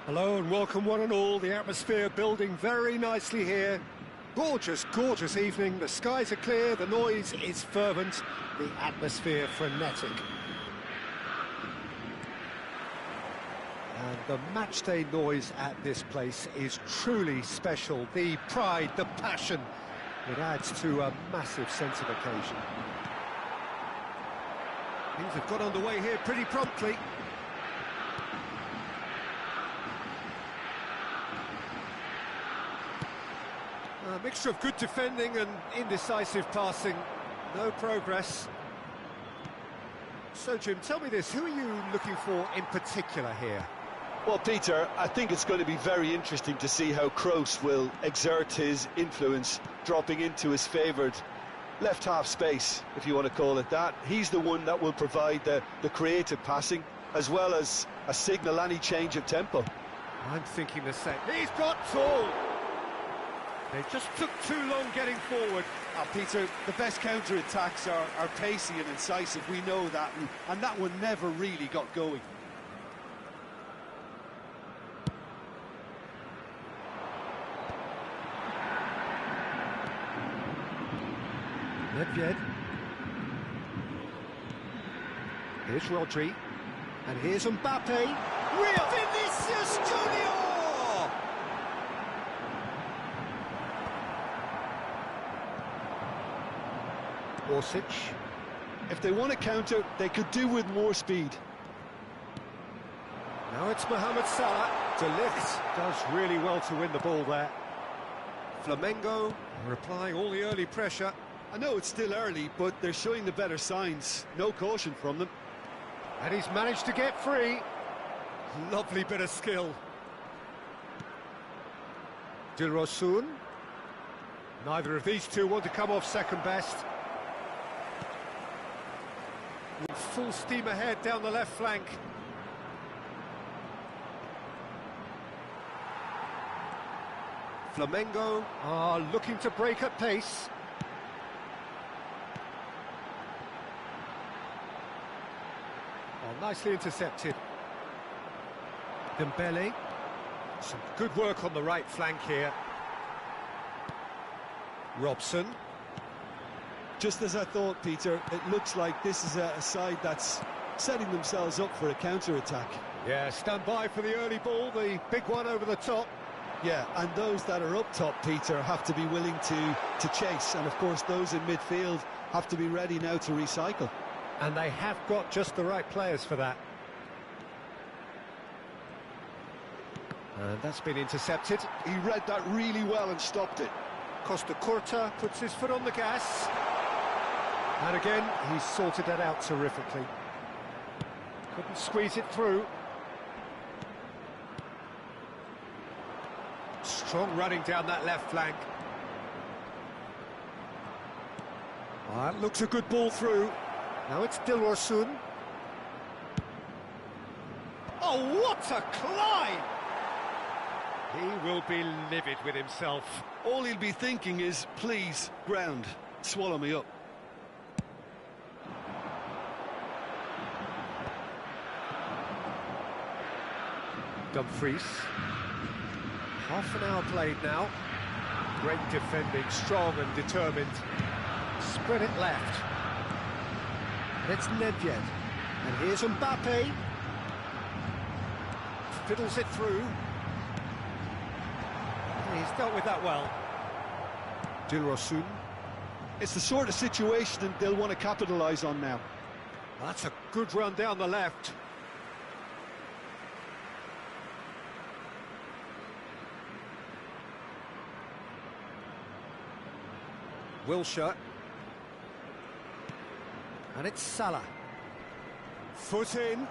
Hello and welcome one and all. The atmosphere building very nicely here. Gorgeous, gorgeous evening. The skies are clear, the noise is fervent, the atmosphere frenetic. And the matchday noise at this place is truly special. The pride, the passion, it adds to a massive sense of occasion. Things have got underway here pretty promptly. A mixture of good defending and indecisive passing. No progress. So, Jim, tell me this, who are you looking for in particular here? Well, Peter, I think it's going to be very interesting to see how Kroos will exert his influence, dropping into his favoured left half space, if you want to call it that. He's the one that will provide the creative passing, as well as a signal any change of tempo. I'm thinking the same. He's got tall! They just took too long getting forward. Peter, the best counter-attacks are pacey and incisive, we know that, and that one never really got going. Nedved. Here's Rodri. And here's Mbappe. Real Vinicius Junior! Orsic. If they want to counter, they could do with more speed. Now it's Mohamed Salah. De Ligt does really well to win the ball there. Flamengo are applying all the early pressure. I know it's still early, but they're showing the better signs. No caution from them. And he's managed to get free. Lovely bit of skill. Dilrosun. Neither of these two want to come off second best. With full steam ahead down the left flank. Flamengo are looking to break at pace. Oh, nicely intercepted. Dembele. Some good work on the right flank here. Robson. Just as I thought, Peter, it looks like this is a side that's setting themselves up for a counter-attack. Yeah, stand by for the early ball, the big one over the top. Yeah, and those that are up top, Peter, have to be willing to chase. And, of course, those in midfield have to be ready now to recycle. And they have got just the right players for that. And that's been intercepted. He read that really well and stopped it. Costa Curta puts his foot on the gas. And again, he's sorted that out terrifically. Couldn't squeeze it through. Strong running down that left flank. That looks a good ball through. Now it's Dilrosun. Oh, what a climb! He will be livid with himself. All he'll be thinking is, please, ground, swallow me up. Dumfries. Half an hour played now. Great defending, strong and determined. Spread it left. And it's Nedved. And here's Mbappe. Fiddles it through. He's dealt with that well. Dilrosun. It's the sort of situation they'll want to capitalise on now. That's a good run down the left. Wilshere. And it's Salah. Foot in.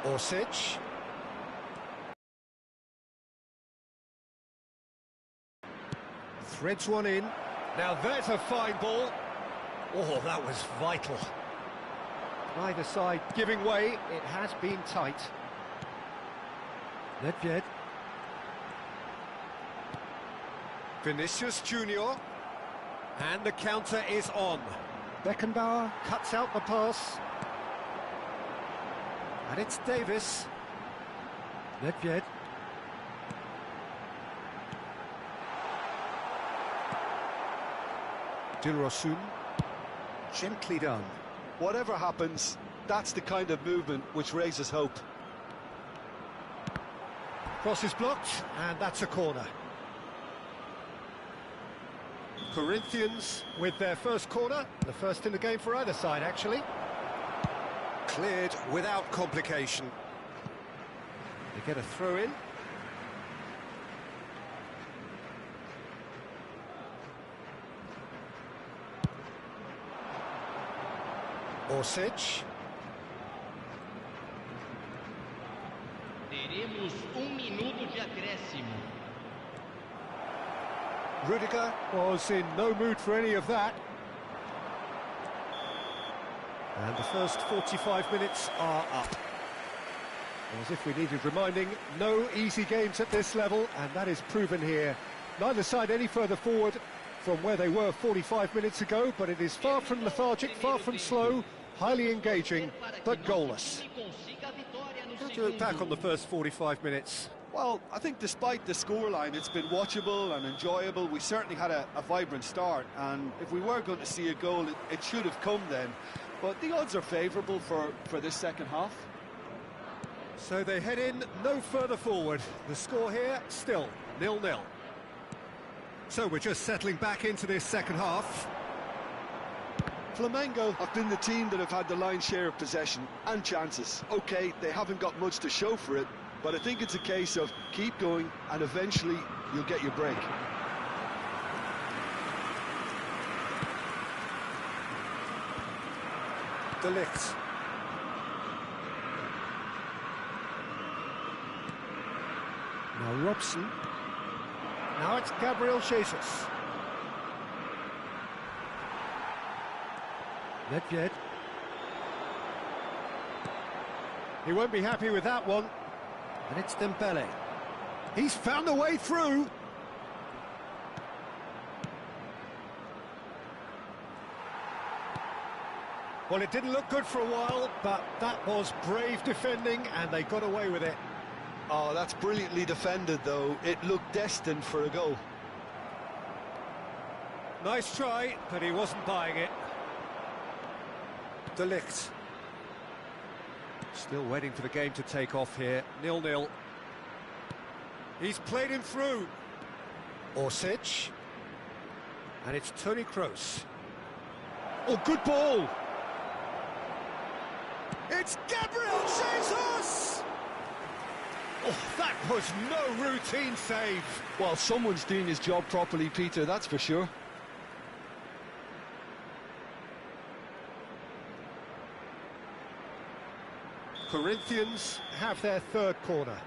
Orsic. Threads one in. Now there's a fine ball. Oh, that was vital. Neither side giving way. It has been tight. Nedved. Vinicius Junior. And the counter is on. Beckenbauer cuts out the pass. And it's Davis. Nedved. Dilrosun. Gently done. Whatever happens, that's the kind of movement which raises hope. Cross is blocked, and that's a corner. Corinthians with their first corner, the first in the game for either side, actually. Cleared without complication. They get a throw in. Orsic. Teremos minuto de acréscimo. Rudiger was in no mood for any of that. And the first 45 minutes are up. As if we needed reminding, no easy games at this level, and that is proven here. Neither side any further forward from where they were 45 minutes ago, but it is far from lethargic, far from slow, highly engaging, but goalless. How do you look back on the first 45 minutes? Well, I think despite the scoreline, it's been watchable and enjoyable. We certainly had a vibrant start, and if we were going to see a goal, it should have come then. But the odds are favourable for this second half. So they head in no further forward. The score here, still 0-0. So we're just settling back into this second half. Flamengo have been the team that have had the lion's share of possession and chances. OK, they haven't got much to show for it, but I think it's a case of keep going and eventually you'll get your break. De Ligt. Now Robson. Now it's Gabriel Jesus. Nedved. He won't be happy with that one. And it's Dembele. He's found a way through. Well, it didn't look good for a while, but that was brave defending, and they got away with it. Oh, that's brilliantly defended, though. It looked destined for a goal. Nice try, but he wasn't buying it. De Ligt. Still waiting for the game to take off here. 0-0. He's played him through. Orsic. And it's Toni Kroos. Oh, good ball! It's Gabriel Jesus! Oh, that was no routine save. Well, someone's doing his job properly, Peter, that's for sure. Corinthians have their third corner.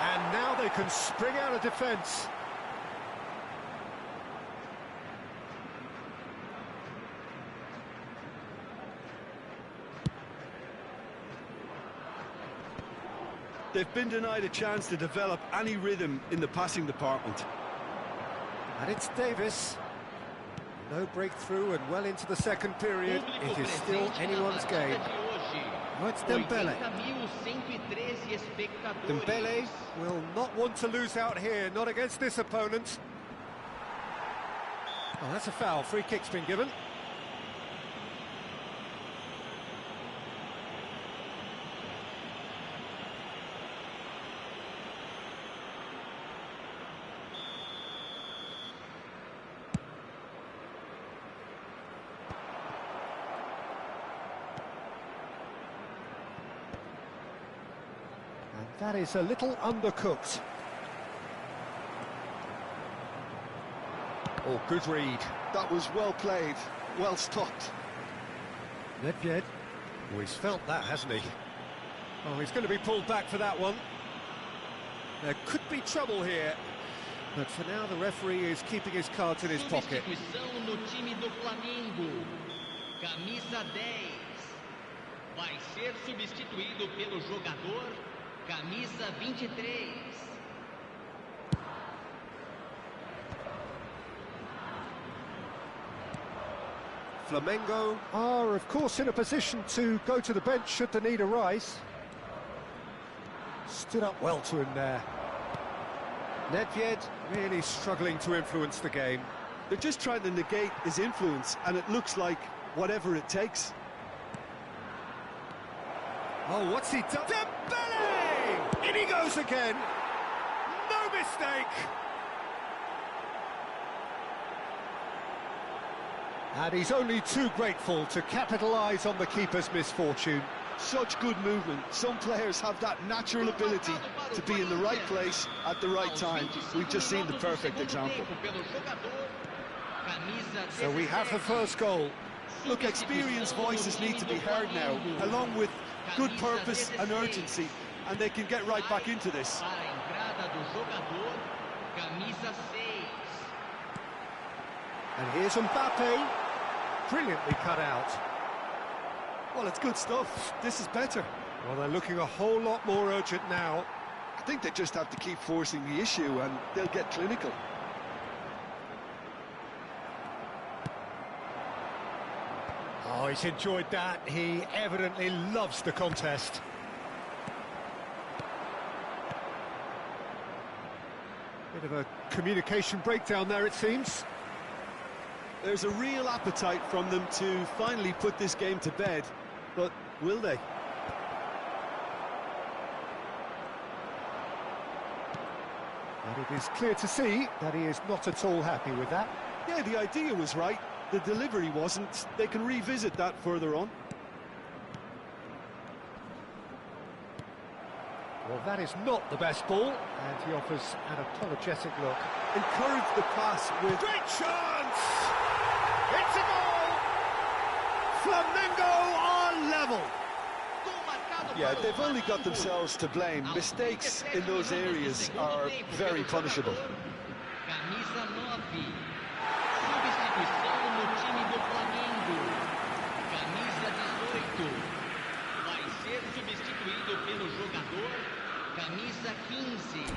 And now they can spring out of defence. They've been denied a chance to develop any rhythm in the passing department. And it's Davis. No breakthrough and well into the second period. It is still anyone's game. Now it's Dembele. Dembele will not want to lose out here, not against this opponent. Oh, that's a foul. Free kick's been given. That is a little undercooked. Oh, good read. That was well played, well stopped. Nedved. Oh, he's felt that, hasn't he? Oh, he's going to be pulled back for that one. There could be trouble here. But for now, the referee is keeping his cards in his pocket. Substituição no time do Flamengo. Camisa 10. Vai ser substituído pelo jogador Camisa 23. Flamengo are, of course, in a position to go to the bench should the need arise. Stood up well to him there. Nedved really struggling to influence the game. They're just trying to negate his influence, and it looks like whatever it takes. Oh, what's he done? Dembele! In he goes again! No mistake! And he's only too grateful to capitalise on the keeper's misfortune. Such good movement. Some players have that natural ability to be in the right place at the right time. We've just seen the perfect example. So we have the first goal. Look, experienced voices need to be heard now, along with good purpose and urgency, and they can get right back into this. And here's Mbappe, brilliantly cut out. Well, it's good stuff. This is better. Well, they're looking a whole lot more urgent now. I think they just have to keep forcing the issue, and they'll get clinical. Oh, he's enjoyed that. He evidently loves the contest. Bit of a communication breakdown there, it seems. There's a real appetite from them to finally put this game to bed, but will they? And it is clear to see that he is not at all happy with that. Yeah, the idea was right. The delivery wasn't. They can revisit that further on. Well, that is not the best ball, and he offers an apologetic look. Encourage the pass with... Great chance! It's a goal! Flamengo are level! Yeah, they've only got themselves to blame. Mistakes in those areas are very punishable. Camisa 9. Substituição no time do Flamengo. Camisa 18. Vai ser substituído pelo jogador camisa 15.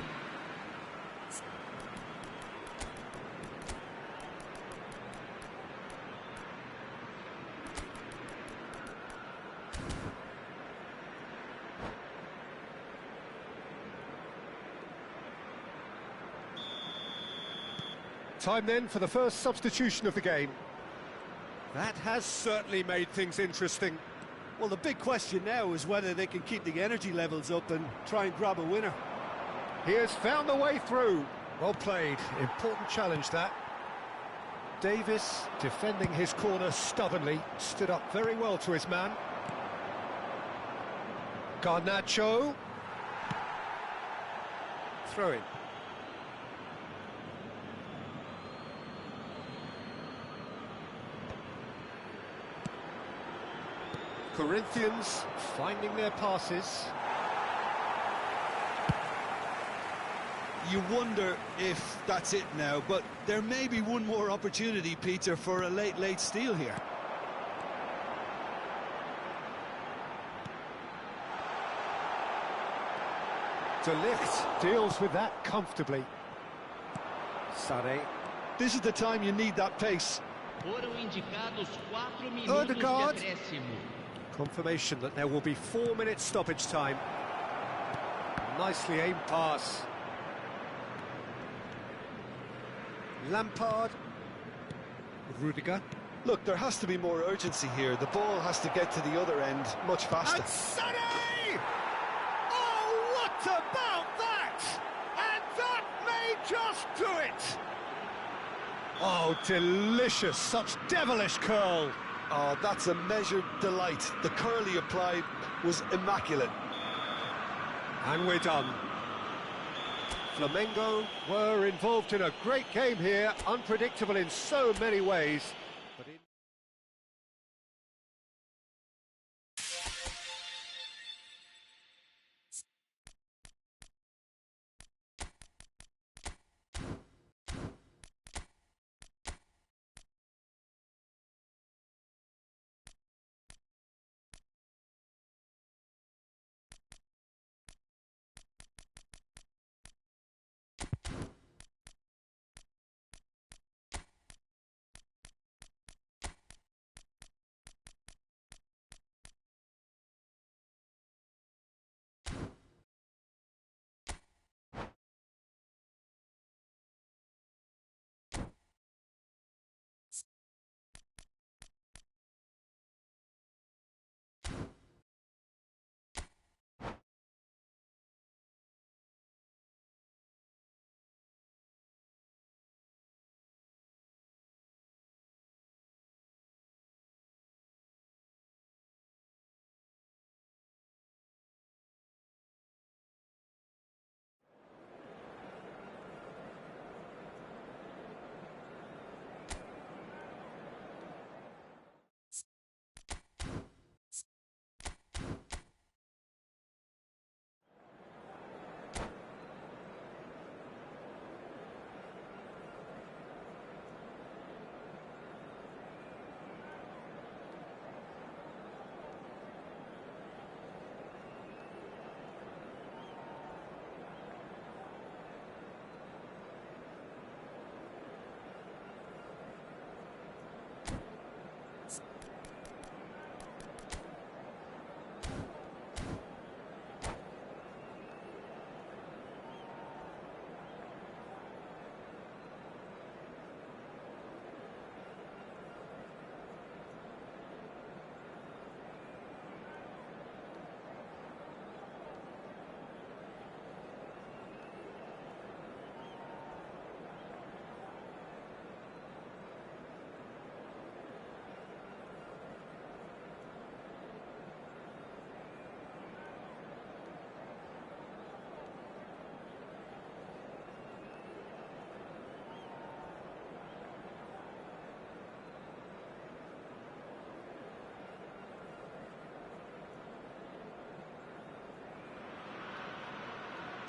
Time then for the first substitution of the game. That has certainly made things interesting. Well, the big question now is whether they can keep the energy levels up and try and grab a winner. He has found the way through. Well played. Important challenge, that. Davis, defending his corner stubbornly, stood up very well to his man. Garnacho. Throw in. Corinthians finding their passes. You wonder if that's it now, but there may be one more opportunity, Peter, for a late steal here. De Ligt deals with that comfortably. Sané. This is the time you need that pace. Foram indicados 4 minutos de Odegaard. acréscimo. Confirmation that there will be 4 minutes stoppage time. Nicely aimed pass. Lampard. Rudiger. Look, there has to be more urgency here. The ball has to get to the other end much faster. And Sané! Oh, what about that? And that may just do it! Oh, delicious, such devilish curl. Oh, that's a measured delight. The curl he applied was immaculate. And we're done. Flamengo were involved in a great game here, unpredictable in so many ways. But in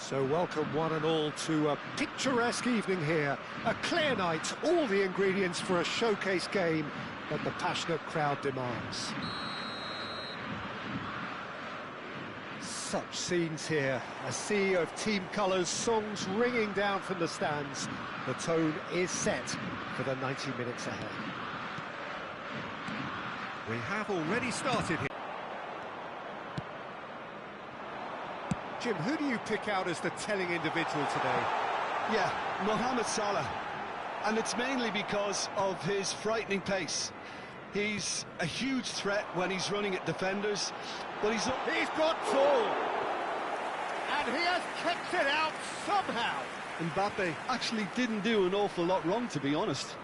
So welcome one and all to a picturesque evening here. A clear night, all the ingredients for a showcase game that the passionate crowd demands. Such scenes here, a sea of team colours, songs ringing down from the stands. The tone is set for the 90 minutes ahead. We have already started here. Jim, who do you pick out as the telling individual today? Yeah, Mohamed Salah. And it's mainly because of his frightening pace. He's a huge threat when he's running at defenders, but he's got full! And he has kept it out somehow! Mbappe actually didn't do an awful lot wrong, to be honest.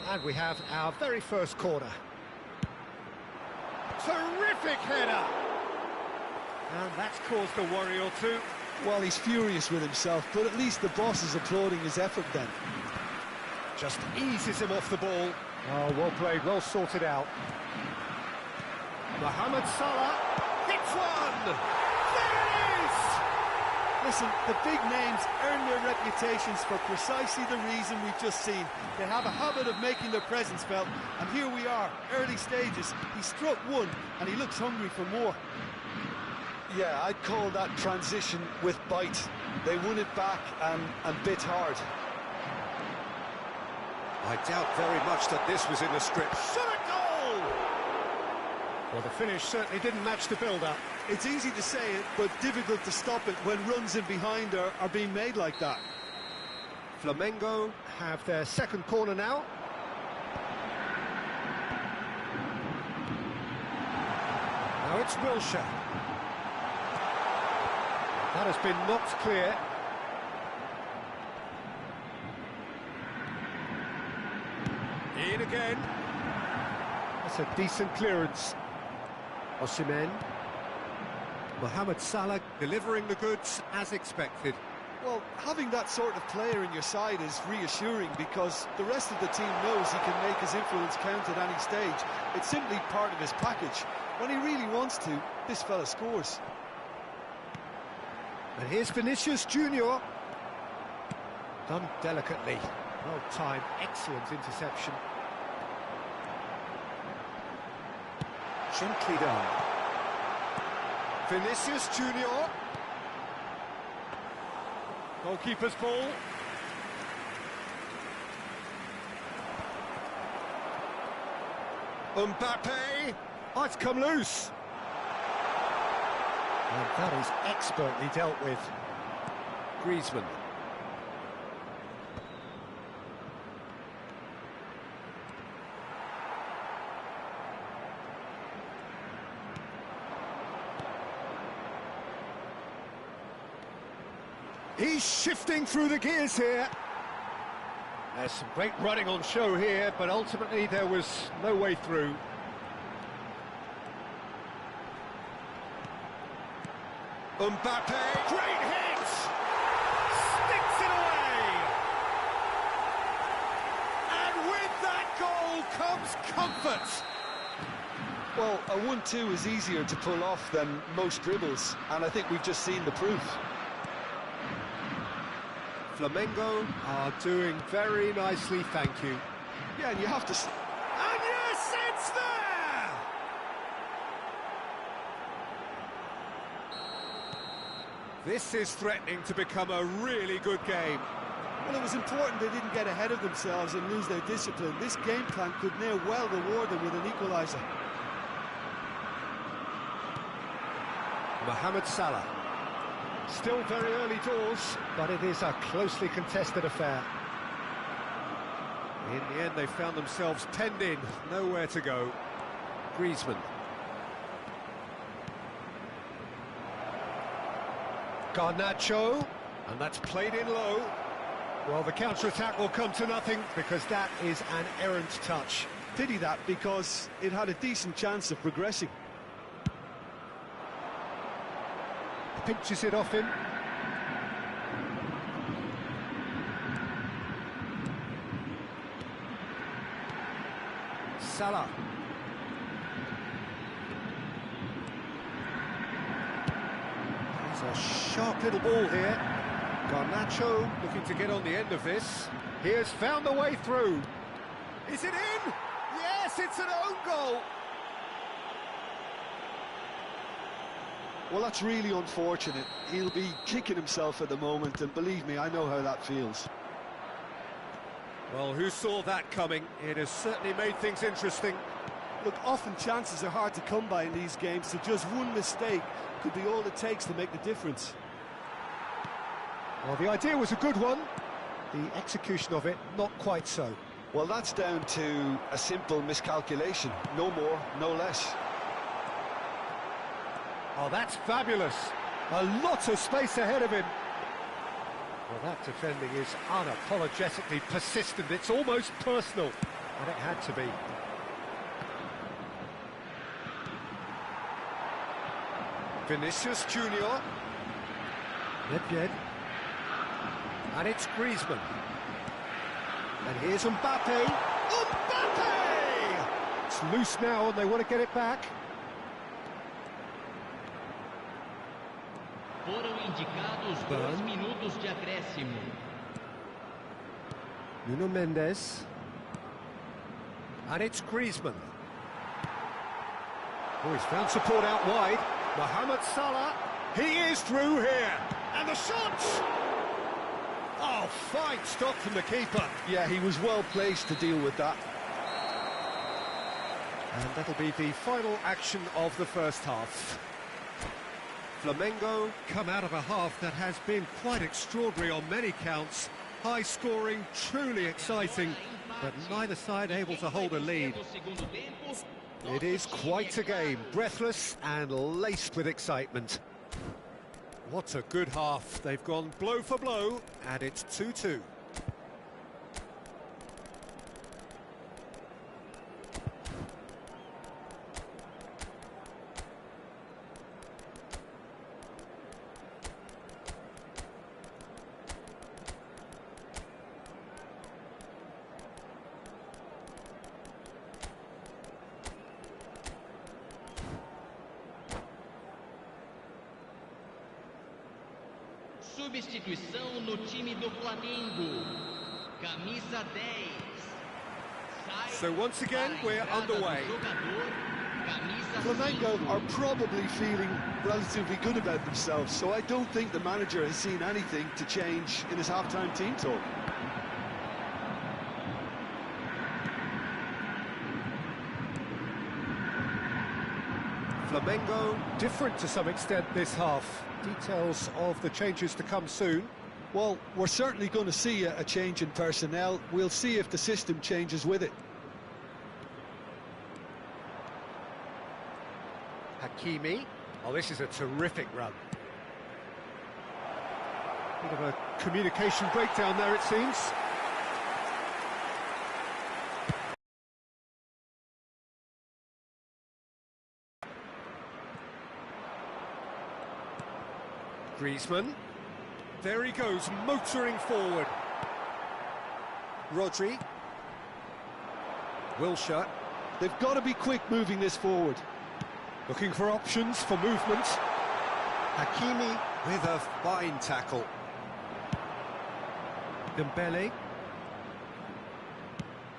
And we have our very first corner. Terrific header! And that's caused a worry or two. Well, he's furious with himself, but at least the boss is applauding his effort then. Just eases him off the ball. Oh, well played, well sorted out. Mohamed Salah hits one! There it is! Listen, the big names earn their reputations for precisely the reason we've just seen. They have a habit of making their presence felt, and here we are, early stages. He struck one, and he looks hungry for more. Yeah, I'd call that transition with bite. They won it back and bit hard. I doubt very much that this was in the script. Shot a goal! Well, the finish certainly didn't match the build-up. It's easy to say it, but difficult to stop it when runs in behind are being made like that. Flamengo have their second corner now. Now it's Wilshere. That has been knocked clear. In again. That's a decent clearance. Osimhen. Mohamed Salah delivering the goods as expected. Well, having that sort of player in your side is reassuring because the rest of the team knows he can make his influence count at any stage. It's simply part of his package. When he really wants to, this fella scores. And here's Vinicius Junior. Done delicately. Well timed, excellent interception. Gently done. Vinicius Junior. Goalkeeper's ball. Mbappe. Oh, it's come loose. And that is expertly dealt with. Griezmann. He's shifting through the gears here. There's some great running on show here, but ultimately there was no way through. Mbappe, great hit! Sticks it away! And with that goal comes comfort! Well, a 1-2 is easier to pull off than most dribbles, and I think we've just seen the proof. Flamengo are doing very nicely, thank you. Yeah, and you have to... And yes, it's there! This is threatening to become a really good game. Well, it was important they didn't get ahead of themselves and lose their discipline. This game plan could now well reward them with an equaliser. Mohamed Salah. Still very early doors, but it is a closely contested affair. In the end, they found themselves penned in, nowhere to go. Griezmann. Garnacho, and that's played in low. Well, the counter-attack will come to nothing because that is an errant touch. Pity that, because it had a decent chance of progressing. Pinches it off him. Salah. It's a sharp little ball here. Garnacho looking to get on the end of this. He has found the way through. Is it in? Yes, it's an own goal. Well, that's really unfortunate. He'll be kicking himself at the moment, and believe me, I know how that feels. Well, who saw that coming? It has certainly made things interesting. Look, often chances are hard to come by in these games, so just one mistake could be all it takes to make the difference. Well, the idea was a good one. The execution of it, not quite so. Well, that's down to a simple miscalculation. No more, no less. Oh, that's fabulous. A lot of space ahead of him. Well, that defending is unapologetically persistent. It's almost personal, and it had to be. Vinicius Junior. Nedved. And it's Griezmann. And here's Mbappe. Mbappe! It's loose now, and they want to get it back. Foram indicados 2 minutos de acréscimo. Nuno Mendes. And it's Griezmann. Oh, he's found support out wide. Mohamed Salah. He is through here. And the shots! Oh, fine stop from the keeper. Yeah, he was well placed to deal with that. And that'll be the final action of the first half. Flamengo come out of a half that has been quite extraordinary on many counts. High scoring, truly exciting, but neither side able to hold a lead. It is quite a game, breathless and laced with excitement. What a good half. They've gone blow for blow, and it's 2-2. Substituição no time do Flamengo. Camisa 10. So once again, we're underway. Flamengo are probably feeling relatively good about themselves, so I don't think the manager has seen anything to change in his half-time team talk. Flamengo different to some extent this half. Details of the changes to come soon. Well, we're certainly going to see a change in personnel. We'll see if the system changes with it. Hakimi. Oh, this is a terrific run. Bit of a communication breakdown there, it seems. Griezmann. There he goes, motoring forward. Rodri. Wilshere. They've got to be quick moving this forward. Looking for options for movement. Hakimi with a fine tackle. Dembele.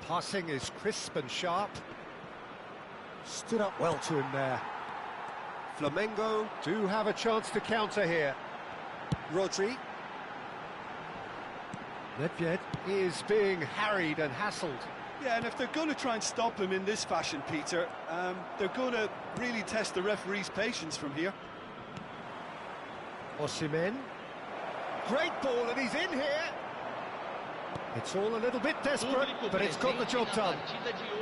Passing is crisp and sharp. Stood up well to him there. Flamengo do have a chance to counter here. Rodri. Nedved is being harried and hassled. Yeah, and if they're going to try and stop him in this fashion, Peter, they're going to really test the referee's patience from here. Osimhen. Great ball, and he's in here. It's all a little bit desperate, but it's got the job done.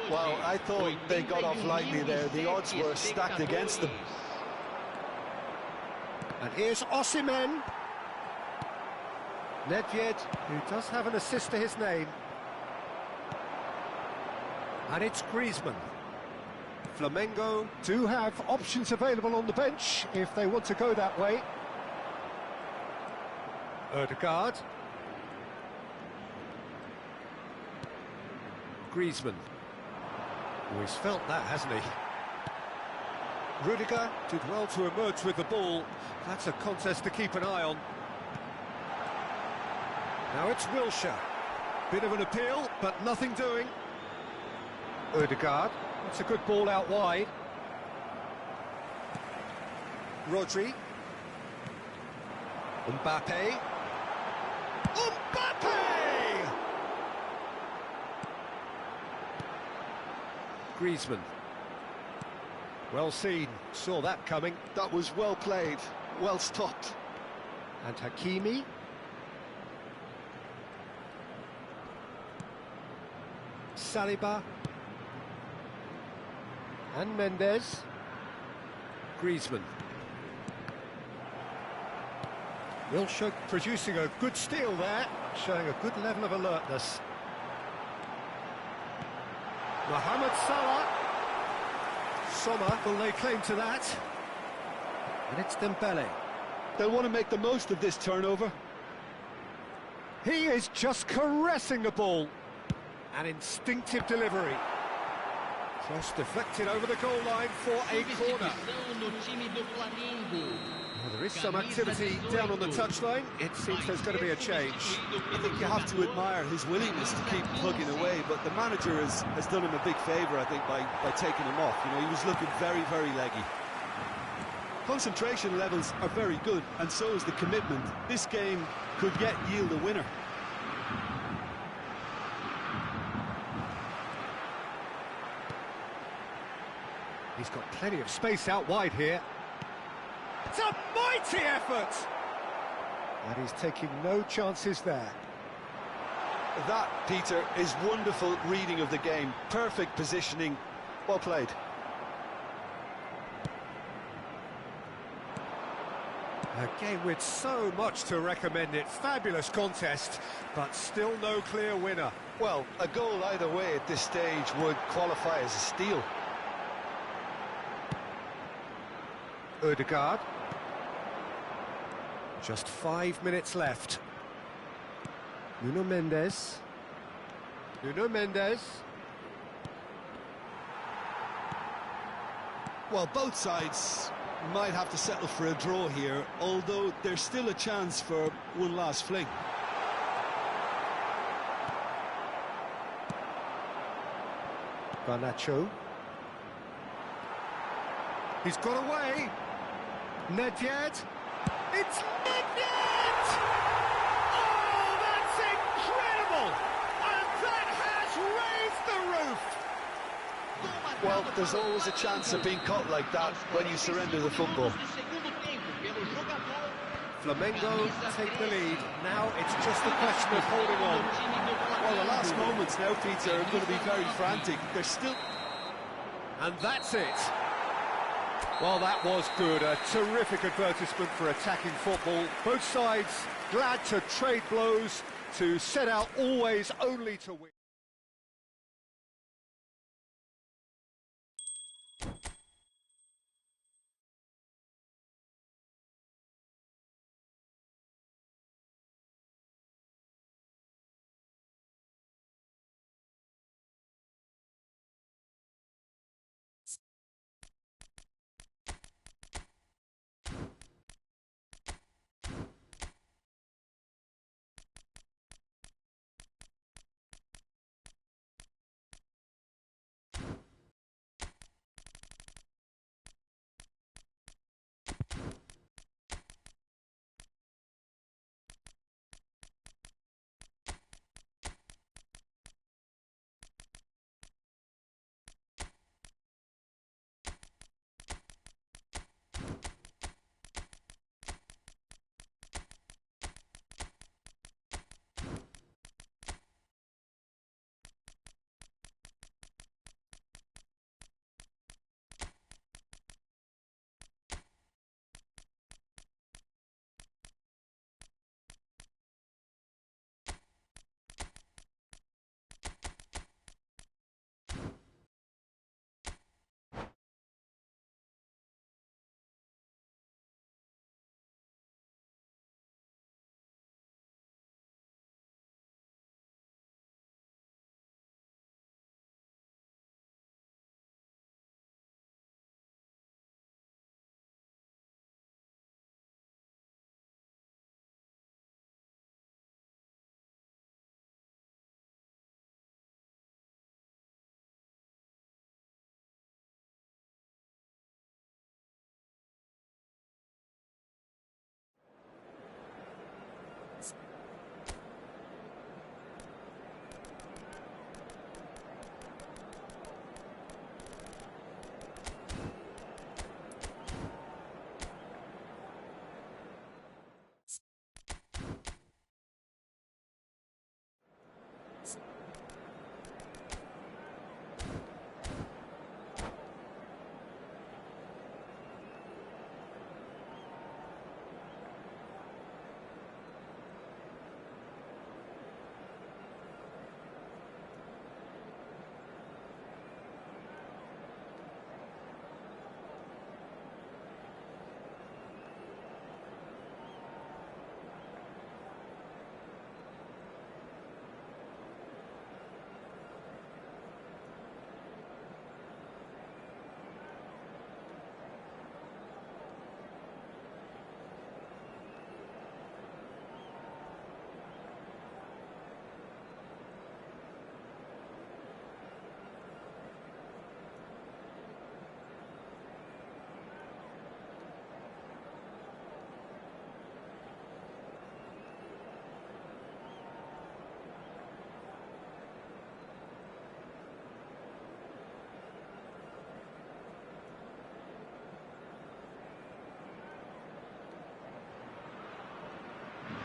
Well, I thought they got off lightly there. The odds were stacked against them. And here's Osimhen. Nedved, who does have an assist to his name. And it's Griezmann. Flamengo do have options available on the bench if they want to go that way. Ødegaard. Griezmann. Oh, he's felt that, hasn't he? Rudiger did well to emerge with the ball. That's a contest to keep an eye on. Now it's Wilshere. Bit of an appeal, but nothing doing. Ødegaard. That's a good ball out wide. Rodri. Mbappe. Mbappe! Griezmann. Well seen, saw that coming. That was well played, well stopped. And Hakimi. Saliba. And Mendes. Griezmann. Wilshere producing a good steal there, showing a good level of alertness. Mohamed Salah. Sommer will lay claim to that. And it's Dembele. They'll want to make the most of this turnover. He is just caressing the ball. An instinctive delivery. Cross deflected over the goal line for a corner. Well, there is some activity down on the touchline. It seems there's going to be a change. I think you have to admire his willingness to keep plugging away, but the manager has done him a big favour, I think, by taking him off. You know, he was looking very, very leggy. Concentration levels are very good, and so is the commitment. This game could yet yield a winner. He's got plenty of space out wide here. It's a mighty effort! And he's taking no chances there. That, Peter, is wonderful reading of the game. Perfect positioning. Well played. A game with so much to recommend it. Fabulous contest, but still no clear winner. Well, a goal either way at this stage would qualify as a steal. Ødegaard. Just 5 minutes left. Nuno Mendes. Nuno Mendes. Well, both sides might have to settle for a draw here, although there's still a chance for one last fling. Garnacho. He's got away. Nedved. It's Nedved! Oh, that's incredible! And that has raised the roof! Well, there's always a chance of being caught like that when you surrender the football. Flamengo take the lead. Now it's just a question of holding on. Well, the last moments now, Peter, are going to be very frantic. They're still... And that's it. Well, that was good. A terrific advertisement for attacking football. Both sides glad to trade blows, to set out always only to win.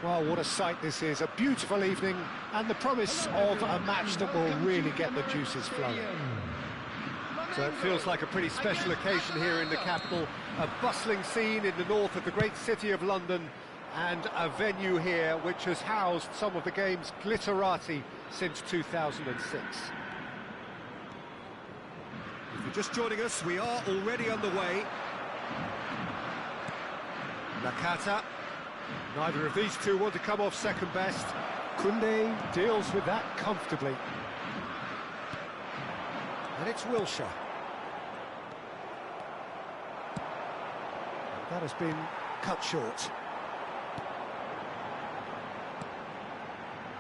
Well, what a sight this is, a beautiful evening, and the promise of a match that will really get the juices flowing. So it feels like a pretty special occasion here in the capital, a bustling scene in the north of the great city of London, and a venue here which has housed some of the game's glitterati since 2006. If you're just joining us, we are already underway. Nakata. Neither of these two want to come off second best. Koundé deals with that comfortably. And it's Wilshere. That has been cut short.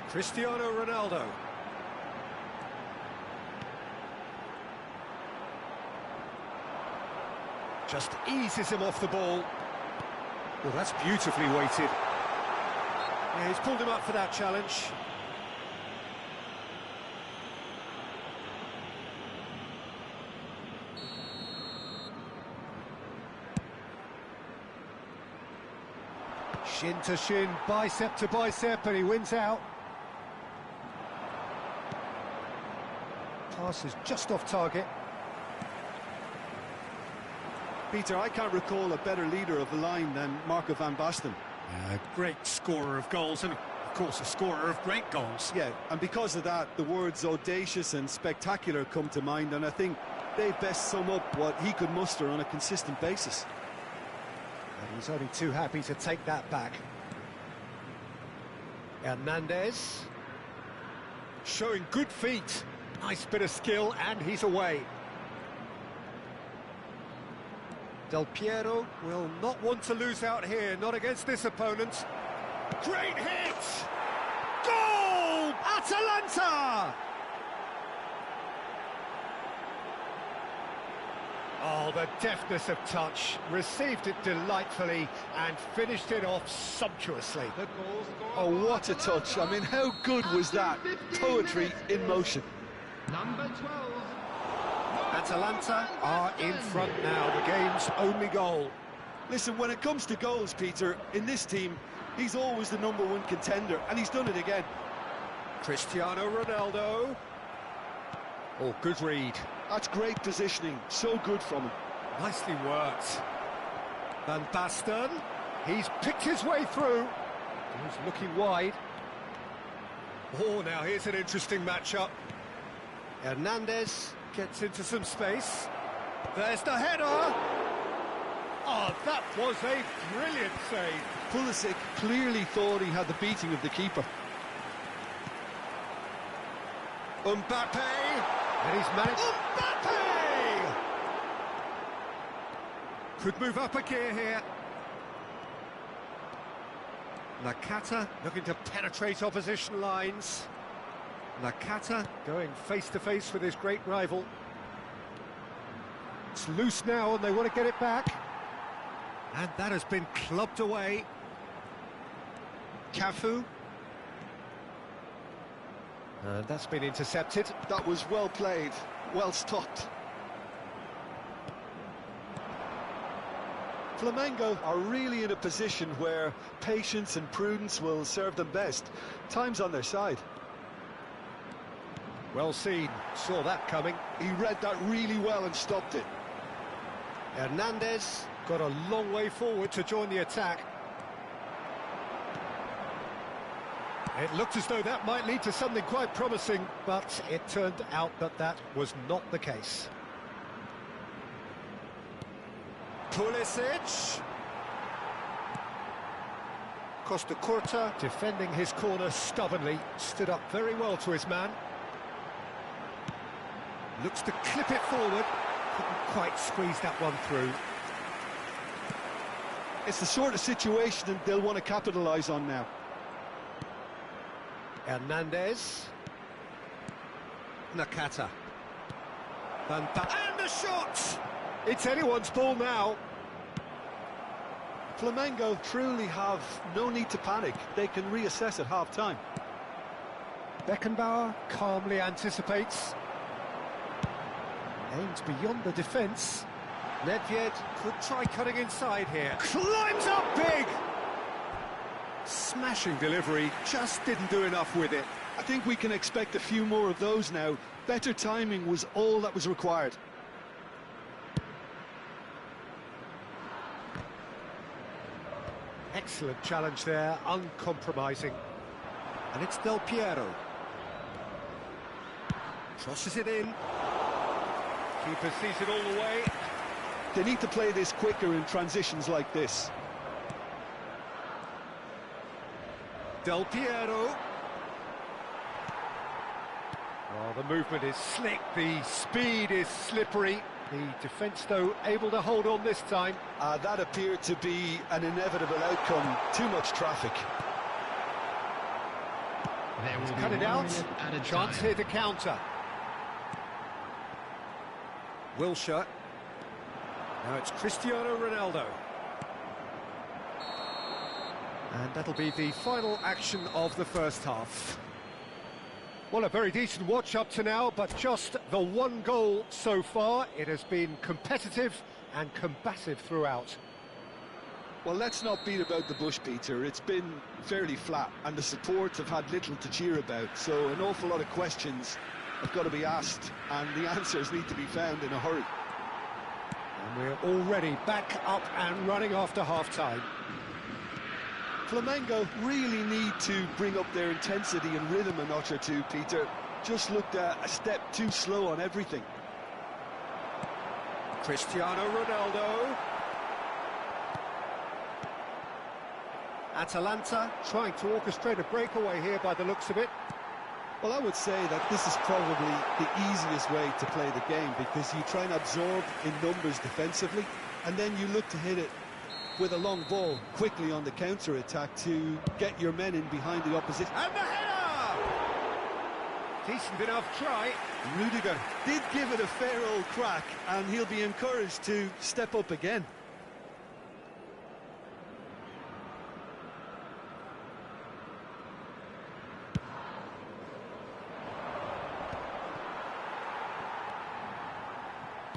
Cristiano Ronaldo. Just eases him off the ball. Well, that's beautifully weighted. Yeah, he's pulled him up for that challenge. Shin to shin, bicep to bicep, and he wins out. Pass is just off target. Peter, I can't recall a better leader of the line than Marco van Basten. A great scorer of goals and, of course, a scorer of great goals. Yeah, and because of that, the words audacious and spectacular come to mind, and I think they best sum up what he could muster on a consistent basis. And he's only too happy to take that back. Hernandez. Showing good feet. Nice bit of skill, and he's away. Del Piero will not want to lose out here, not against this opponent. Great hit! Goal! Atalanta! Oh, the deftness of touch. Received it delightfully and finished it off sumptuously. Oh, what a touch. I mean, how good was that? Poetry in motion. Number 12. Atalanta are in front now, the game's only goal. Listen, when it comes to goals, Peter, in this team, he's always the #1 contender, and he's done it again. Cristiano Ronaldo. Oh, good read. That's great positioning, so good from him. Nicely worked. Van Basten, he's picked his way through. He's looking wide. Oh, now here's an interesting matchup. Hernandez gets into some space. There's the header. Oh, that was a brilliant save. Pulisic clearly thought he had the beating of the keeper. Mbappe, and he's managed. Mbappe! Could move up a gear here. Nakata looking to penetrate opposition lines. Nakata going face-to-face with his great rival. It's loose now and they want to get it back. And that has been clubbed away. Cafu. And that's been intercepted. That was well played, well stopped. Flamengo are really in a position where patience and prudence will serve them best. Time's on their side. Well seen, saw that coming. He read that really well and stopped it. Hernandez got a long way forward to join the attack. It looked as though that might lead to something quite promising, but it turned out that that was not the case. Pulisic. Costa Curta defending his corner stubbornly, stood up very well to his man. Looks to clip it forward, couldn't quite squeeze that one through. It's the sort of situation that they'll want to capitalise on now. Hernandez. Nakata. And the shot! It's anyone's ball now. Flamengo truly have no need to panic. They can reassess at half-time. Beckenbauer calmly anticipates. Aims beyond the defence. Nedved could try cutting inside here. Climbs up big! Smashing delivery, just didn't do enough with it. I think we can expect a few more of those now. Better timing was all that was required. Excellent challenge there, uncompromising. And it's Del Piero. Crosses it in. Keeper sees it all the way. They need to play this quicker in transitions like this. Del Piero. Oh, the movement is slick, the speed is slippery. The defence, though, able to hold on this time. That appeared to be an inevitable outcome. Too much traffic. There will Cut be it 1 out. minute at a Chance time. here to counter. Wilshere. Now it's Cristiano Ronaldo. And that'll be the final action of the first half. Well, a very decent watch up to now, but just the one goal so far. It has been competitive and combative throughout. Well, let's not beat about the bush, Peter. It's been fairly flat, and the supports have had little to cheer about. So an awful lot of questions have got to be asked, and the answers need to be found in a hurry. And we're already back up and running after half-time. Flamengo really need to bring up their intensity and rhythm a notch or two, Peter. Just looked a step too slow on everything. Cristiano Ronaldo. Atalanta trying to orchestrate a breakaway here by the looks of it. Well, I would say that this is probably the easiest way to play the game, because you try and absorb in numbers defensively, and then you look to hit it with a long ball quickly on the counter-attack to get your men in behind the opposition. And the header! Decent enough try. Rudiger did give it a fair old crack, and he'll be encouraged to step up again.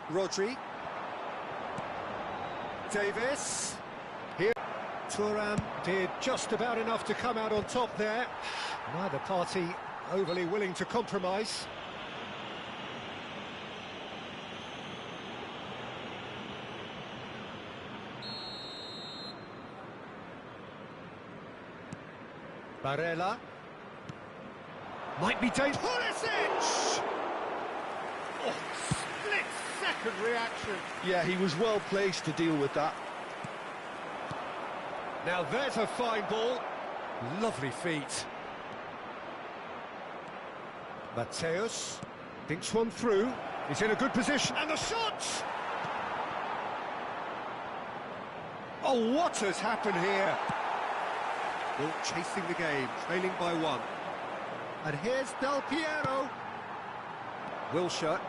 Rodri. Davis. Here. Thuram did just about enough to come out on top there. Neither party overly willing to compromise. Barella. Might be dangerous. Pulisic! Oh, split-second reaction. Yeah, he was well placed to deal with that. Now there's a fine ball. Lovely feet. Mateus thinks one through. He's in a good position. And the shot! Oh, what has happened here? Ball chasing the game, trailing by one. And here's Del Piero. Wilshere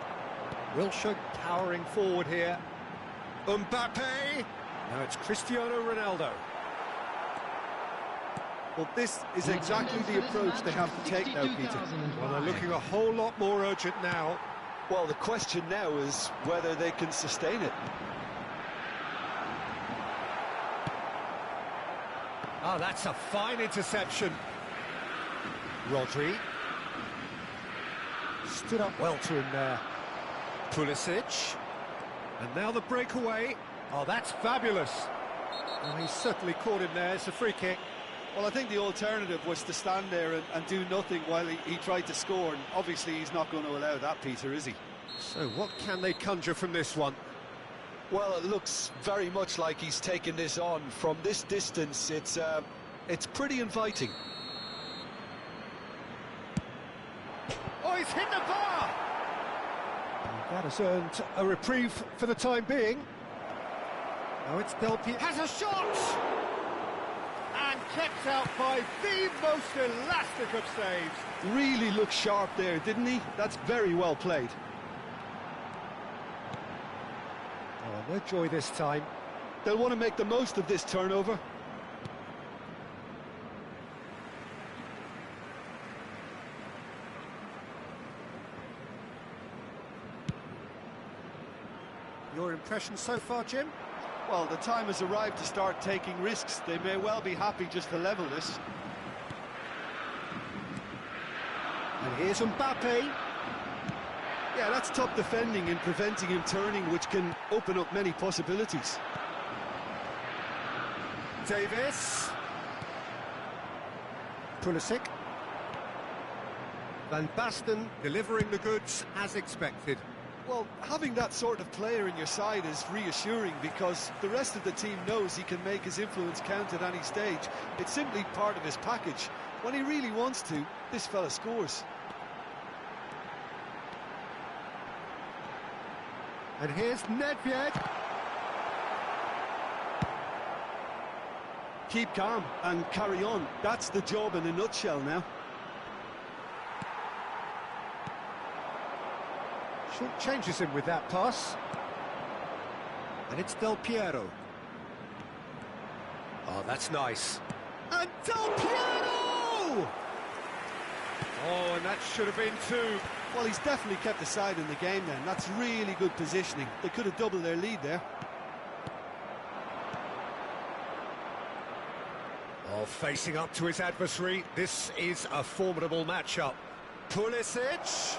towering forward here. Mbappe. Now it's Cristiano Ronaldo. Well, this is exactly the approach they have to take now, Peter. Well, they're looking a whole lot more urgent now. Well, the question now is whether they can sustain it. Oh, that's a fine interception. Rodri. Stood up well to him there. Pulisic. And now the breakaway. Oh, that's fabulous. Oh, he's certainly caught him there. It's a free kick. Well, I think the alternative was to stand there and do nothing while he tried to score, and obviously he's not going to allow that, Peter, is he? So what can they conjure from this one? Well, it looks very much like he's taken this on. From this distance, it's pretty inviting. Oh, he's hit the bar! And that has earned a reprieve for the time being. Now it's Del Piero. Has a shot! And kept out by the most elastic of saves. Really looked sharp there, didn't he? That's very well played. Oh, no joy this time. They'll want to make the most of this turnover. Your impression so far, Jim? Well, the time has arrived to start taking risks. They may well be happy just to level this. And here's Mbappe. Yeah, that's top defending and preventing him turning, which can open up many possibilities. Davis. Pulisic. Van Basten delivering the goods as expected. Well, having that sort of player in your side is reassuring because the rest of the team knows he can make his influence count at any stage. It's simply part of his package. When he really wants to, this fella scores. And here's Nedved. Keep calm and carry on. That's the job in a nutshell now. Short changes him with that pass. And it's Del Piero. Oh, that's nice. And Del Piero! Oh, and that should have been two. Well, he's definitely kept the side in the game then. That's really good positioning. They could have doubled their lead there. Oh, facing up to his adversary. This is a formidable matchup. Pulisic.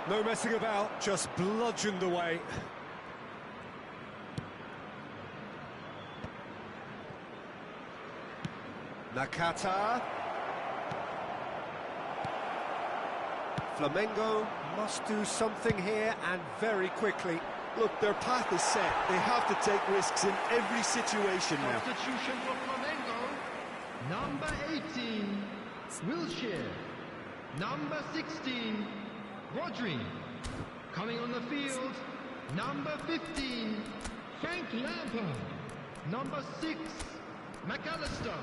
No messing about, just bludgeoned away. Nakata. Flamengo must do something here, and very quickly. Look, their path is set. They have to take risks in every situation now. Substitution for Flamengo. Number 18, Wilshere. Number 16, Rodri. Coming on the field, number 15, Frank Lampard. Number 6, McAllister.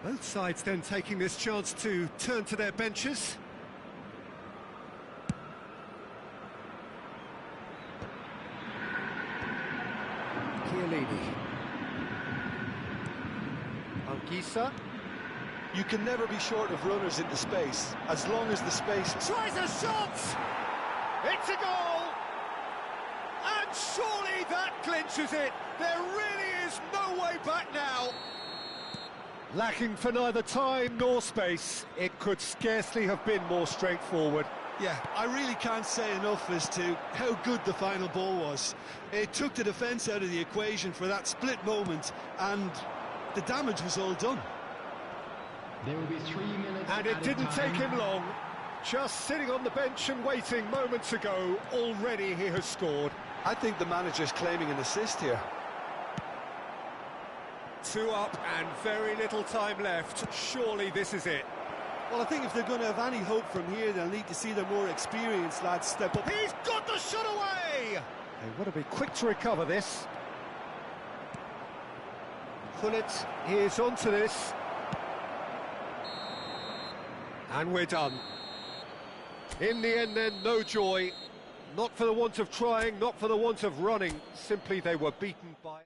Both sides then taking this chance to turn to their benches. Chiellini. Anguissa. You can never be short of runners into space, as long as the space... Tries a shot! It's a goal! And surely that clinches it! There really is no way back now! Lacking for neither time nor space, it could scarcely have been more straightforward. Yeah, I really can't say enough as to how good the final ball was. It took the defence out of the equation for that split moment, and the damage was all done. There will be 3 minutes. And it didn't take him long. Just sitting on the bench and waiting moments ago, already he has scored. I think the manager's claiming an assist here. 2 up and very little time left. Surely this is it. Well, I think if they're going to have any hope from here, they'll need to see their more experienced lads step up. He's got the shot away! They want to be quick to recover this. Gullit is onto this. And we're done. In the end then, no joy. Not for the want of trying, not for the want of running. Simply they were beaten by...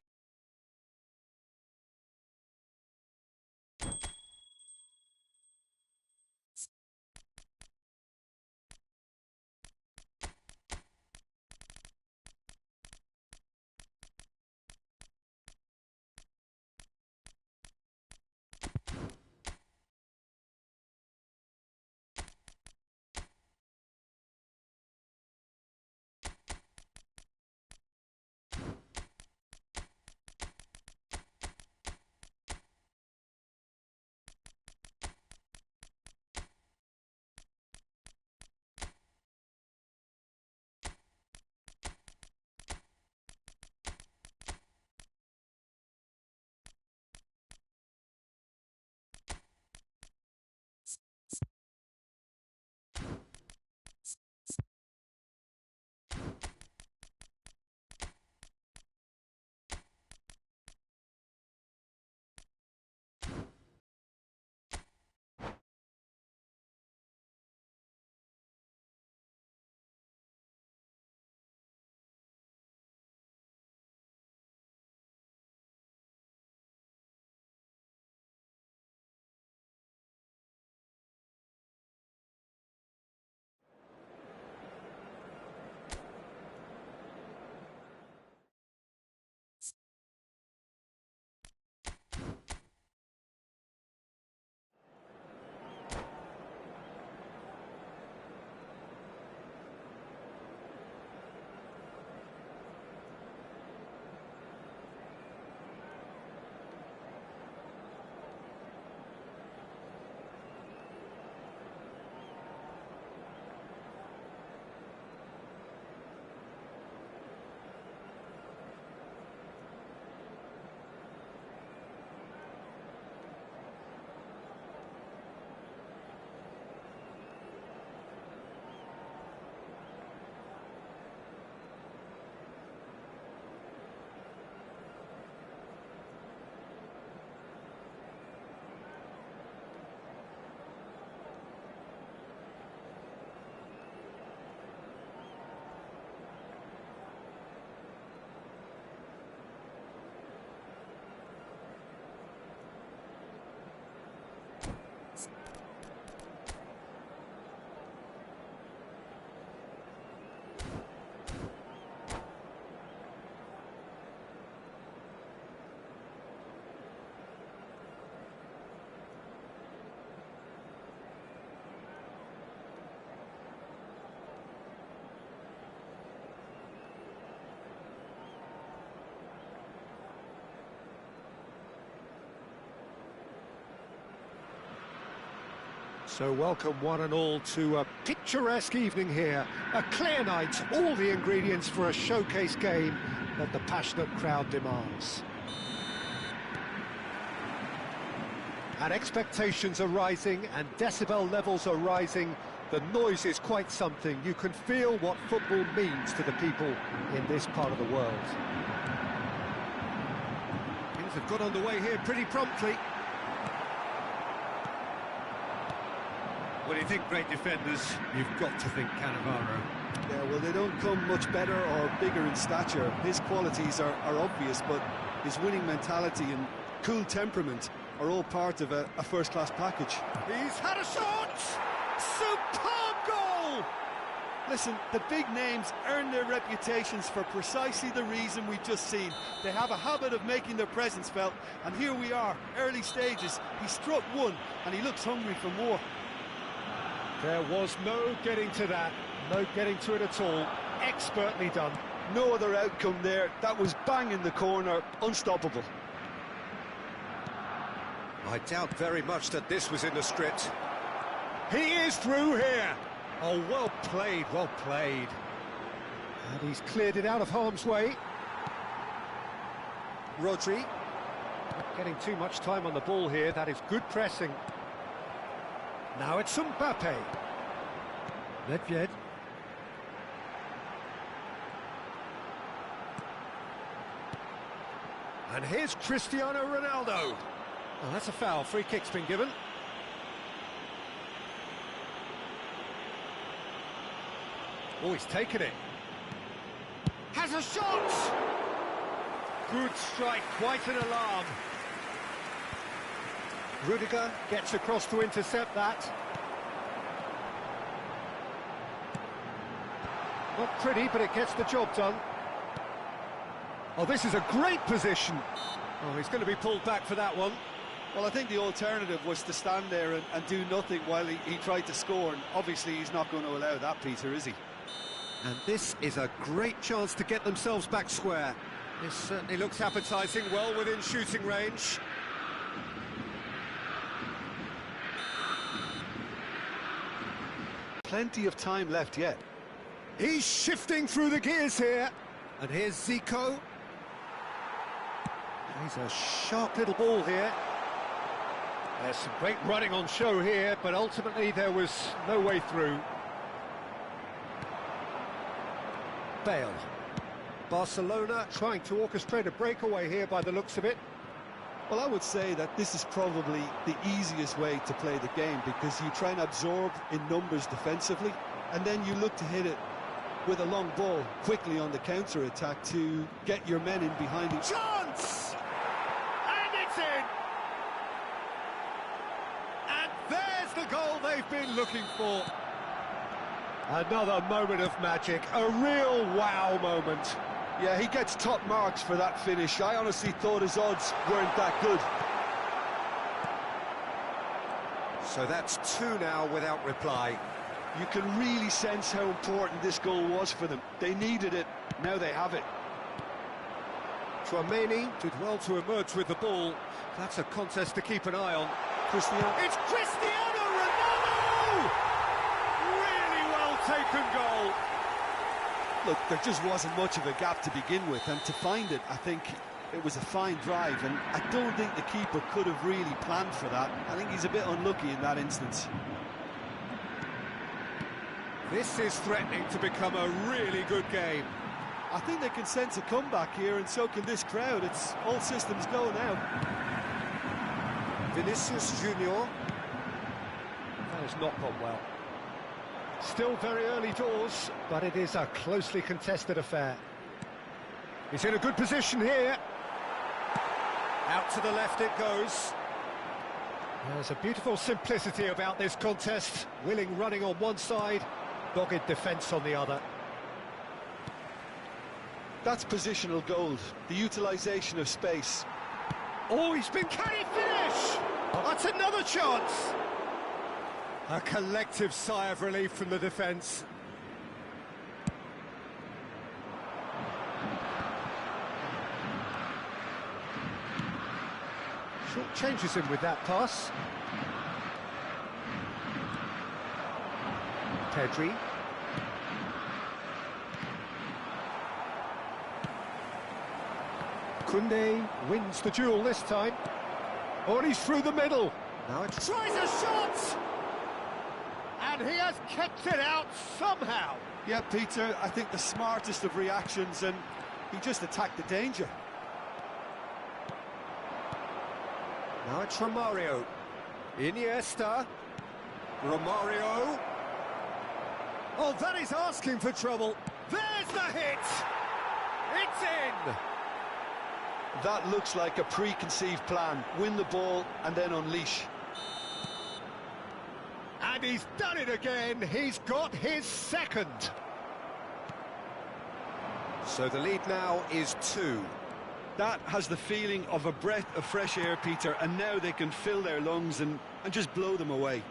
So welcome one and all to a picturesque evening here. A clear night, all the ingredients for a showcase game that the passionate crowd demands. And expectations are rising and decibel levels are rising. The noise is quite something. You can feel what football means to the people in this part of the world. Things have got underway here pretty promptly. When you think great defenders, you've got to think Cannavaro. Yeah, well, they don't come much better or bigger in stature. His qualities are obvious, but his winning mentality and cool temperament are all part of a first-class package. He's had a shot! Superb goal! Listen, the big names earn their reputations for precisely the reason we've just seen. They have a habit of making their presence felt, and here we are, early stages. He struck one, and he looks hungry for more. There was no getting to that, no getting to it at all. Expertly done. No other outcome there. That was bang in the corner, unstoppable. I doubt very much that this was in the script. He is through here. Oh, well played, well played. And he's cleared it out of harm's way. Rodri. Not getting too much time on the ball here. That is good pressing. Now it's Mbappe. Nedved. And here's Cristiano Ronaldo. Oh, that's a foul. Free kick's been given. Oh, he's taken it. Has a shot! Good strike, quite an alarm. Rudiger gets across to intercept that. Not pretty, but it gets the job done. Oh, this is a great position. Oh, he's going to be pulled back for that one. Well, I think the alternative was to stand there and do nothing while he tried to score, and obviously he's not going to allow that, Peter, is he? And this is a great chance to get themselves back square. This certainly looks appetising, well within shooting range. Plenty of time left yet. He's shifting through the gears here. And here's Zico. He's a sharp little ball here. There's some great running on show here, but ultimately there was no way through. Bale. Barcelona trying to orchestrate a breakaway here by the looks of it. Well, I would say that this is probably the easiest way to play the game, because you try and absorb in numbers defensively, and then you look to hit it with a long ball quickly on the counter-attack to get your men in behind you. Chance! And it's in! And there's the goal they've been looking for. Another moment of magic, a real wow moment. Yeah, he gets top marks for that finish. I honestly thought his odds weren't that good. So that's two now without reply. You can really sense how important this goal was for them. They needed it, now they have it. Tchouaméni did well to emerge with the ball. That's a contest to keep an eye on. Cristiano. It's Cristiano Ronaldo! Really well taken goal. Look, there just wasn't much of a gap to begin with, and to find it, I think it was a fine drive, and I don't think the keeper could have really planned for that. I think he's a bit unlucky in that instance. This is threatening to become a really good game. I think they can sense a comeback here, and so can this crowd. It's all systems go now. Vinicius Junior. That has not gone well. Still very early doors, but it is a closely contested affair. He's in a good position here. Out to the left it goes. There's a beautiful simplicity about this contest. Willing running on one side, dogged defence on the other. That's positional gold, the utilisation of space. Oh, can he finish? That's another chance. A collective sigh of relief from the defence. Short changes him with that pass. Pedri. Koundé wins the duel this time. Oh, and he's through the middle. Now it tries a shot! And he has kept it out somehow. Yeah, Peter, I think the smartest of reactions, and he just attacked the danger. Now it's Romario. Iniesta. Romario. Oh, that is asking for trouble. There's the hit! It's in! That looks like a preconceived plan. Win the ball and then unleash. And he's done it again. He's got his second. So the lead now is 2. That has the feeling of a breath of fresh air, Peter, and now they can fill their lungs and just blow them away.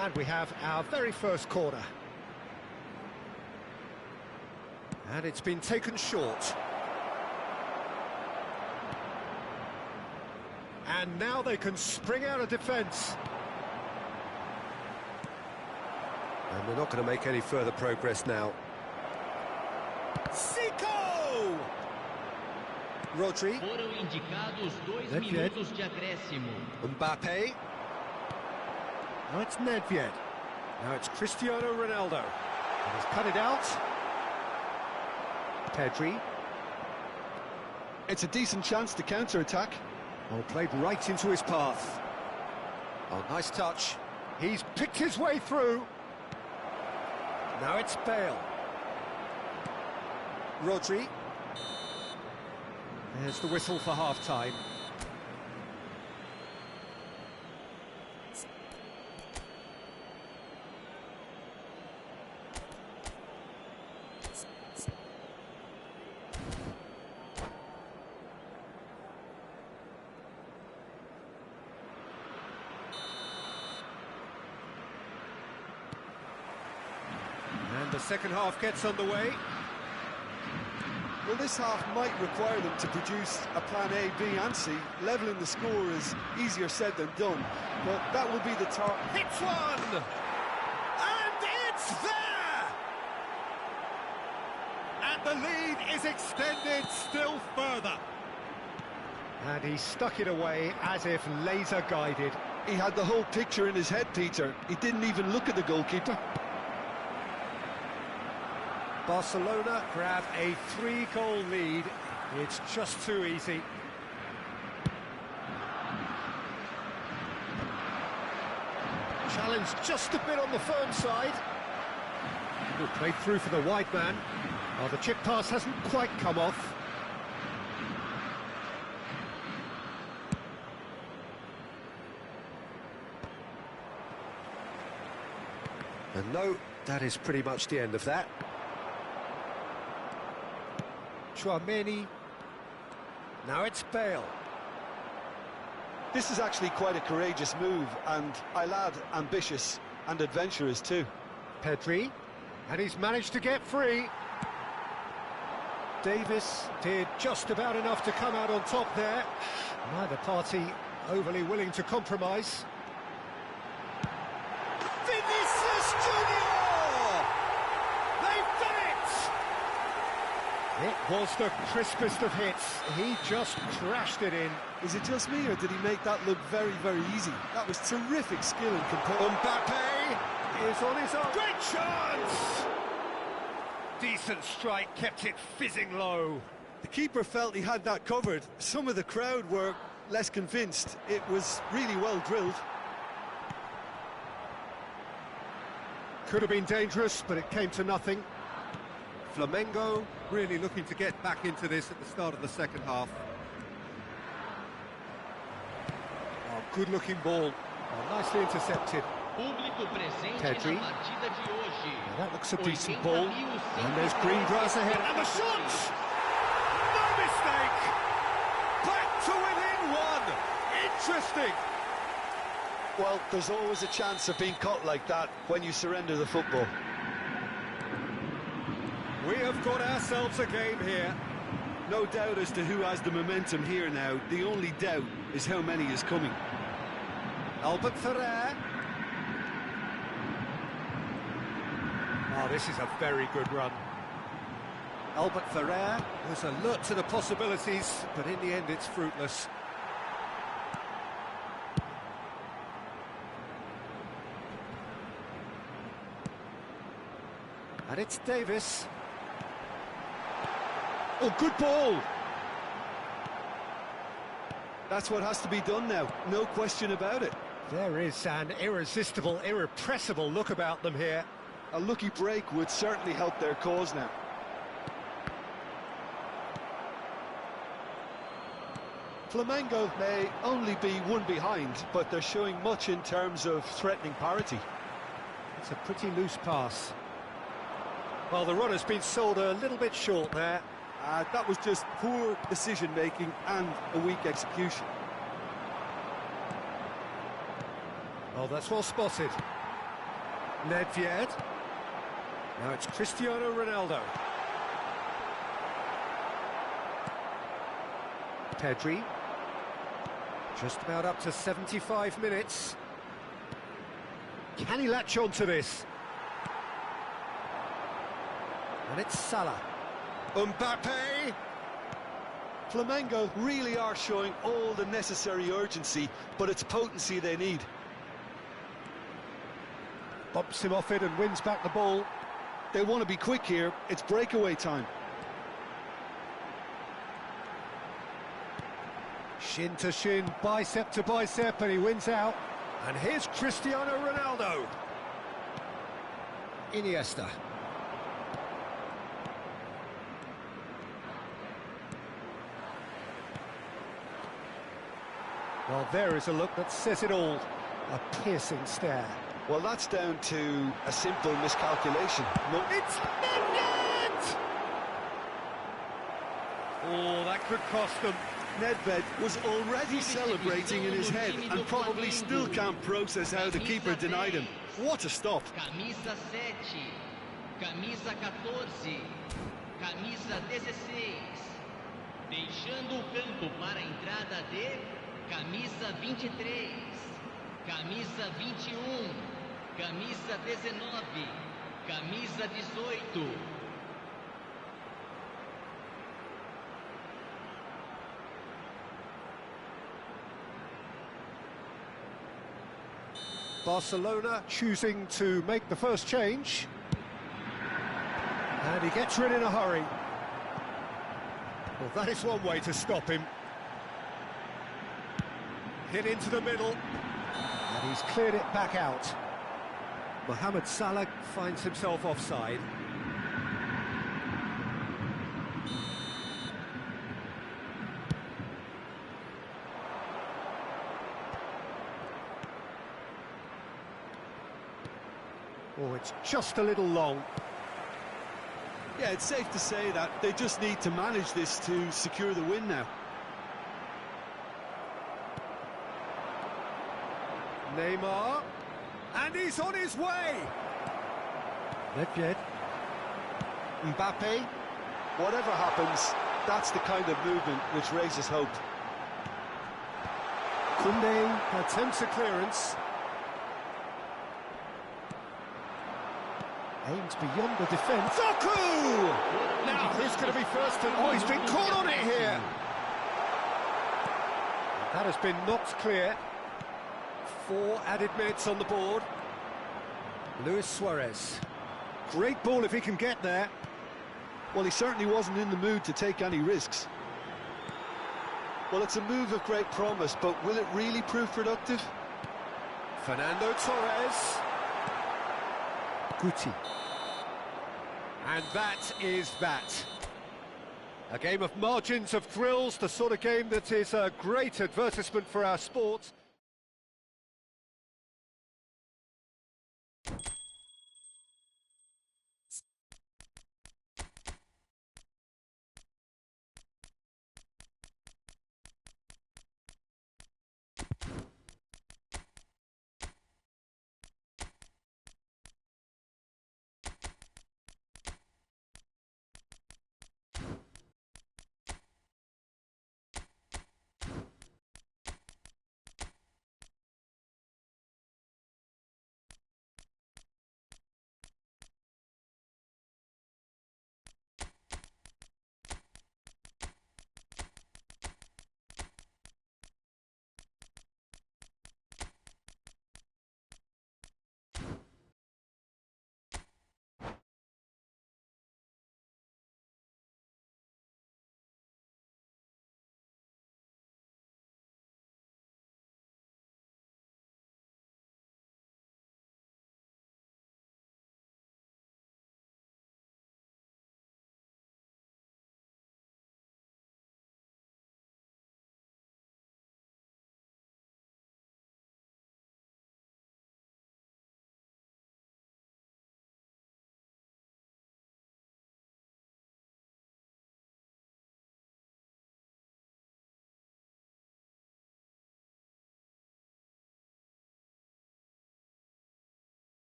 And we have our very first corner. And it's been taken short. And now they can spring out of defence. And they're not going to make any further progress now. Zico! Rodri. Foram indicados 2 Nedved. minutos de acréscimo. Mbappe. Now it's Nedved. Now it's Cristiano Ronaldo. And he's cut it out. Pedri. It's a decent chance to counter-attack. Oh, played right into his path. Oh, nice touch. He's picked his way through. Now it's Bale. Rodri. There's the whistle for half-time. And the second half gets underway. Well, this half might require them to produce a plan A, B and C. Levelling the score is easier said than done, but that will be the target. Hits one! And it's there! And the lead is extended still further. And he stuck it away as if laser-guided. He had the whole picture in his head, Peter. He didn't even look at the goalkeeper. Barcelona grab a 3-goal lead. It's just too easy. Challenge just a bit on the firm side. Good play through for the wide man. Oh, the chip pass hasn't quite come off. And no, that is pretty much the end of that. Chouameni. Now it's Bale. This is actually quite a courageous move, and Ilad ambitious and adventurous too. Pedri. And he's managed to get free. Davis did just about enough to come out on top there. Neither party overly willing to compromise. Vinicius Junior! They've done it! It was the crispest of hits. He just crashed it in. Is it just me, or did he make that look very, very easy? That was terrific skill and composure. Mbappe is on his own. Great chance! Decent strike, kept it fizzing low. The keeper felt he had that covered. Some of the crowd were less convinced. It was really well drilled. Could have been dangerous, but it came to nothing. Flamengo really looking to get back into this at the start of the second half. Oh, good-looking ball. Oh, nicely intercepted. Público presente Pedri. na partida de hoje. Now that looks a decent ball. 80.100 And there's green grass ahead. And the shot! No mistake! Back to within one! Interesting! Well, there's always a chance of being caught like that when you surrender the football. We have got ourselves a game here. No doubt as to who has the momentum here now. The only doubt is how many is coming. Albert Ferrer. Oh, this is a very good run. Albert Ferrer was alert to the possibilities, but in the end it's fruitless. And it's Davis. Oh, good ball! That's what has to be done now, no question about it. There is an irresistible, irrepressible look about them here. A lucky break would certainly help their cause now. Flamengo may only be one behind, but they're showing much in terms of threatening parity. It's a pretty loose pass. Well, the run has been sold a little bit short there. That was just poor decision-making and a weak execution. Oh, that's well spotted. Nedved. Now it's Cristiano Ronaldo. Pedri. Just about up to 75 minutes. Can he latch on to this? And it's Salah. Mbappe! Flamengo really are showing all the necessary urgency, but it's potency they need. Bumps him off it and wins back the ball. They want to be quick here, it's breakaway time. Shin to shin, bicep to bicep, and he wins out. And here's Cristiano Ronaldo. Iniesta. Well, there is a look that says it all. A piercing stare. Well, that's down to a simple miscalculation. No, It's Nedved! Oh, that could cost them. Nedved was already celebrating in his head and probably still can't process how the keeper denied him. What a stop. Camisa 7, camisa 14, camisa 16. Deixando o campo para a entrada de camisa 23, camisa 21, camisa 19, camisa 18. Barcelona choosing to make the first change. And he gets rid in a hurry. Well, that is one way to stop him. Hit into the middle. And he's cleared it back out. Mohamed Salah finds himself offside. Oh, it's just a little long. Yeah, it's safe to say that they just need to manage this to secure the win now. Neymar, and he's on his way. Nedved. Mbappe. Whatever happens, that's the kind of movement which raises hope. Koundé attempts a clearance. Aims beyond the defence. Doku! Now, who's going to be first? Oh, he's been caught on it here. That has been knocked clear. 4 added minutes on the board. Luis Suarez. Great ball if he can get there. Well, he certainly wasn't in the mood to take any risks. Well, it's a move of great promise, but will it really prove productive? Fernando Torres. Guti. And that is that. A game of margins, of thrills, the sort of game that is a great advertisement for our sport.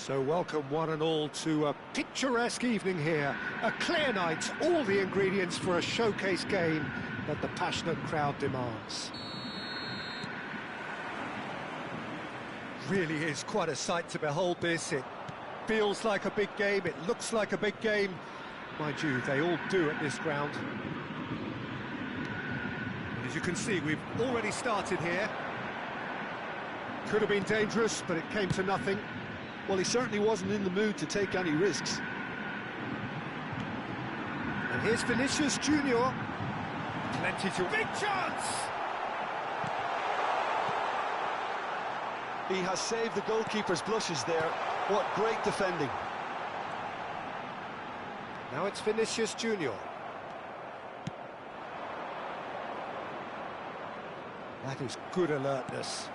So welcome one and all to a picturesque evening here. A clear night, all the ingredients for a showcase game that the passionate crowd demands. Really is quite a sight to behold this. It feels like a big game, it looks like a big game. Mind you, they all do at this ground. And as you can see, we've already started here. Could have been dangerous, but it came to nothing. Well, he certainly wasn't in the mood to take any risks. And here's Vinicius Junior. Plenty to... Big chance! He has saved the goalkeeper's blushes there. What great defending. Now it's Vinicius Junior. That is good alertness.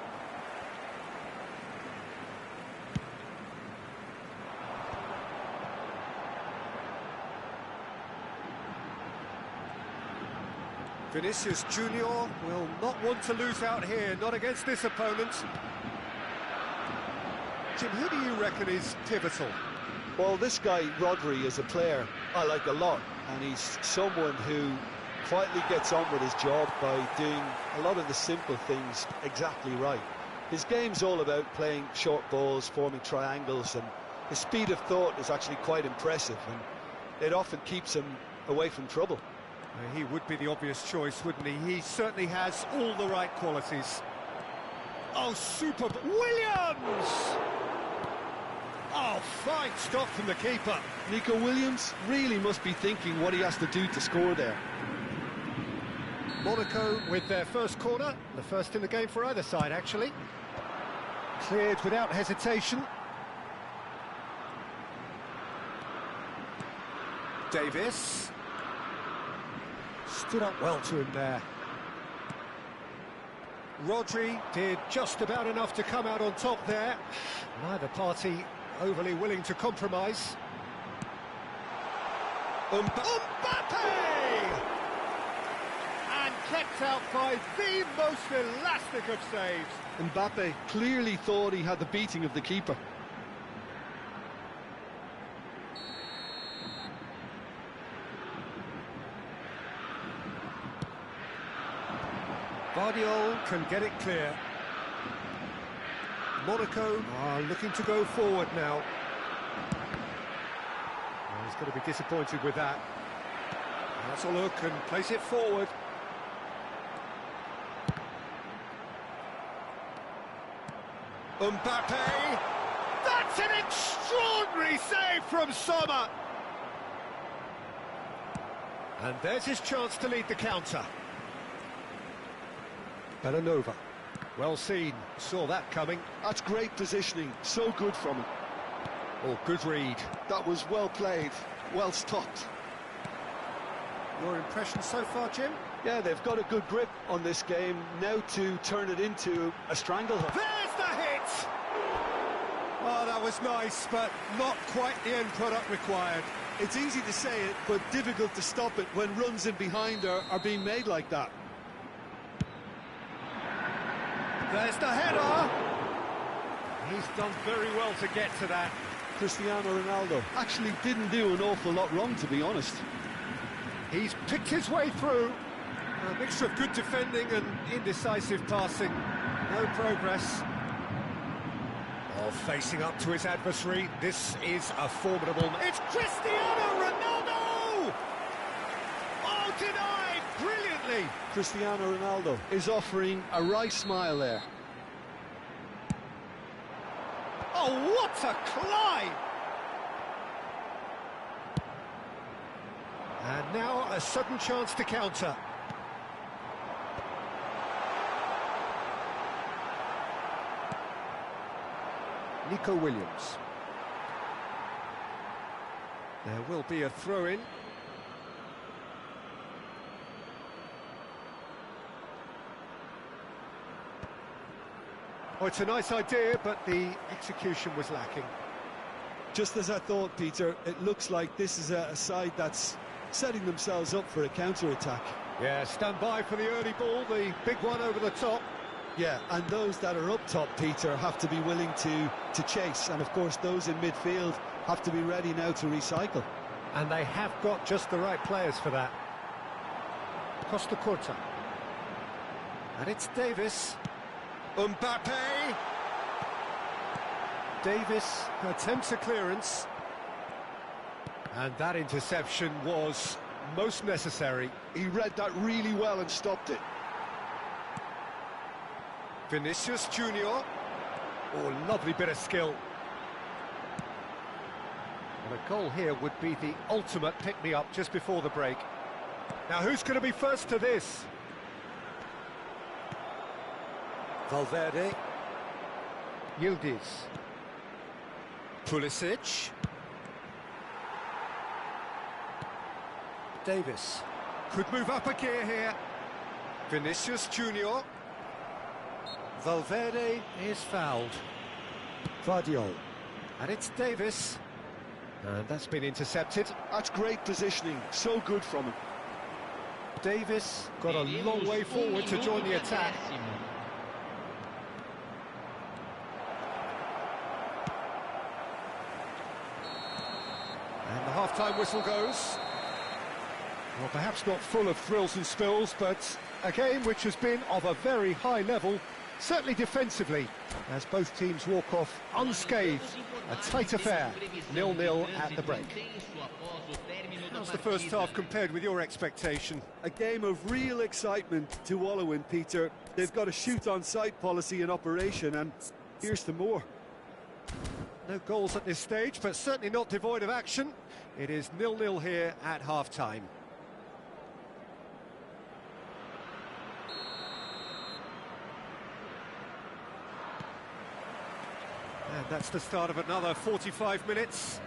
Vinicius Junior will not want to lose out here, not against this opponent. Jim, who do you reckon is pivotal? Well, this guy, Rodri, is a player I like a lot, and he's someone who quietly gets on with his job by doing a lot of the simple things exactly right. His game's all about playing short balls, forming triangles, and his speed of thought is actually quite impressive, and it often keeps him away from trouble. He would be the obvious choice, wouldn't he? He certainly has all the right qualities. Oh, super... Williams! Oh, fine stop from the keeper. Nico Williams really must be thinking what he has to do to score there. Monaco with their first corner, the first in the game for either side, actually. Cleared without hesitation. Davis. Stood up well to him there. Rodri did just about enough to come out on top there. Neither party overly willing to compromise. Mbappe! And kept out by the most elastic of saves. Mbappe clearly thought he had the beating of the keeper. Bardiol can get it clear. Monaco are looking to go forward now. Well, he's going to be disappointed with that. That's a look and place it forward. Mbappe! That's an extraordinary save from Sommer! And there's his chance to lead the counter. Belanova, well seen, saw that coming. That's great positioning, so good from him. Oh, good read. That was well played, well stopped. Your impression so far, Jim? Yeah, they've got a good grip on this game, now to turn it into a stranglehold. There's the hit! Oh, that was nice, but not quite the end product required. It's easy to say it, but difficult to stop it when runs in behind are being made like that. There's the header! He's done very well to get to that. Cristiano Ronaldo actually didn't do an awful lot wrong, to be honest. He's picked his way through. A mixture of good defending and indecisive passing. No progress. Oh, facing up to his adversary. This is a formidable... It's Cristiano Ronaldo! Oh, denied brilliantly! Cristiano Ronaldo is offering a wry smile there. Oh, what a climb! And now a sudden chance to counter. Nico Williams. There will be a throw-in. Oh, it's a nice idea, but the execution was lacking. Just as I thought, Peter, it looks like this is a side that's setting themselves up for a counter-attack. Yeah, stand by for the early ball, the big one over the top. Yeah, and those that are up top, Peter, have to be willing to chase. And, of course, those in midfield have to be ready now to recycle. And they have got just the right players for that. Costa Curta. And it's Davis. Mbappe. Davis attempts a clearance. And that interception was most necessary. He read that really well and stopped it. Vinicius Junior. Oh, lovely bit of skill. And a goal here would be the ultimate pick-me-up just before the break. Now, who's going to be first to this? Valverde. Yildiz. Pulisic. Davis. Could move up a gear here. Vinicius Junior. Valverde is fouled. Vardiol. And it's Davis. And that's been intercepted. That's great positioning, so good from him. Davis got a long way forward to join the attack. And the half-time whistle goes. Well, perhaps not full of thrills and spills, but a game which has been of a very high level, certainly defensively, as both teams walk off unscathed. A tight affair, 0-0 at the break. How's the first half compared with your expectation? A game of real excitement to wallow in, Peter. They've got a shoot-on-sight policy in operation, and here's to more. No goals at this stage, but certainly not devoid of action. It is 0-0 here at half-time. And that's the start of another 45 minutes.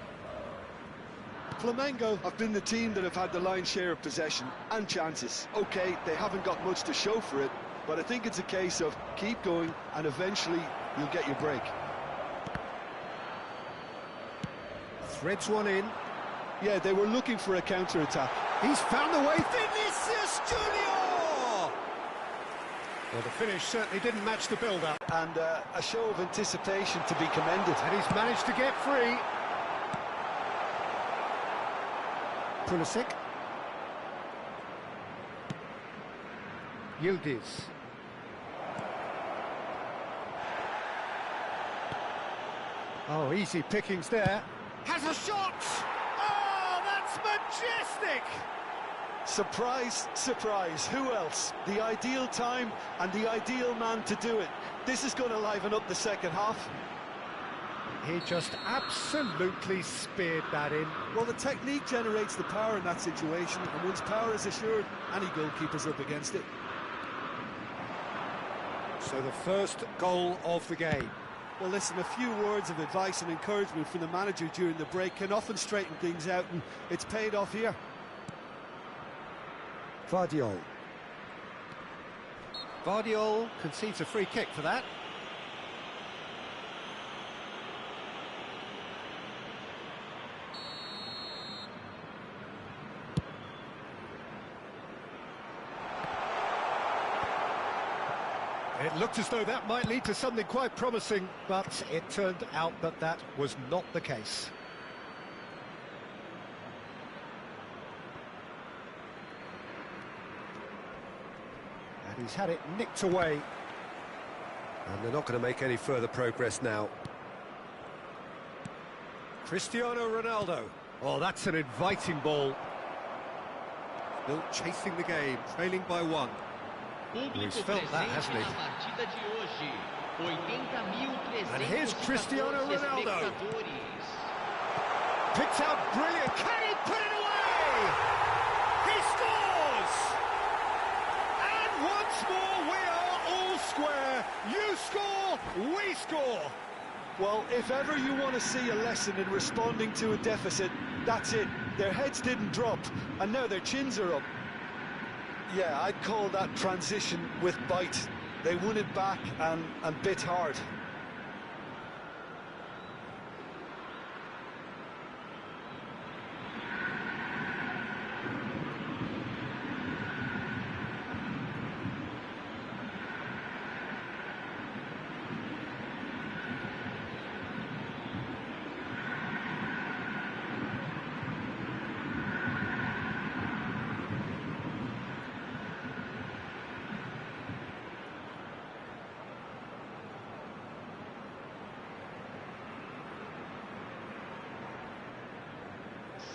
Flamengo have been the team that have had the lion's share of possession and chances. OK, they haven't got much to show for it, but I think it's a case of keep going and eventually you'll get your break. Threads one in. Yeah, they were looking for a counter-attack. He's found the way. Vinicius Junior! Well, the finish certainly didn't match the build-up. And a show of anticipation to be commended. And he's managed to get free. Pulisic. Yildiz. Oh, easy pickings there. Has a shot! Oh, that's majestic! Surprise, surprise, who else? The ideal time and the ideal man to do it. This is going to liven up the second half. He just absolutely speared that in. Well, the technique generates the power in that situation, and once power is assured, any goalkeeper's up against it. So the first goal of the game. Well, listen, a few words of advice and encouragement from the manager during the break can often straighten things out, and it's paid off here. Vardiol. Vardiol concedes a free kick for that. It looked as though that might lead to something quite promising, but it turned out that that was not the case. And he's had it nicked away. And they're not going to make any further progress now. Cristiano Ronaldo. Oh, that's an inviting ball. Still chasing the game, trailing by one. He's felt that, hasn't he? And here's Cristiano Ronaldo. Picked out brilliant. Can he put it away? He scores! And once more we are all square. You score, we score. Well, if ever you want to see a lesson in responding to a deficit, that's it. Their heads didn't drop, and now their chins are up. Yeah, I'd call that transition with bite. They won it back and bit hard.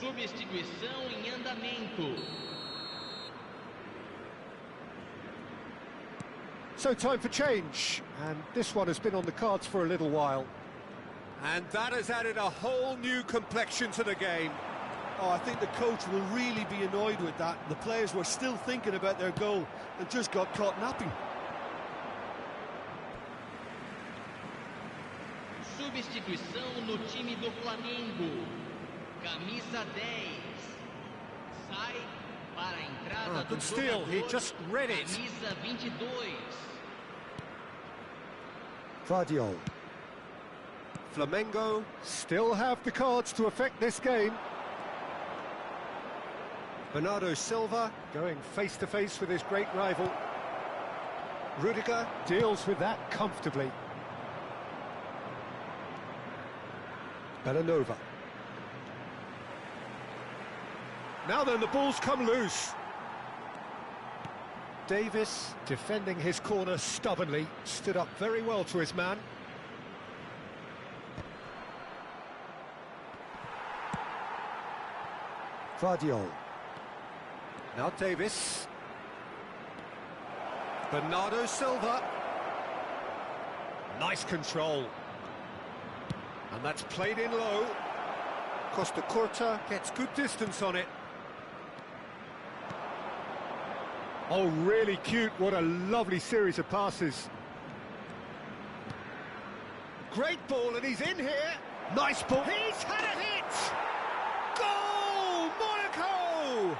Substituição em andamento. So time for change, and this one has been on the cards for a little while. And that has added a whole new complexion to the game. Oh, I think the coach will really be annoyed with that. The players were still thinking about their goal and just got caught napping. Substituição no time do Flamengo. Camisa 10. Sai para a entrada do good steal, jogador. he just read it. Camisa 22. Vardiol. Flamengo still have the cards to affect this game. Bernardo Silva going face-to-face with his great rival. Rudiger deals with that comfortably. Bellanova. Now then, the ball's come loose. Davis, defending his corner stubbornly, stood up very well to his man. Vardiol. Now Davis. Bernardo Silva. Nice control. And that's played in low. Costa Curta gets good distance on it. Oh, really cute. What a lovely series of passes. Great ball, and he's in here. Nice ball. He's had a hit! Goal! Monaco!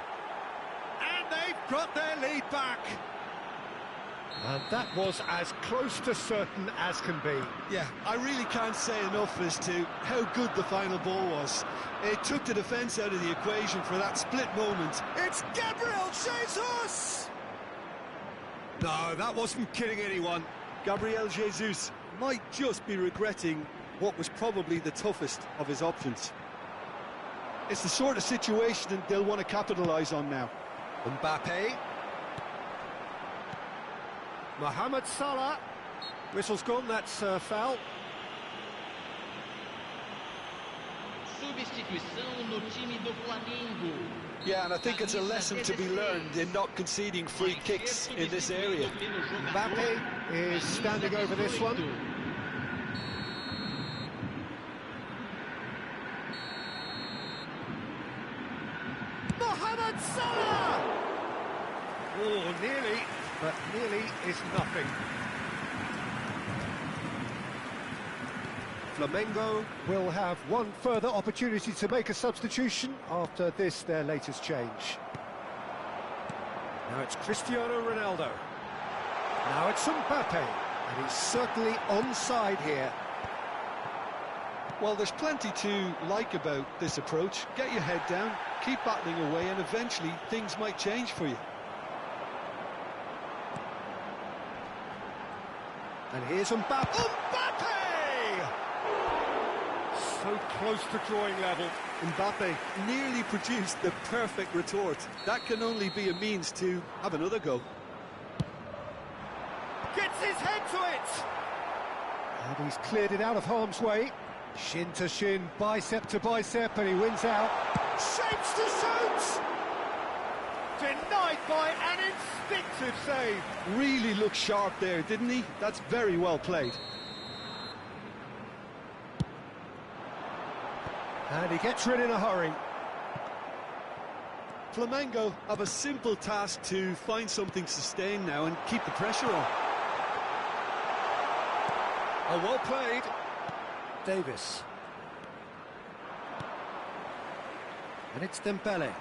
And they've got their lead back. And that was as close to certain as can be. Yeah, I really can't say enough as to how good the final ball was. It took the defence out of the equation for that split moment. It's Gabriel Jesus! No, that wasn't kidding anyone. Gabriel Jesus might just be regretting what was probably the toughest of his options. It's the sort of situation they'll want to capitalise on now. Mbappe. Mohamed Salah. Whistle's gone, that's foul. Substituição no time do Flamengo. Yeah, and I think it's a lesson to be learned in not conceding free kicks in this area. Mbappe is standing over this one. Mohamed Salah! Oh, nearly, but nearly is nothing. Flamengo will have one further opportunity to make a substitution after this, their latest change. Now it's Cristiano Ronaldo. Now it's Mbappe, and he's certainly onside here. Well, there's plenty to like about this approach. Get your head down, keep battling away, and eventually things might change for you. And here's Mbappe. Mbappe! So close to drawing level. Mbappe nearly produced the perfect retort. That can only be a means to have another go. Gets his head to it! And he's cleared it out of harm's way. Shin to shin, bicep to bicep, and he wins out. Shapes to shoot! Denied by an instinctive save. Really looked sharp there, didn't he? That's very well played. And he gets rid in a hurry. Flamengo have a simple task to find something sustained now and keep the pressure on. Oh, well played. Davis. And it's Dembele.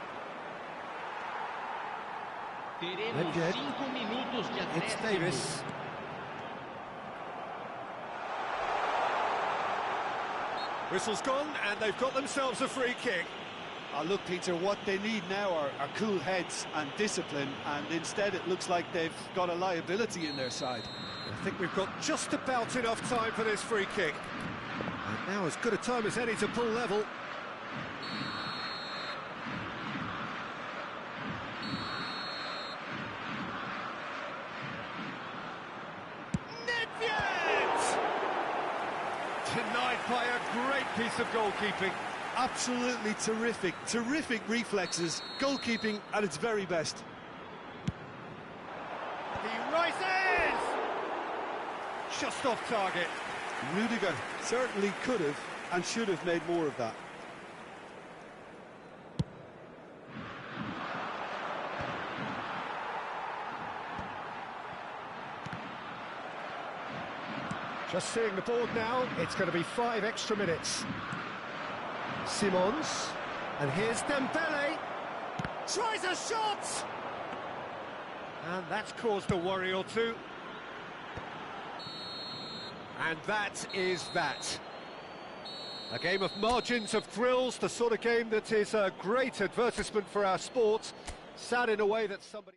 Teremos 5 minutos de acréscimo. It's Davis. Whistle's gone, and they've got themselves a free kick. Look, Peter, what they need now are cool heads and discipline, and instead it looks like they've got a liability in their side. I think we've got just about enough time for this free kick. And now as good a time as any to pull level. Nedved! Denied by a great piece of goalkeeping. Absolutely terrific, terrific reflexes, goalkeeping at its very best. He rises! Just off target. Rudiger certainly could have and should have made more of that. Just seeing the board now, it's going to be 5 extra minutes. Simons, and here's Dembele, tries a shot! And that's caused a worry or two. And that is that. A game of margins of thrills, the sort of game that is a great advertisement for our sport. Sad in a way that somebody...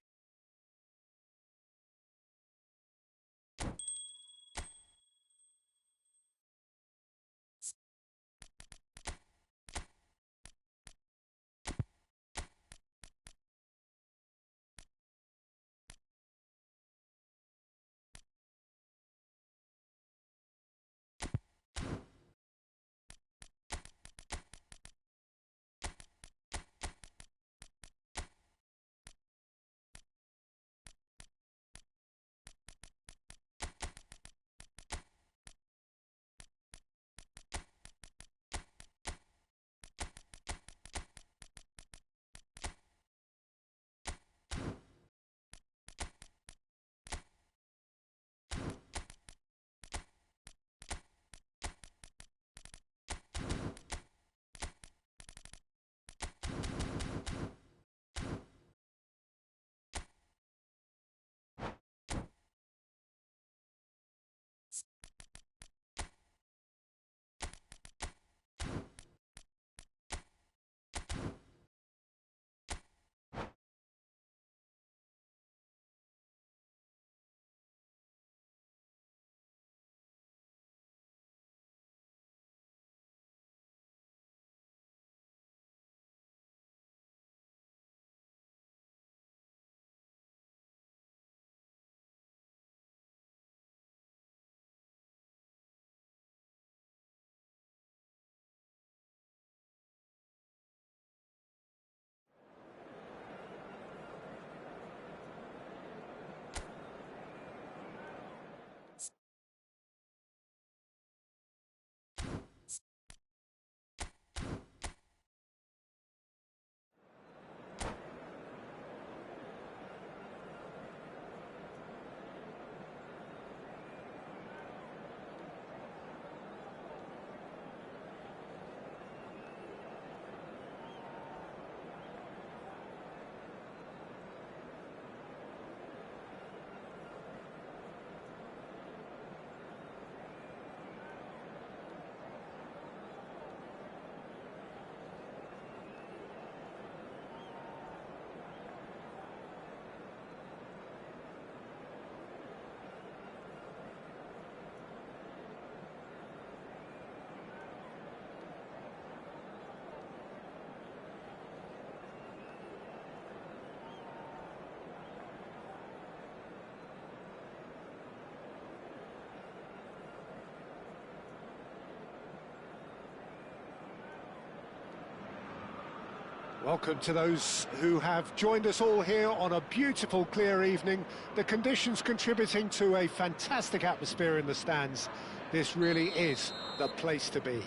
Welcome to those who have joined us all here on a beautiful, clear evening. The conditions contributing to a fantastic atmosphere in the stands. This really is the place to be.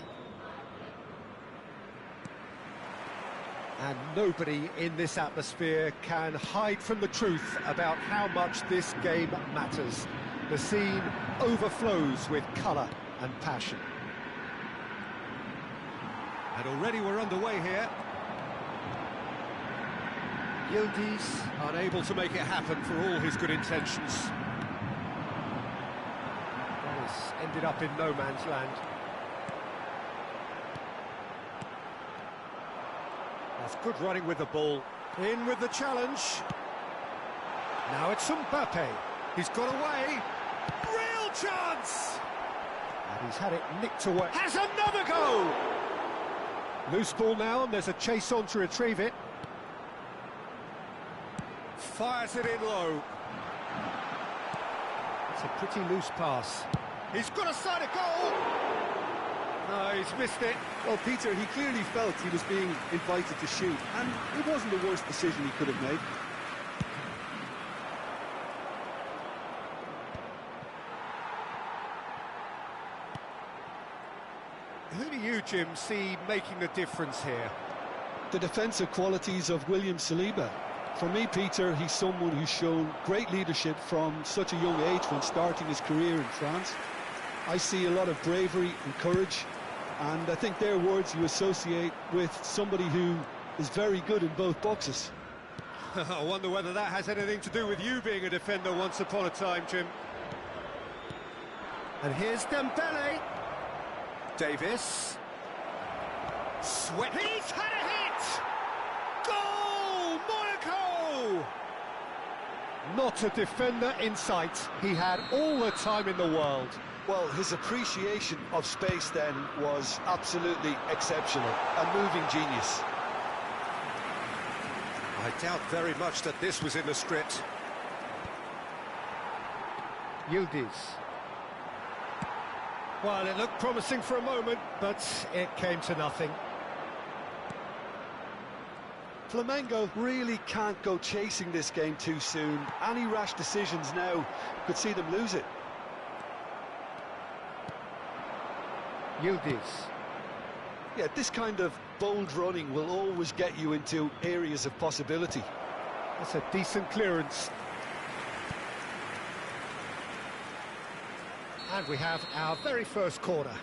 And nobody in this atmosphere can hide from the truth about how much this game matters. The scene overflows with colour and passion. And already we're underway here. Yildiz unable to make it happen for all his good intentions. That has ended up in no man's land. That's good running with the ball. In with the challenge. Now it's Mbappe. He's got away. Real chance! And he's had it nicked away. Has another goal! Loose ball now, and there's a chase on to retrieve it. Fires it in low. It's a pretty loose pass. He's got a sight of goal! No, he's missed it. Well, Peter, he clearly felt he was being invited to shoot, and it wasn't the worst decision he could have made. Who do you, Jim, see making the difference here? The defensive qualities of William Saliba. For me, Peter, he's someone who's shown great leadership from such a young age when starting his career in France. I see a lot of bravery and courage, and I think they're words you associate with somebody who is very good in both boxes. I wonder whether that has anything to do with you being a defender once upon a time, Jim. And here's Dembele. Davis. Sweat. He's had a hit! Goal! Monaco! Not a defender in sight. He had all the time in the world. Well, his appreciation of space then was absolutely exceptional. A moving genius. I doubt very much that this was in the script. Yildiz. Well, it looked promising for a moment, but it came to nothing. Flamengo really can't go chasing this game too soon. Any rash decisions now could see them lose it. Yildiz. Yeah, this kind of bold running will always get you into areas of possibility. That's a decent clearance. And we have our very first corner.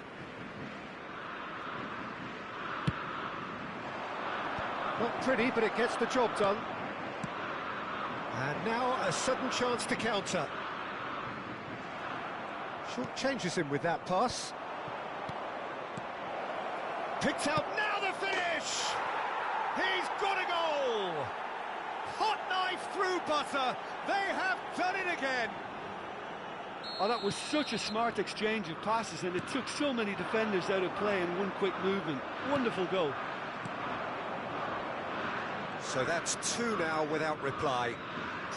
Not pretty, but it gets the job done. And now a sudden chance to counter. Short changes him with that pass. Picked out, now the finish! He's got a goal! Hot knife through butter, they have done it again! Oh, that was such a smart exchange of passes, and it took so many defenders out of play in one quick movement. Wonderful goal. So that's two now without reply.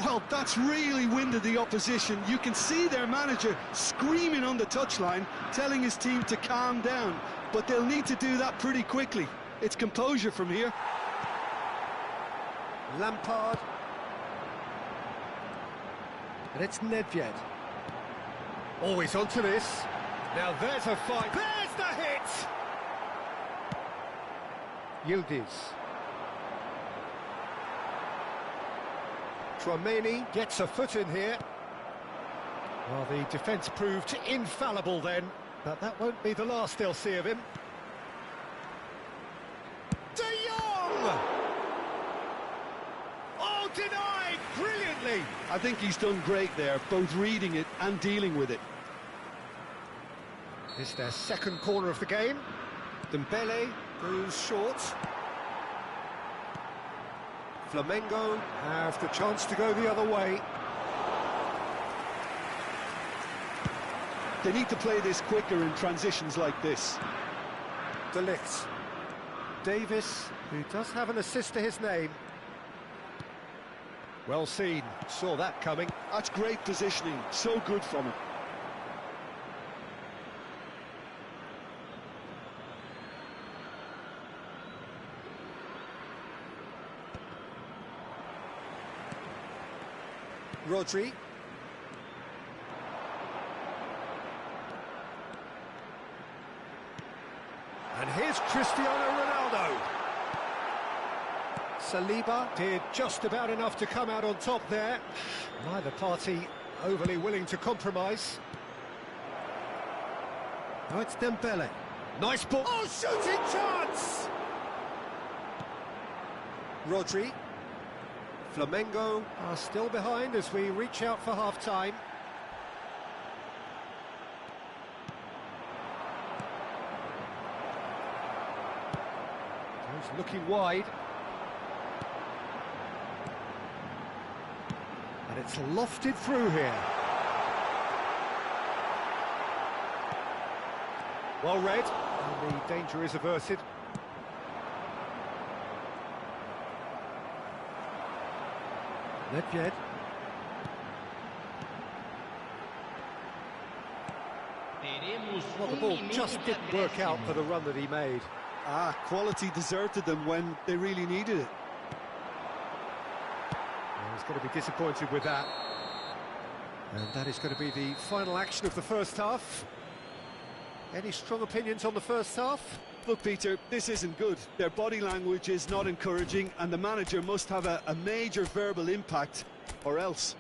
Well, that's really winded the opposition. You can see their manager screaming on the touchline, telling his team to calm down. But they'll need to do that pretty quickly. It's composure from here. Lampard. And it's Nedved. Always onto this. Now there's a fight. There's the hit! Yildiz. Tchouameni gets a foot in here. Well, the defence proved infallible then, but that won't be the last they'll see of him. De Jong! Oh, denied brilliantly! I think he's done great there, both reading it and dealing with it. It's their second corner of the game. Dembele goes short. Flamengo have the chance to go the other way. They need to play this quicker in transitions like this. De Ligt. Davis, who does have an assist to his name. Well seen, saw that coming. That's great positioning, so good from him. Rodri. And here's Cristiano Ronaldo. Saliba did just about enough to come out on top there. Neither party overly willing to compromise. Now it's Dembele. Nice ball. Oh, shooting chance! Rodri. Flamengo are still behind as we reach out for half-time. He's looking wide. And it's lofted through here. Well read, and the danger is averted. Nedved. Well, the ball just didn't work out for the run that he made. Quality deserted them when they really needed it. Well, he's going to be disappointed with that. And that is going to be the final action of the first half. Any strong opinions on the first half? Look, Peter, this isn't good. Their body language is not encouraging, and the manager must have a major verbal impact, or else.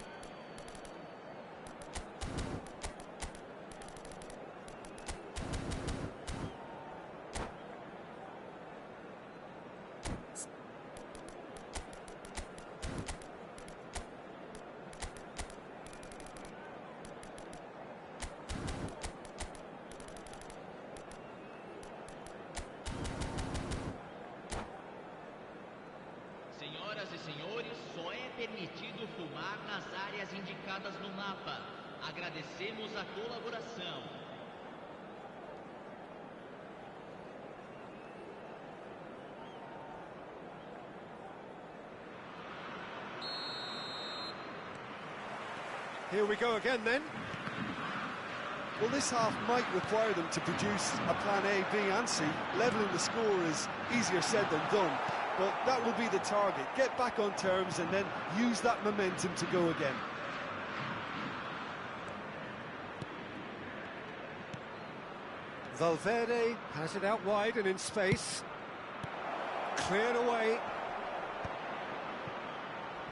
Permitido filmar nas áreas indicadas no mapa. Agradecemos a colaboração. Here we go again then. Well, this half might require them to produce a plan A, B and C. Levelling the score is easier said than done. But that will be the target. Get back on terms and then use that momentum to go again. Valverde has it out wide and in space. Cleared away.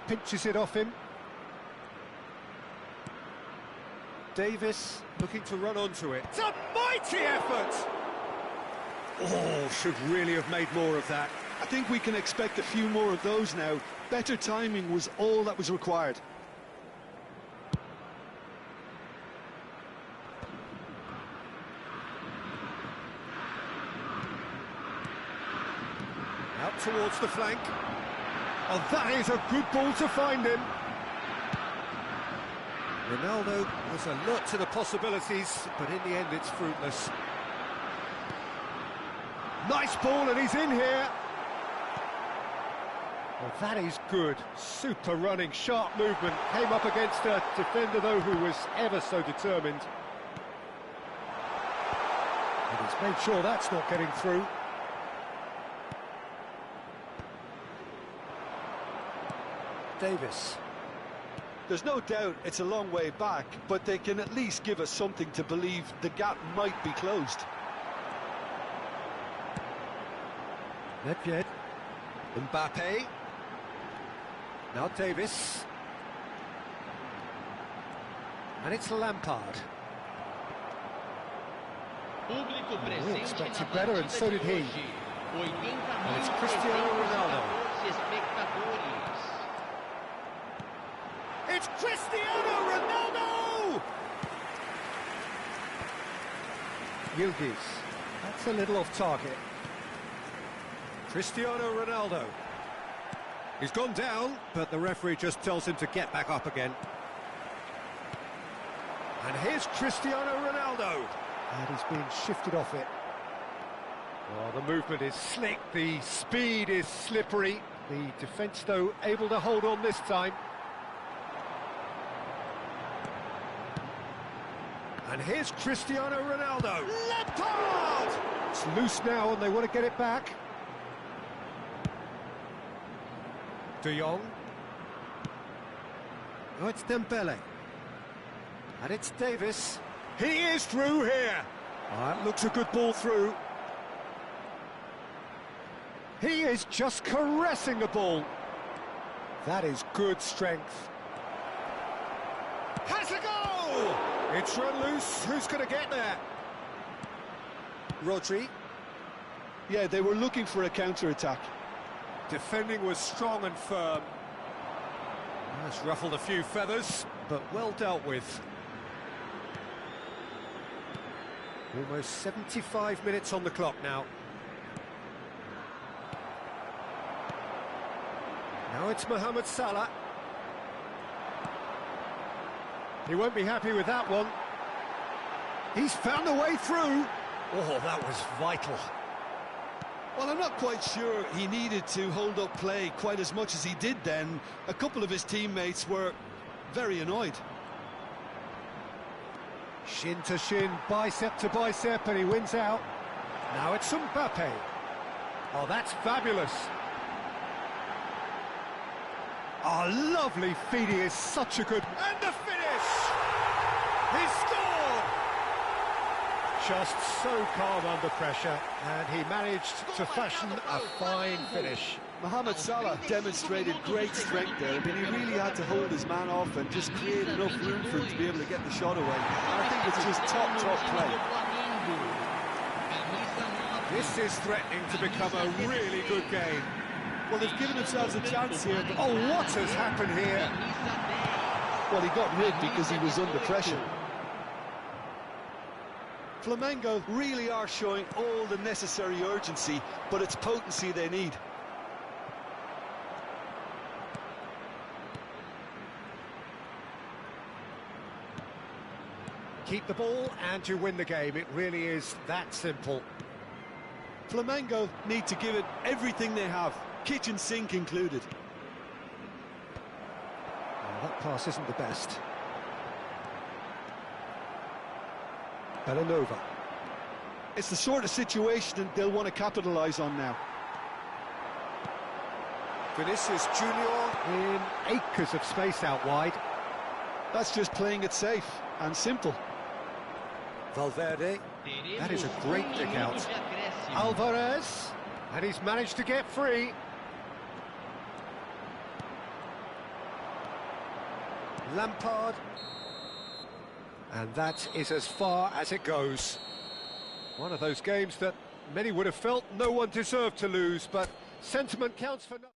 Pinches it off him. Davis looking to run onto it. It's a mighty effort! Oh, should really have made more of that. I think we can expect a few more of those now. Better timing was all that was required. Out towards the flank. Oh, that is a good ball to find him. Ronaldo was alert to the possibilities, but in the end it's fruitless. Nice ball, and he's in here. Well, that is good. Super running, sharp movement. Came up against a defender, though, who was ever so determined. And he's made sure that's not getting through. Davis. There's no doubt it's a long way back, but they can at least give us something to believe the gap might be closed. Nedved. Mbappe. Now Davis. And it's Lampard. We expected better, and so did he. And it's Cristiano Ronaldo. It's Cristiano Ronaldo! Yildiz. That's a little off target. Cristiano Ronaldo. He's gone down, but the referee just tells him to get back up again. And here's Cristiano Ronaldo. And he's being shifted off it. Oh, the movement is slick, the speed is slippery. The defence, though, able to hold on this time. And here's Cristiano Ronaldo. Lampard! It's loose now, and they want to get it back. De Jong. Oh, it's Dembele. And it's Davis. He is through here. That looks a good ball through. He is just caressing the ball. That is good strength. Has a goal! It's run loose. Who's going to get there? Rodri. Yeah, they were looking for a counter-attack. Defending was strong and firm. That's ruffled a few feathers, but well dealt with. Almost 75 minutes on the clock now. Now it's Mohamed Salah. He won't be happy with that one. He's found a way through. Oh, that was vital. Well, I'm not quite sure he needed to hold up play quite as much as he did then. A couple of his teammates were very annoyed. Shin to shin, bicep to bicep, and he wins out. Now it's Mbappe. Oh, that's fabulous. Oh, lovely feed, he is such a good... And the finish! He scored! Just so calm under pressure, and he managed to fashion a fine finish. Mohamed Salah demonstrated great strength there. I mean, he really had to hold his man off and just create enough room for him to be able to get the shot away. And I think it's just top play. This is threatening to become a really good game. Well, they've given themselves a chance here, but Oh, what has happened here? Well, he got rid because he was under pressure. Flamengo really are showing all the necessary urgency, but it's potency they need. Keep the ball and you win the game. It really is that simple. Flamengo need to give it everything they have, kitchen sink included. Oh, that pass isn't the best. Bellanova. It's the sort of situation that they'll want to capitalise on now. Vinicius Junior in acres of space out wide. That's just playing it safe and simple. Valverde. That is a great kick out. Alvarez. And he's managed to get free. Lampard. And that is as far as it goes. One of those games that many would have felt no one deserved to lose, but sentiment counts for nothing.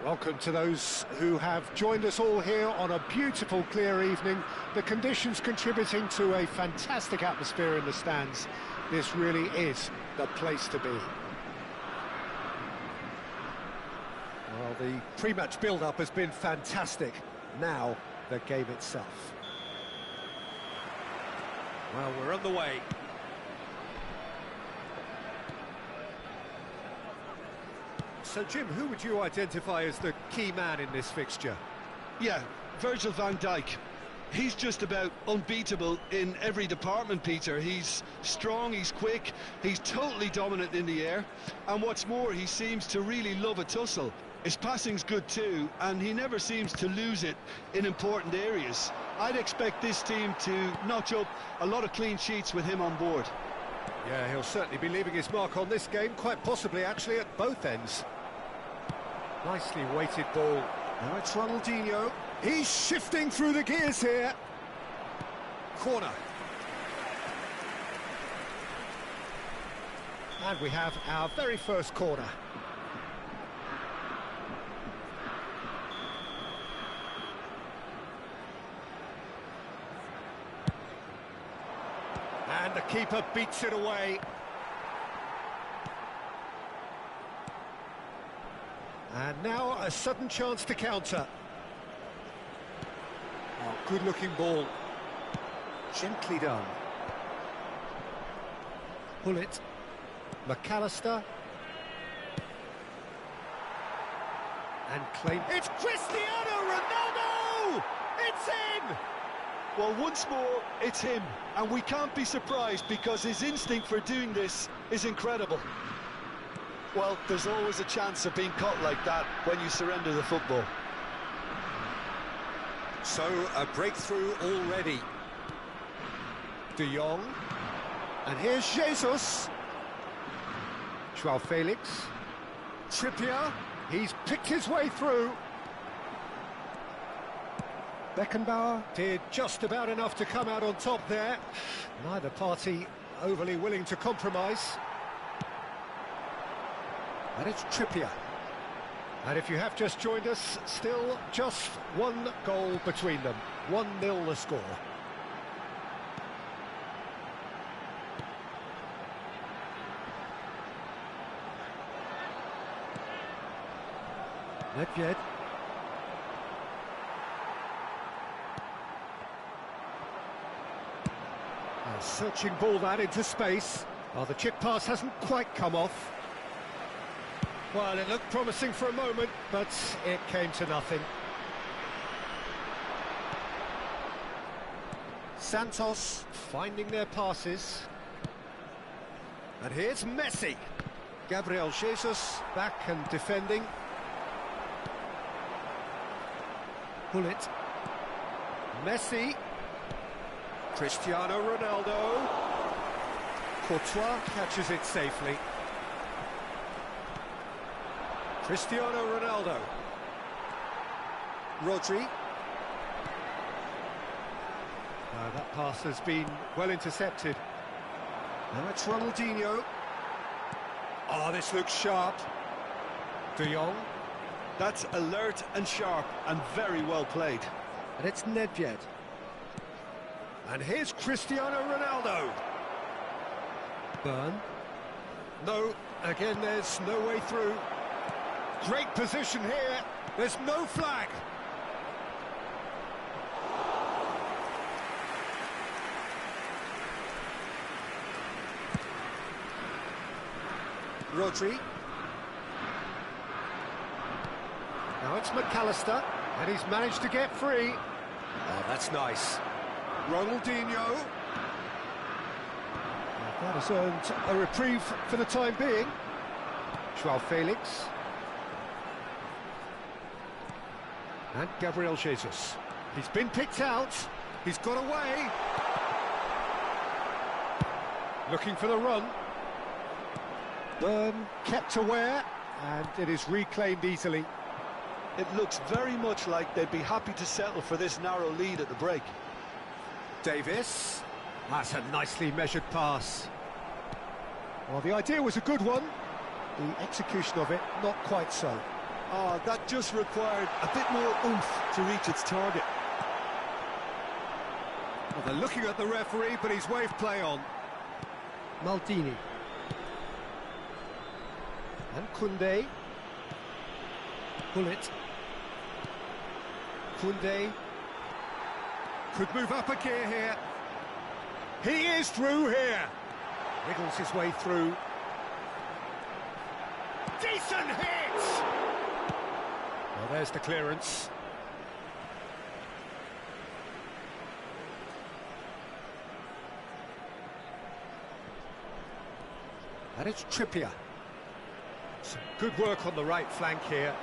Welcome to those who have joined us all here on a beautiful, clear evening. The conditions contributing to a fantastic atmosphere in the stands. This really is the place to be. Well, the pre-match build-up has been fantastic. Now, the game itself. Well, we're on the way. So, Jim, who would you identify as the key man in this fixture? Yeah, Virgil van Dijk. He's just about unbeatable in every department, Peter. He's strong, he's quick, he's totally dominant in the air, and what's more, he seems to really love a tussle. His passing's good too, and he never seems to lose it in important areas. I'd expect this team to notch up a lot of clean sheets with him on board. Yeah, he'll certainly be leaving his mark on this game, quite possibly actually at both ends. Nicely weighted ball. Now it's Ronaldinho. He's shifting through the gears here. Corner. And we have our very first corner. keeper beats it away. And now a sudden chance to counter. Oh, good-looking ball. Gently done. Pull it. McAllister. And claim. It's Cristiano Ronaldo! It's in! Well, once more, it's him. And we can't be surprised because his instinct for doing this is incredible. Well, there's always a chance of being caught like that when you surrender the football. So, a breakthrough already. De Jong. And here's Jesus. Joao Felix. Trippier. He's picked his way through. Beckenbauer did just about enough to come out on top there. Neither party overly willing to compromise. And it's Trippier. And if you have just joined us, still just one goal between them. 1-0 the score. Nedved. A searching ball that into space. Oh, the chip pass hasn't quite come off. Well, it looked promising for a moment, but it came to nothing. Santos finding their passes. And here's Messi. Gabriel Jesus back and defending. Pull it. Messi. Cristiano Ronaldo. Courtois catches it safely. Cristiano Ronaldo. Rodri. That pass has been well intercepted. Now it's Ronaldinho. Oh, this looks sharp. De Jong. That's alert and sharp and very well played. And it's Nedved. And here's Cristiano Ronaldo. Burn. No, again there's no way through. Great position here. There's no flag. Rodri. Now it's McAllister, and he's managed to get free. Oh, that's nice. Ronaldinho. That has earned a reprieve for the time being. Joao Felix. And Gabriel Jesus. He's been picked out. He's got away. Looking for the run. Burn kept aware, and it is reclaimed easily. It looks very much like they'd be happy to settle for this narrow lead at the break. Davis. That's a nicely measured pass. Well, the idea was a good one. The execution of it, not quite so. Oh, that just required a bit more oomph to reach its target. Well, they're looking at the referee, but he's waved play on. Maldini. And Koundé. Pull it. Koundé. Could move up a gear here. He is through here. Wriggles his way through. Decent hit! Well, there's the clearance. And it's Trippier. Some good work on the right flank here.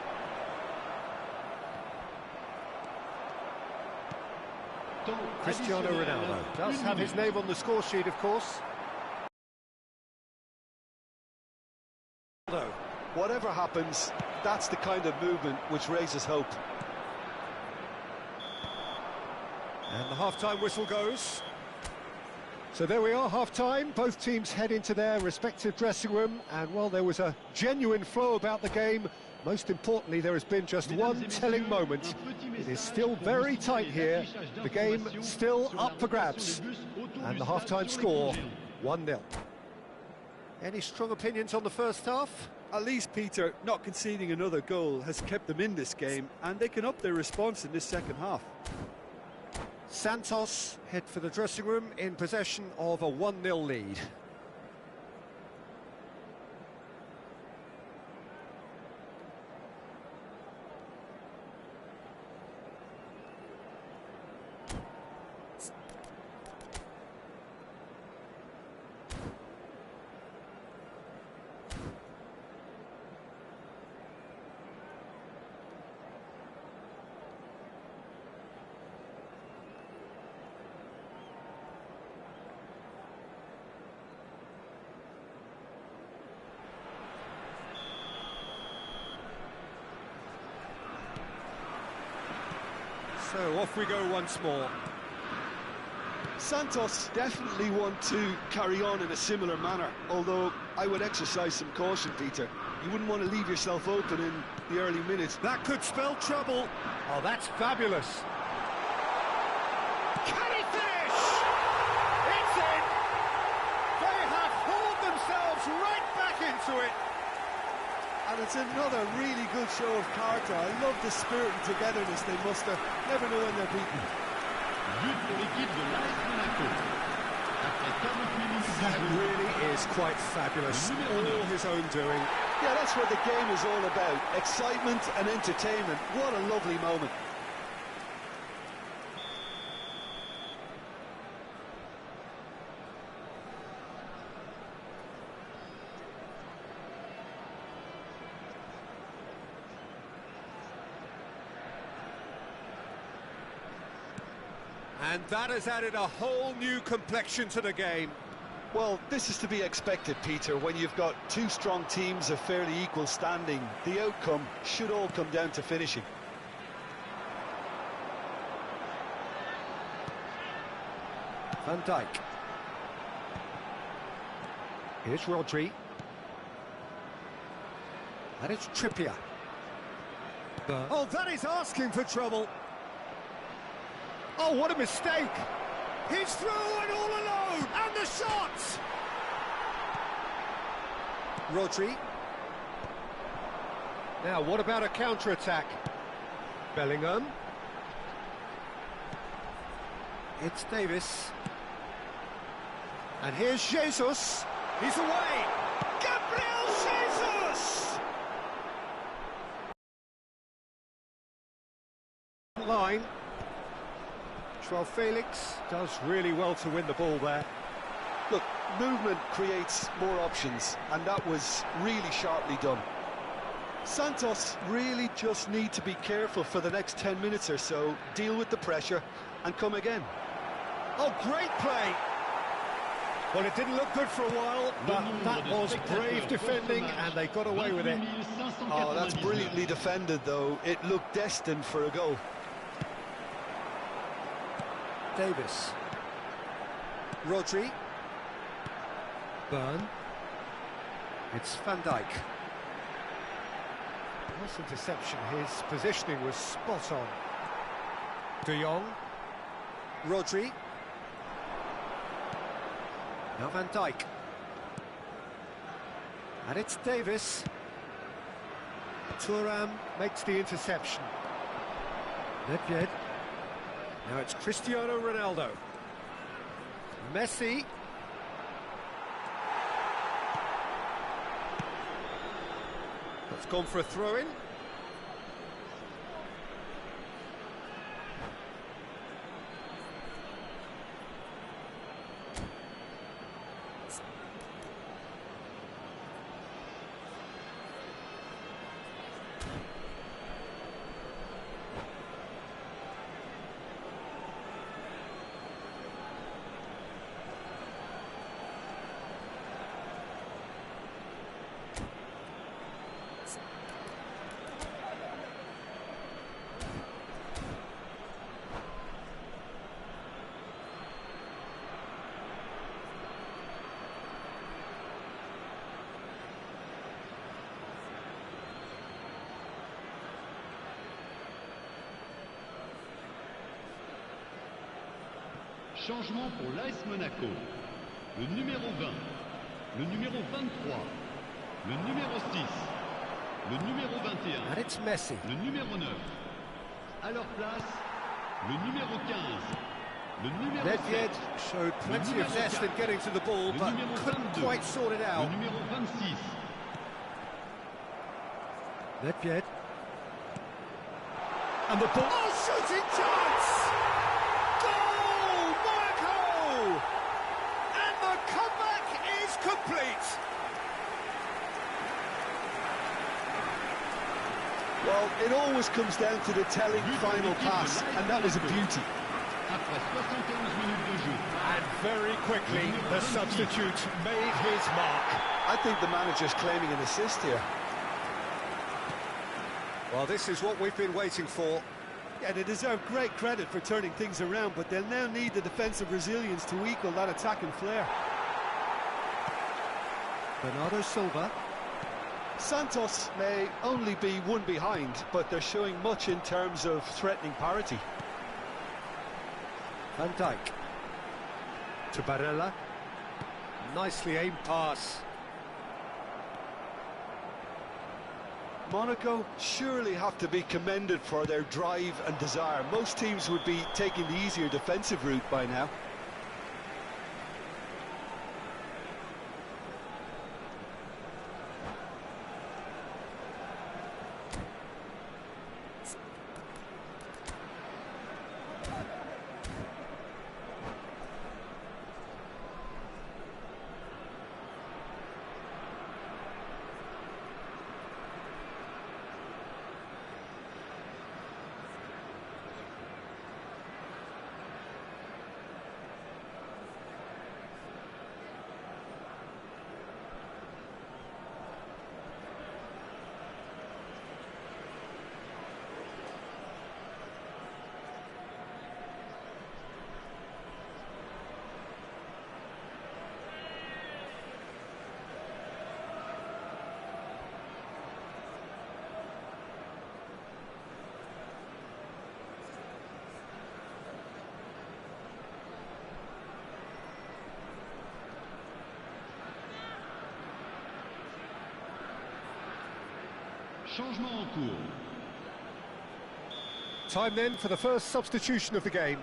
Cristiano Ronaldo does have his name on the score sheet, of course. Whatever happens, that's the kind of movement which raises hope. And the half-time whistle goes. So there we are, half-time. Both teams head into their respective dressing room, and while there was a genuine flow about the game, most importantly, there has been just one telling moment. It is still very tight here. The game still up for grabs. And the half-time score, 1-0. Any strong opinions on the first half? At least, Peter, not conceding another goal has kept them in this game, and they can up their response in this second half. Santos head for the dressing room in possession of a 1-0 lead. So off we go once more. Santos definitely want to carry on in a similar manner, although I would exercise some caution, Peter. You wouldn't want to leave yourself open in the early minutes. That could spell trouble. Oh, that's fabulous. Can he finish? It's in! They have hauled themselves right back into it. And it's another really good show of character. I love the spirit and togetherness they muster. Never know when they're beaten. That really is quite fabulous. All his own doing. Yeah, that's what the game is all about. Excitement and entertainment. What a lovely moment. And that has added a whole new complexion to the game. Well, this is to be expected, Peter, when you've got two strong teams of fairly equal standing. The outcome should all come down to finishing. Van Dijk. Here's Rodri. And it's Trippier. Oh, that is asking for trouble. Oh, what a mistake! He's through and all alone! And the shot! Rodri. Now, what about a counter-attack? Bellingham. It's Davis. And here's Jesus. He's away! Gabriel Jesus! Line. Well, Felix does really well to win the ball there. Look, movement creates more options, and that was really sharply done. Santos really just need to be careful for the next 10 minutes or so, deal with the pressure, and come again. Oh, great play! Well, it didn't look good for a while, but that was brave defending, and they got away with it. Oh, that's brilliantly defended, though. It looked destined for a goal. Davis. Rodri. Burn. It's Van Dijk. Nice interception. His positioning was spot on. De Jong. Rodri. Now Van Dijk. And it's Davis. Thuram makes the interception. Nedved. Now it's Cristiano Ronaldo. Messi. That's gone for a throw-in. Changement pour l'AS Monaco. le numéro 20, le numéro 23, le numéro 6, le numéro 21, And it's Messi. le numéro 9. À leur place, le numéro 15, le numéro 7, Nedved showed plenty of zest in getting to the ball, le but numéro couldn't 22, quite sort it le out. numéro 26. Nedved. And the ball... Oh, shooting chance! Goal! Monaco! And the comeback is complete! Well, it always comes down to the telling final pass, and that was a beauty. Après 71 minutes de jeu. And very quickly, the substitute made his mark. I think the manager's claiming an assist here. Well, this is what we've been waiting for. Yeah, they deserve great credit for turning things around, but they'll now need the defensive resilience to equal that attacking flair. Bernardo Silva. Santos may only be one behind, but they're showing much in terms of threatening parity. Van Dijk. To Barella. Nicely aimed pass. Monaco surely have to be commended for their drive and desire. Most teams would be taking the easier defensive route by now. Changement en cours. Time then for the first substitution of the game.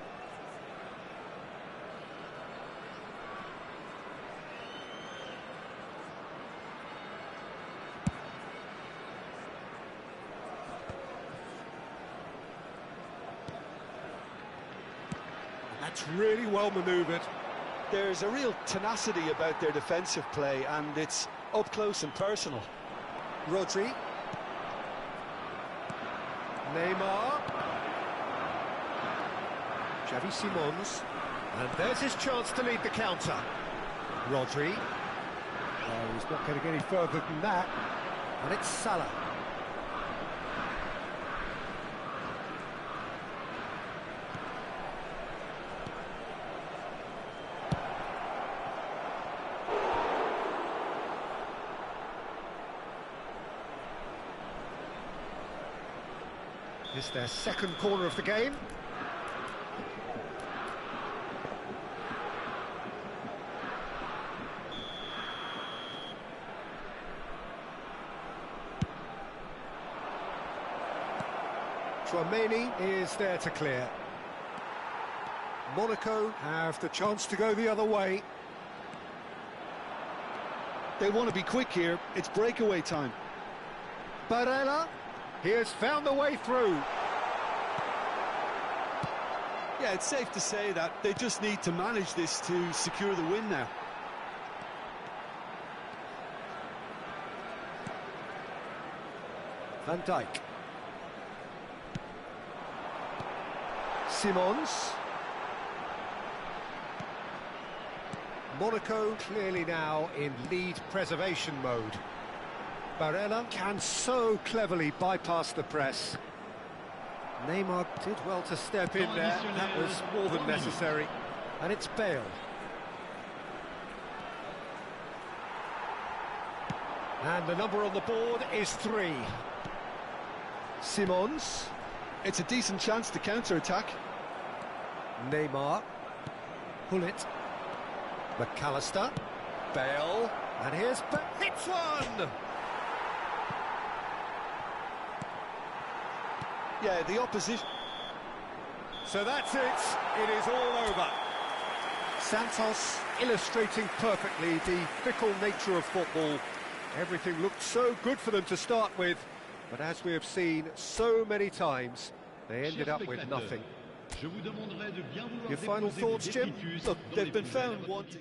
That's really well manoeuvred. There's a real tenacity about their defensive play, and it's up close and personal. Rodri. Neymar. Xavi Simons. And there's his chance to lead the counter. Rodri. Oh, he's not going to get any further than that. And it's Salah. It's their second corner of the game. Chouameni is there to clear. Monaco have the chance to go the other way. They want to be quick here. It's breakaway time. Barella. He has found the way through. Yeah, it's safe to say that they just need to manage this to secure the win now. Van Dijk. Simons. Monaco clearly now in lead preservation mode. Barella can so cleverly bypass the press. Neymar did well to step in there. That was more than necessary. And it's Bale. And the number on the board is 3. Simons. It's a decent chance to counter-attack. Neymar. Pull it. McAllister, Bale, and here's hits one! Yeah, the opposition... So that's it. It is all over. Santos illustrating perfectly the fickle nature of football. Everything looked so good for them to start with, but as we have seen so many times, they ended up with nothing. Your final thoughts, Jim? Look, they've been found wanting...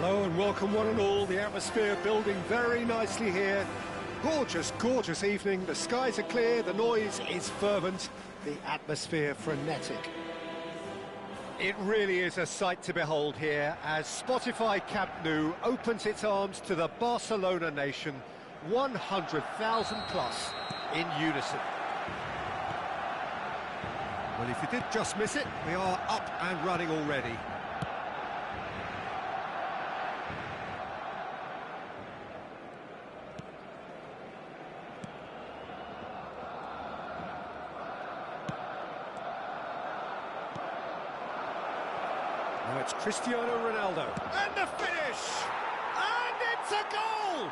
Hello and welcome one and all. The atmosphere building very nicely here. Gorgeous, gorgeous evening. The skies are clear, the noise is fervent, the atmosphere frenetic. It really is a sight to behold here as Spotify Camp Nou opens its arms to the Barcelona nation, 100,000 plus in unison. Well, if you did just miss it, we are up and running already. Now it's Cristiano Ronaldo. And the finish! And it's a goal!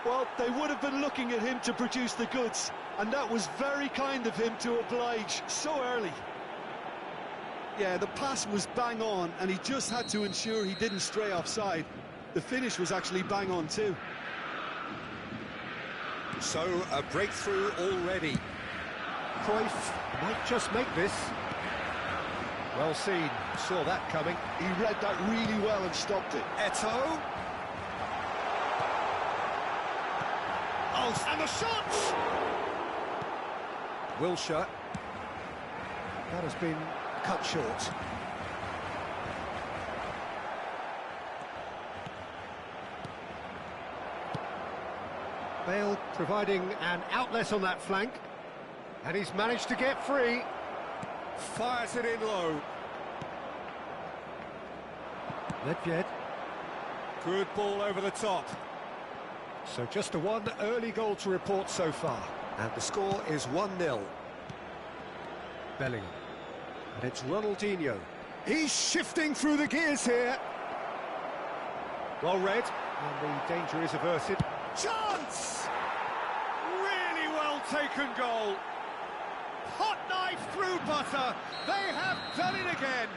Well, they would have been looking at him to produce the goods, and that was very kind of him to oblige so early. Yeah, the pass was bang on, and he just had to ensure he didn't stray offside. The finish was actually bang on too. So, a breakthrough already. Cruyff might just make this. Well seen, saw that coming. He read that really well and stopped it. Eto'o. Oh, and the shot! Wilshere. That has been cut short. Bale providing an outlet on that flank. And he's managed to get free. Fires it in low. Nedved. Good ball over the top. So just a one early goal to report so far. And the score is 1-0. Bellingham. And it's Ronaldinho. He's shifting through the gears here. Well read. And the danger is averted. Chance! Really well taken goal. Hot knife through butter. They have done it again.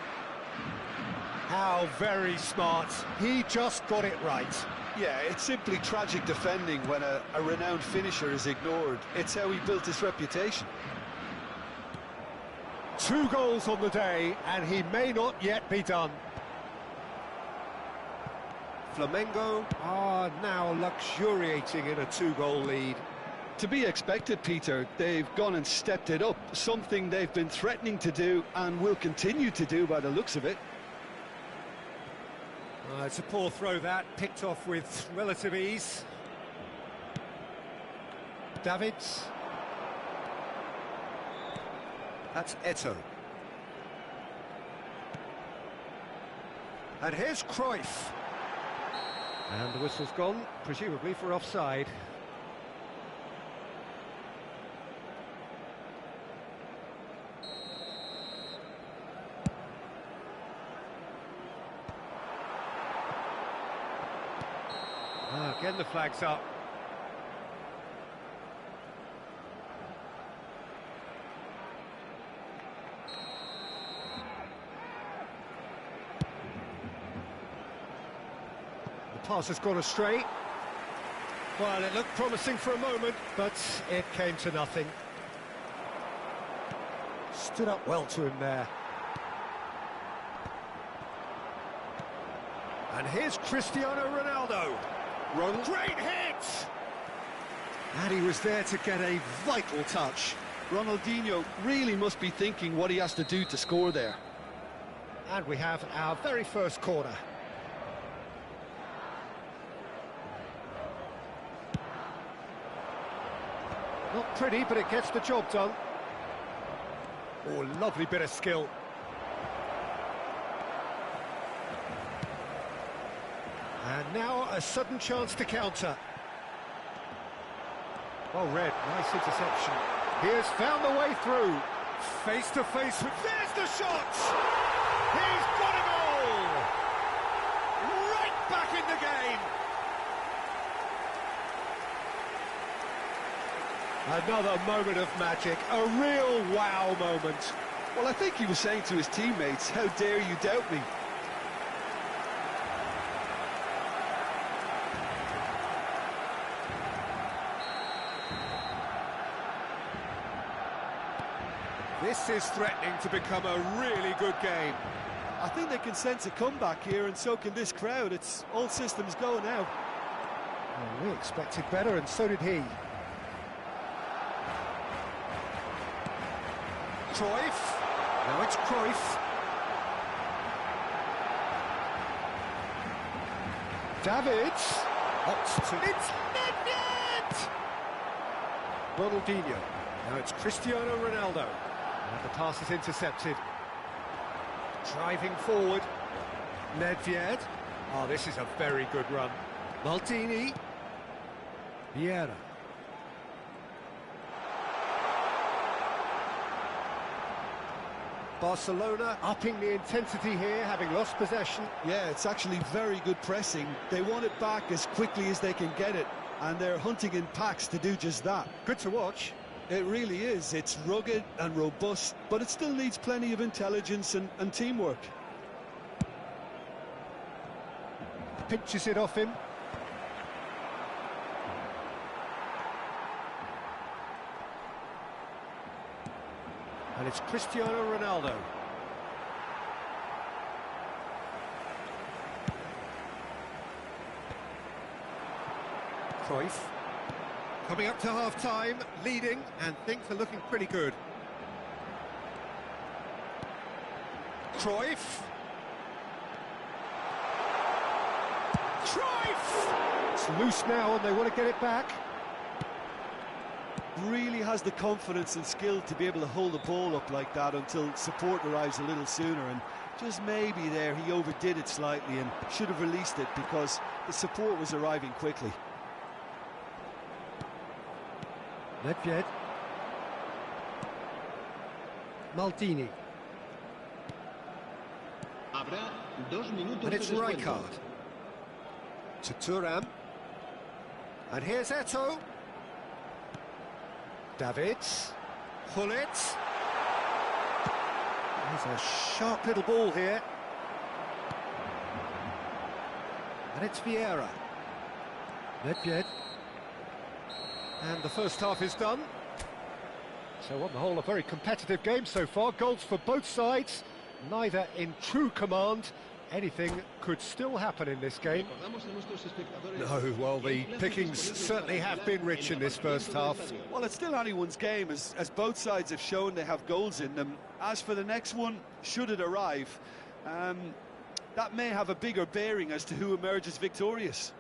How very smart. He just got it right. Yeah, it's simply tragic defending when a renowned finisher is ignored. It's how he built his reputation. 2 goals on the day, and he may not yet be done. Flamengo are now luxuriating in a 2-goal lead. To be expected, Peter. They've gone and stepped it up, something they've been threatening to do and will continue to do by the looks of it. It's a poor throw that, picked off with relative ease. Davids. That's Eto'o. And here's Cruyff. And the whistle's gone, presumably for offside. Again the flag's up. The pass has gone astray. Well, it looked promising for a moment, but it came to nothing. Stood up well to him there. And here's Cristiano Ronaldo. Great hit! And he was there to get a vital touch. Ronaldinho really must be thinking what he has to do to score there. And we have our very first corner. Not pretty, but it gets the job done. Oh, lovely bit of skill. And now a sudden chance to counter. Well read, nice interception. He has found the way through. Face to face with... There's the shot! He's got a goal! Right back in the game! Another moment of magic, a real wow moment. Well, I think he was saying to his teammates, how dare you doubt me? This is threatening to become a really good game. I think they can sense a comeback here, and so can this crowd. It's all systems go now. Well, we expected better, and so did he. Cruyff. Now it's Cruyff. Davids. Opts to... It's Nedved! Ronaldinho. Now it's Cristiano Ronaldo. And the pass is intercepted. Driving forward. Nedved. Oh, this is a very good run. Maldini. Vieira. Barcelona upping the intensity here, having lost possession. Yeah, it's actually very good pressing. They want it back as quickly as they can get it, and they're hunting in packs to do just that. Good to watch. It really is. It's rugged and robust, but it still needs plenty of intelligence and teamwork. Pinches it off him. And it's Cristiano Ronaldo. Cruyff. Coming up to half-time, leading, and things are looking pretty good. Cruyff. Cruyff! It's loose now, and they want to get it back. Really has the confidence and skill to be able to hold the ball up like that until support arrives a little sooner, and just maybe there he overdid it slightly and should have released it because the support was arriving quickly. Nedved. Maldini. And it's Rijkaard. To Thuram. And here's Eto'o. Davids. Gullit. There's a sharp little ball here. And it's Vieira. Nedved. And the first half is done. So on the whole, a very competitive game so far. Goals for both sides, neither in true command. Anything could still happen in this game. No, well, the pickings certainly have been rich in this first half. Well, it's still anyone's game, as both sides have shown they have goals in them. As for the next one, should it arrive, that may have a bigger bearing as to who emerges victorious.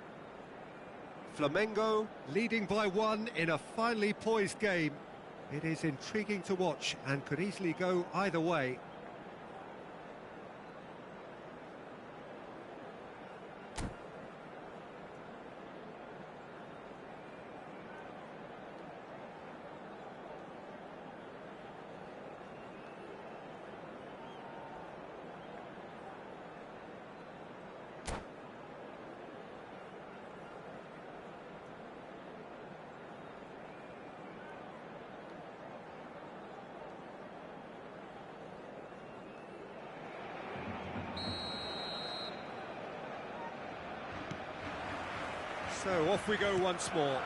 Flamengo leading by 1 in a finely poised game. It is intriguing to watch and could easily go either way. So off we go once more.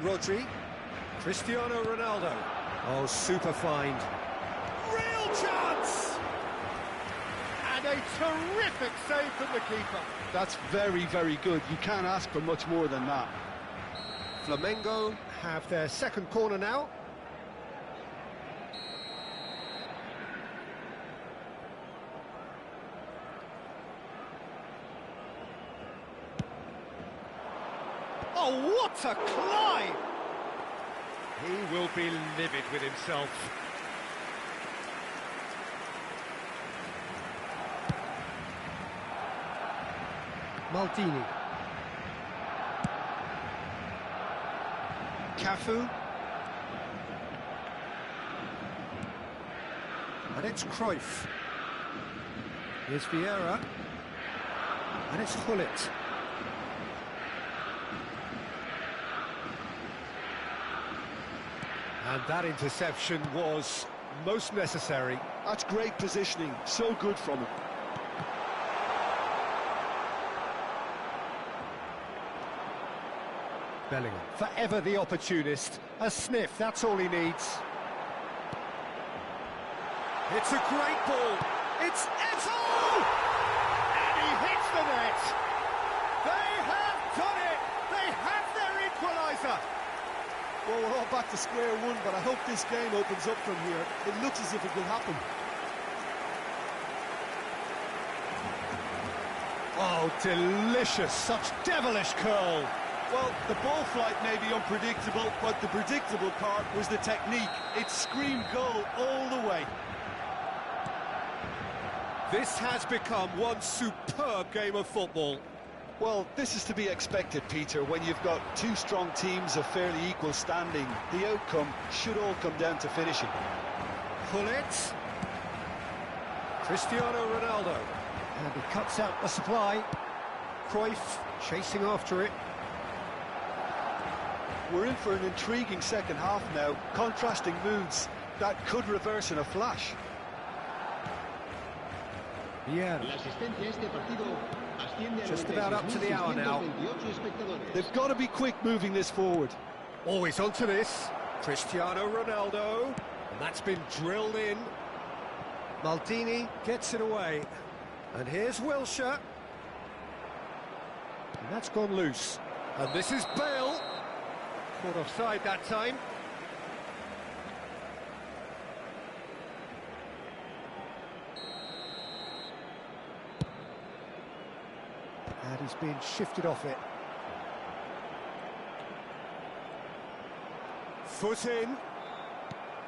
Rodri, Cristiano Ronaldo. Oh, super find. Real chance! And a terrific save from the keeper. That's very, very good. You can't ask for much more than that. Flamengo have their second corner now. Oh, what a climb! He will be livid with himself. Maldini. Cafu. And it's Cruyff. Here's Vieira. And it's Gullit. And that interception was most necessary. That's great positioning, so good from him. Bellingham, forever the opportunist. A sniff, that's all he needs. It's a great ball. It's Eto'o! And he hits the net. They have done it. They have their equaliser. Well, we're all back to square one, but I hope this game opens up from here. It looks as if it will happen. Oh, delicious. Such devilish curl. Well, the ball flight may be unpredictable, but the predictable part was the technique. It screamed goal all the way. This has become one superb game of football. Well, this is to be expected, Peter, when you've got two strong teams of fairly equal standing. The outcome should all come down to finishing. Pull it. Cristiano Ronaldo. And he cuts out the supply. Cruyff chasing after it. We're in for an intriguing second half now. Contrasting moods that could reverse in a flash. Yeah. Just about up to the hour now. They've got to be quick moving this forward. Always onto this. Cristiano Ronaldo. And that's been drilled in. Maldini gets it away. And here's Wilshere. And that's gone loose. And this is Bale. Caught offside that time. And he's being shifted off it. Foot in.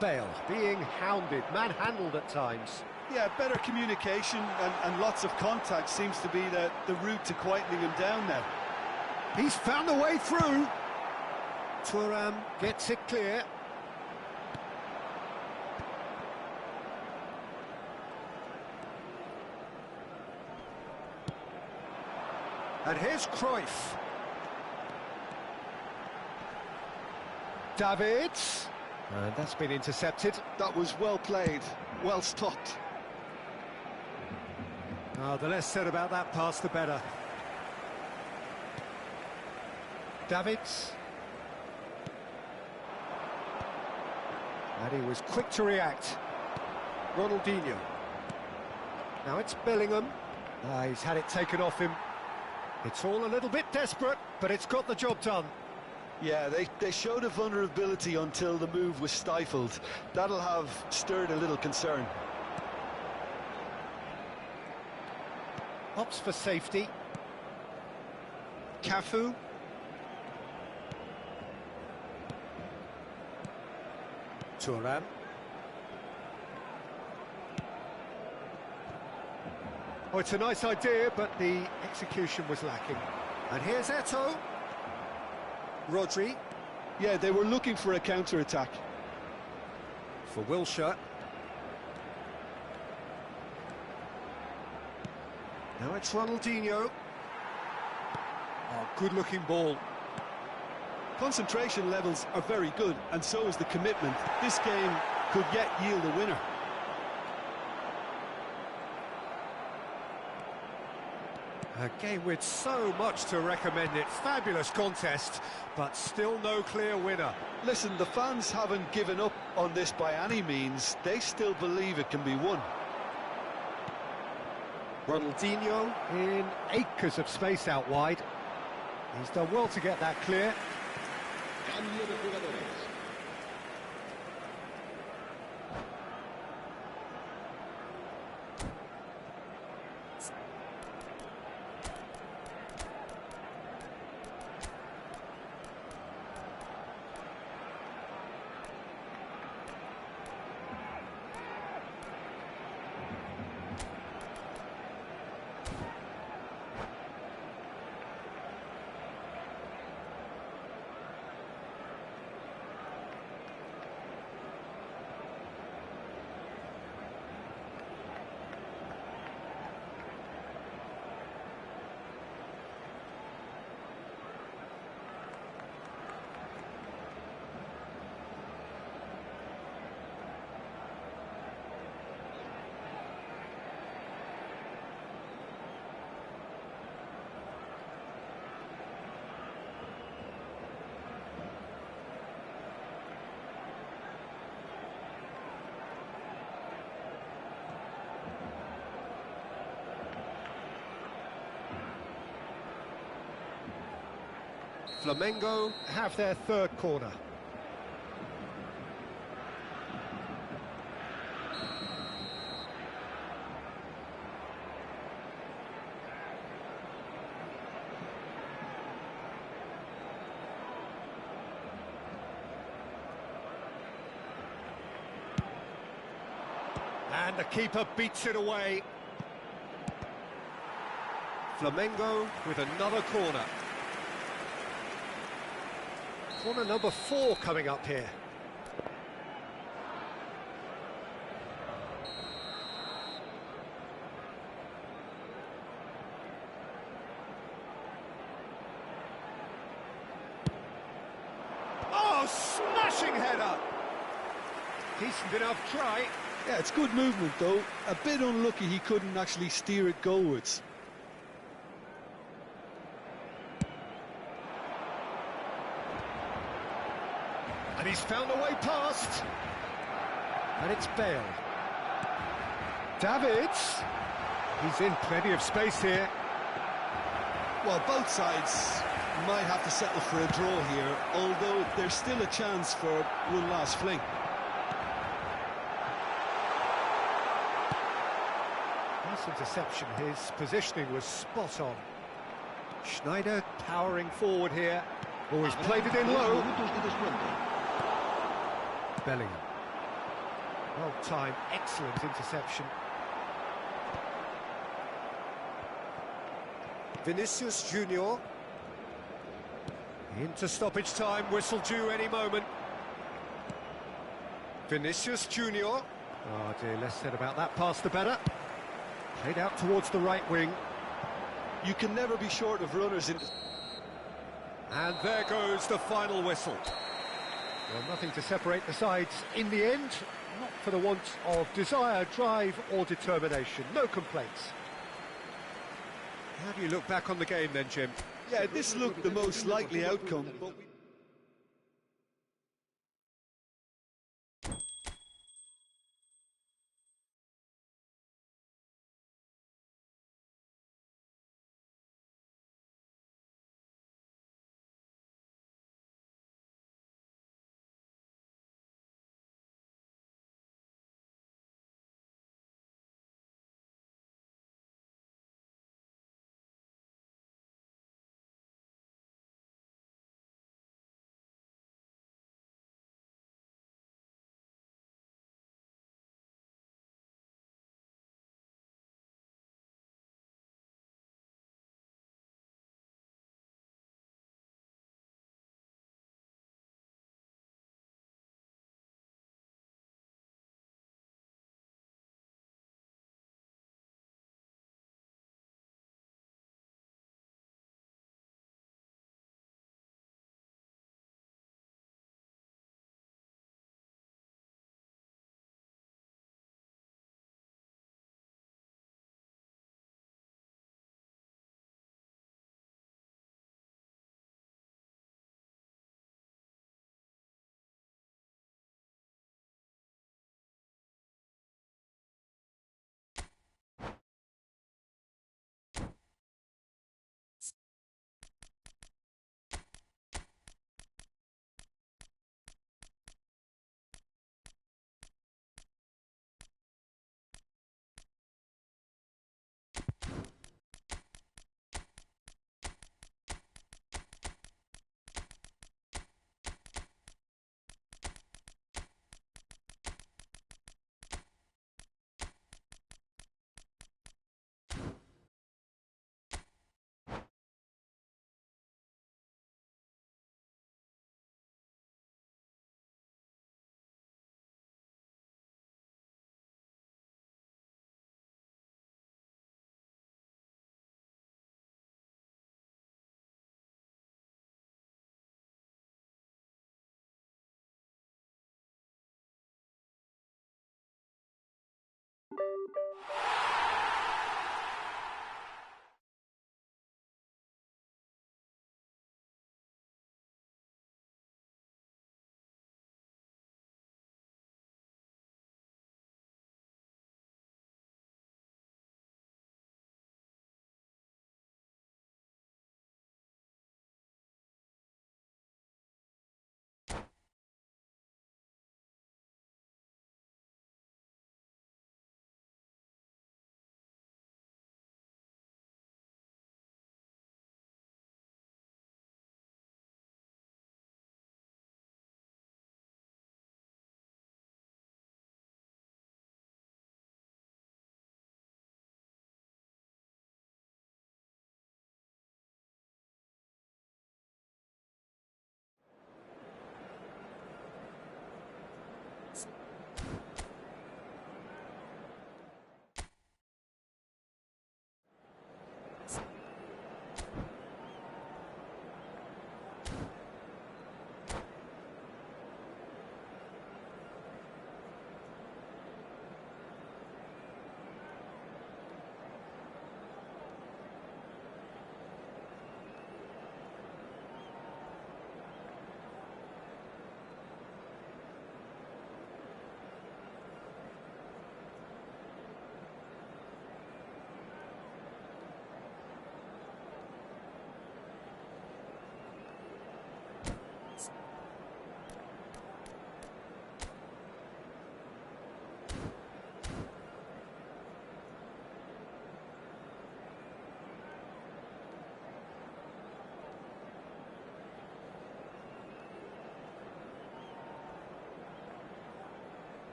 Bale being hounded, manhandled at times. Yeah, better communication and lots of contact seems to be the route to quietening him down now. He's found a way through. Thuram gets it clear. And here's Cruyff. Davids. And that's been intercepted. That was well played, well stopped. Oh, the less said about that pass, the better. Davids. And he was quick to react. Ronaldinho. Now it's Bellingham. He's had it taken off him. It's all a little bit desperate, but it's got the job done. Yeah, they showed a vulnerability until the move was stifled. That'll have stirred a little concern. Opts for safety. Cafu. Thuram. Oh, it's a nice idea, but the execution was lacking. And here's Eto'o. Rodri. Yeah, they were looking for a counter-attack. For Wilshere. Now it's Ronaldinho. Oh, good-looking ball. Concentration levels are very good, and so is the commitment. This game could yet yield a winner. A game with so much to recommend it. Fabulous contest, but still no clear winner. Listen, the fans haven't given up on this by any means. They still believe it can be won. Ronaldinho in acres of space out wide. He's done well to get that clear. Cambio de jugadores. Flamengo have their third corner. And the keeper beats it away. Flamengo with another corner. Corner number 4 coming up here. Oh, smashing header! Decent enough try. Yeah, it's good movement though. A bit unlucky he couldn't actually steer it goalwards. And he's found a way past. And it's Bale. Davids. He's in plenty of space here. Well, both sides might have to settle for a draw here, although there's still a chance for one last fling. Nice interception. His positioning was spot on. Schneider powering forward here. Always played it in low. Bellingham. Well timed, excellent interception. Vinicius Junior. Into stoppage time, whistle due any moment. Vinicius Junior. Oh dear, less said about that pass the better. Played out towards the right wing. You can never be short of runners in... And there goes the final whistle. Well, nothing to separate the sides in the end, not for the want of desire, drive or determination. No complaints. How do you look back on the game then, Jim? Yeah, this looked the most likely outcome, but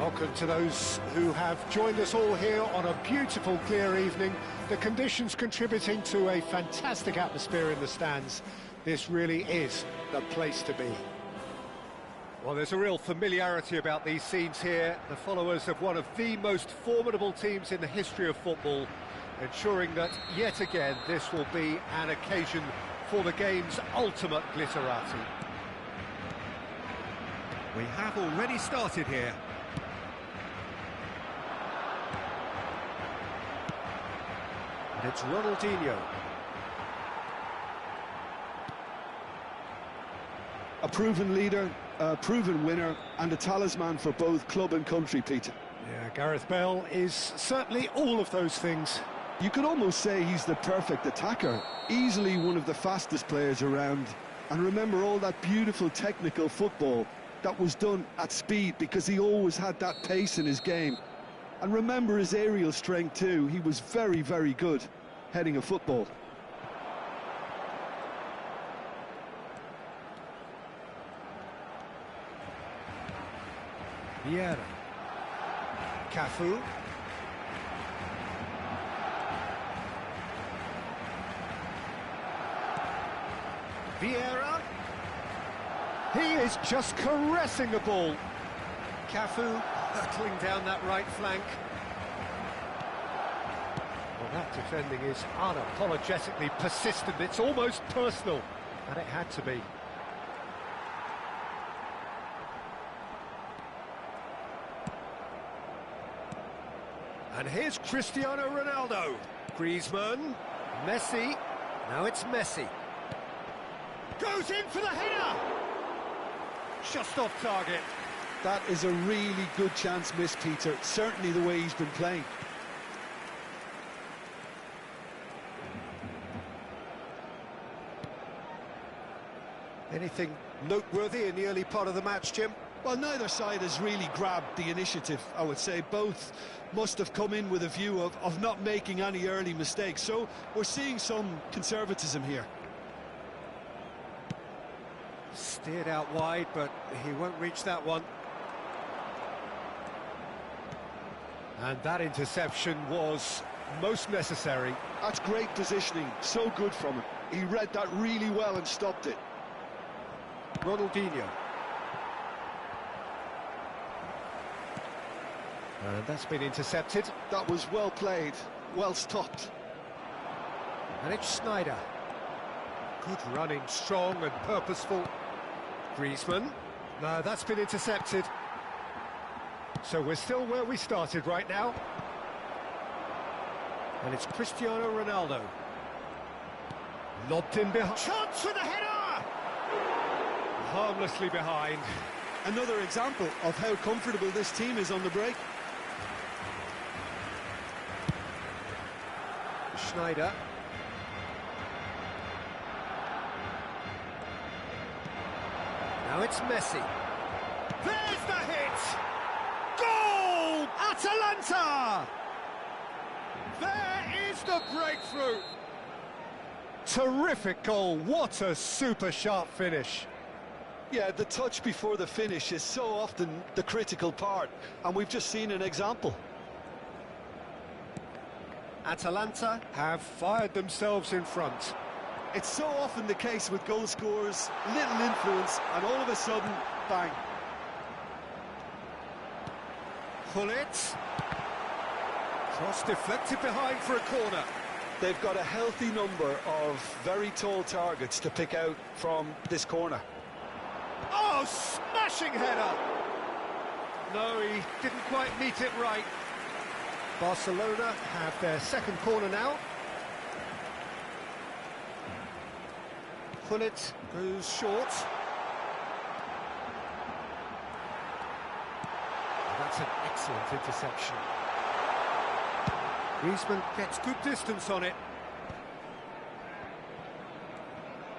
Welcome to those who have joined us all here on a beautiful, clear evening. The conditions contributing to a fantastic atmosphere in the stands. This really is the place to be. Well, there's a real familiarity about these scenes here. The followers of one of the most formidable teams in the history of football, ensuring that, yet again, this will be an occasion for the game's ultimate glitterati. We have already started here. And it's Ronaldinho. A proven leader, a proven winner, and a talisman for both club and country, Peter. Yeah, Gareth Bale is certainly all of those things. You could almost say he's the perfect attacker, easily one of the fastest players around. And remember all that beautiful technical football that was done at speed, because he always had that pace in his game. And remember his aerial strength too. He was very, very good heading a football. Vieira. Cafu. Vieira. He is just caressing the ball. Cafu hurtling down that right flank. Well, that defending is unapologetically persistent. It's almost personal, and it had to be. And here's Cristiano Ronaldo. Griezmann. Messi. Now it's Messi. Goes in for the header! Just off target. That is a really good chance missed, Peter. Certainly the way he's been playing. Anything noteworthy in the early part of the match, Jim? Well, neither side has really grabbed the initiative, I would say. Both must have come in with a view of not making any early mistakes. So we're seeing some conservatism here. Steered out wide, but he won't reach that one. And that interception was most necessary. That's great positioning, so good from him. He read that really well and stopped it. Ronaldinho. And that's been intercepted. That was well played, well stopped. And it's Sneijder. Good running, strong and purposeful. Griezmann. No, that's been intercepted. So we're still where we started right now. And it's Cristiano Ronaldo. Lobbed in behind. Chance for the header! Harmlessly behind. Another example of how comfortable this team is on the break. Sneijder. Now it's Messi. There's the hit! Goal! Atalanta! There is the breakthrough! Terrific goal, what a super sharp finish. Yeah, the touch before the finish is so often the critical part, and we've just seen an example. Atalanta have fired themselves in front. It's so often the case with goal scorers, little influence, and all of a sudden, bang. Gullit. Cross deflected behind for a corner. They've got a healthy number of very tall targets to pick out from this corner. Oh, smashing header! No, he didn't quite meet it right. Barcelona have their second corner now. Gullit goes short. That's an excellent interception. Griezmann gets good distance on it.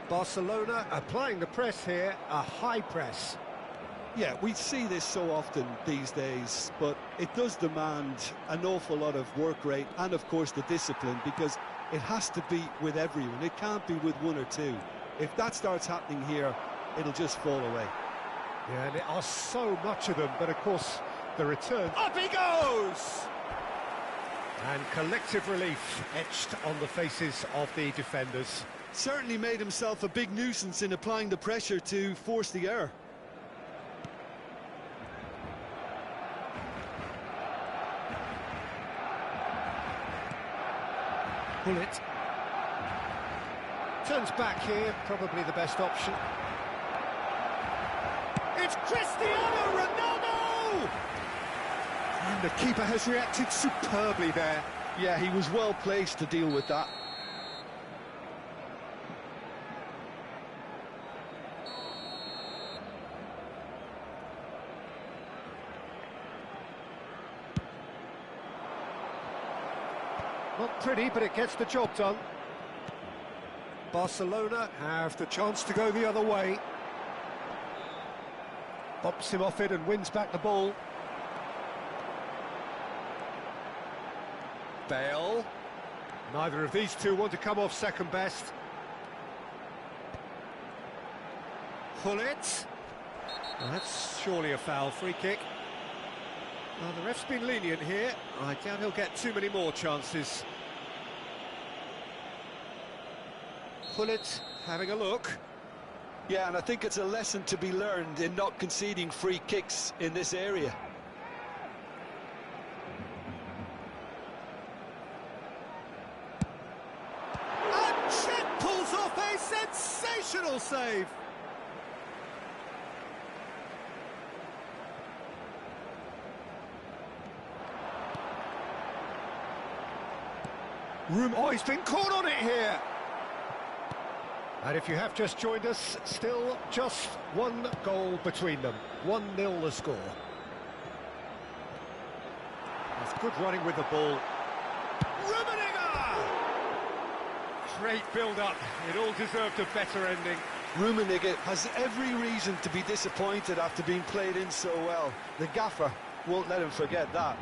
Barcelona applying the press here, a high press. Yeah, we see this so often these days, but it does demand an awful lot of work rate and, of course, the discipline, because it has to be with everyone. It can't be with one or two. If that starts happening here, it'll just fall away. Yeah, and there are so much of them, but of course, The return. Up he goes! And collective relief etched on the faces of the defenders. Certainly made himself a big nuisance in applying the pressure to force the error. Bullet. Turns back here, probably the best option. It's Cristiano Ronaldo! And the keeper has reacted superbly there. Yeah, he was well placed to deal with that. Not pretty, but it gets the job done. Barcelona have the chance to go the other way. Bops him off it and wins back the ball. Bale. Neither of these two want to come off second best. Pullet. Well, that's surely a foul. Free kick. Well, the ref's been lenient here. I doubt he'll get too many more chances. Pullet having a look. Yeah, and I think it's a lesson to be learned in not conceding free kicks in this area. And Chet pulls off a sensational save. Oh, he's been caught on it here. And if you have just joined us, still just one goal between them. 1-0 the score. That's good running with the ball. Rummenigge! Great build-up. It all deserved a better ending. Rummenigge has every reason to be disappointed after being played in so well. The gaffer won't let him forget that.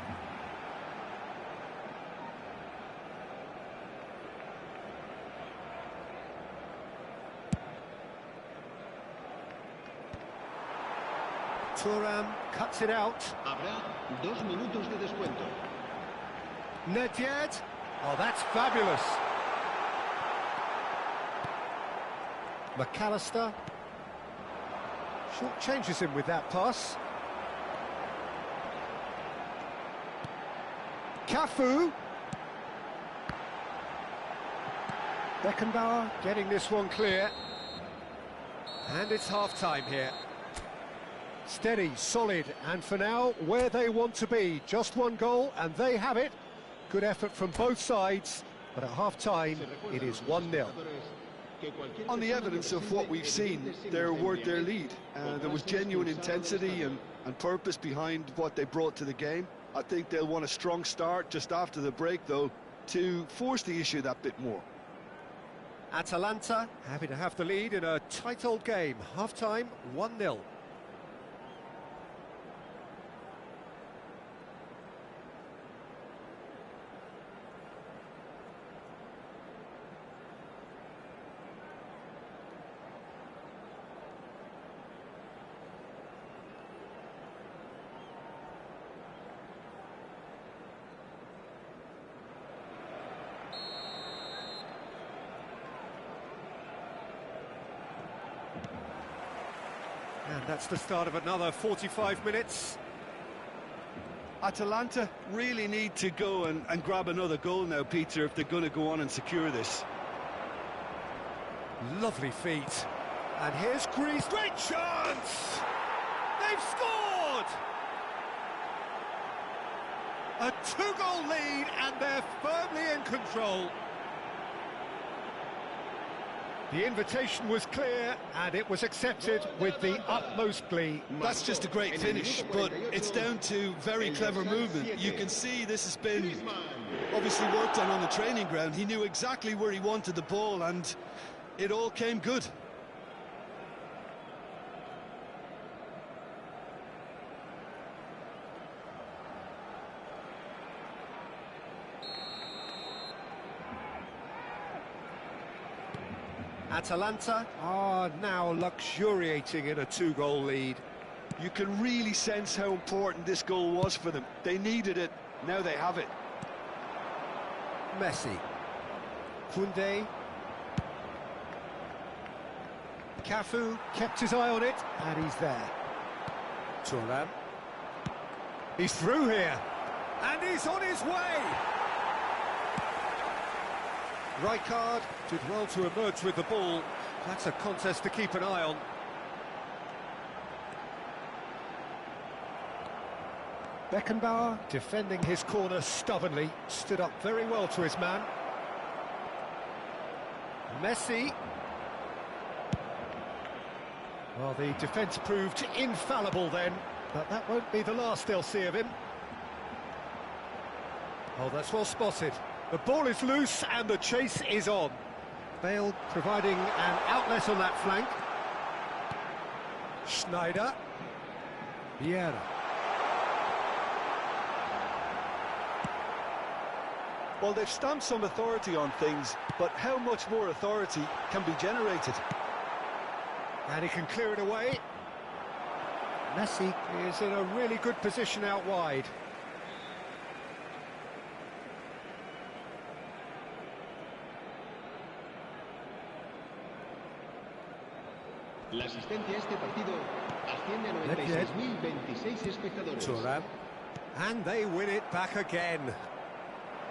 Thuram cuts it out. Habrá 2 minutos de descuento. Nedved. Oh, that's fabulous. McAllister. Short changes him with that pass. Cafu. Beckenbauer getting this one clear. And it's half-time here. Steady, solid, and for now, where they want to be. Just one goal, and they have it. Good effort from both sides, but at half-time, it is 1-0. On the evidence of what we've seen, they're worth their lead. There was genuine intensity and purpose behind what they brought to the game. I think they'll want a strong start just after the break, though, to force the issue that bit more. Atalanta happy to have the lead in a tight old game. Half-time, 1-0. And that's the start of another 45 minutes. Atalanta really need to go and grab another goal now, Peter, if they're going to go on and secure this. Lovely feet. And here's Greece. Great chance! They've scored! A 2-goal lead, and they're firmly in control. The invitation was clear, and it was accepted with the utmost glee. That's just a great finish, but it's down to very clever movement. You can see this has been obviously worked on the training ground. He knew exactly where he wanted the ball, and it all came good. Atalanta are now luxuriating in a 2-goal lead. You can really sense how important this goal was for them. They needed it, now they have it. Messi. Koundé. Cafu kept his eye on it, and he's there. Thuram. He's through here, and he's on his way! Rijkaard did well to emerge with the ball. That's a contest to keep an eye on. Beckenbauer, defending his corner stubbornly, stood up very well to his man. Messi. Well, the defence proved infallible then, but that won't be the last they'll see of him. Oh, that's well spotted. The ball is loose and the chase is on. Bale providing an outlet on that flank. Schneider. Vieira. Well, they've stamped some authority on things, but how much more authority can be generated? And he can clear it away. Messi is in a really good position out wide. La asistencia a este partido asciende a 96.026 espectadores. Thuram. And they win it back again.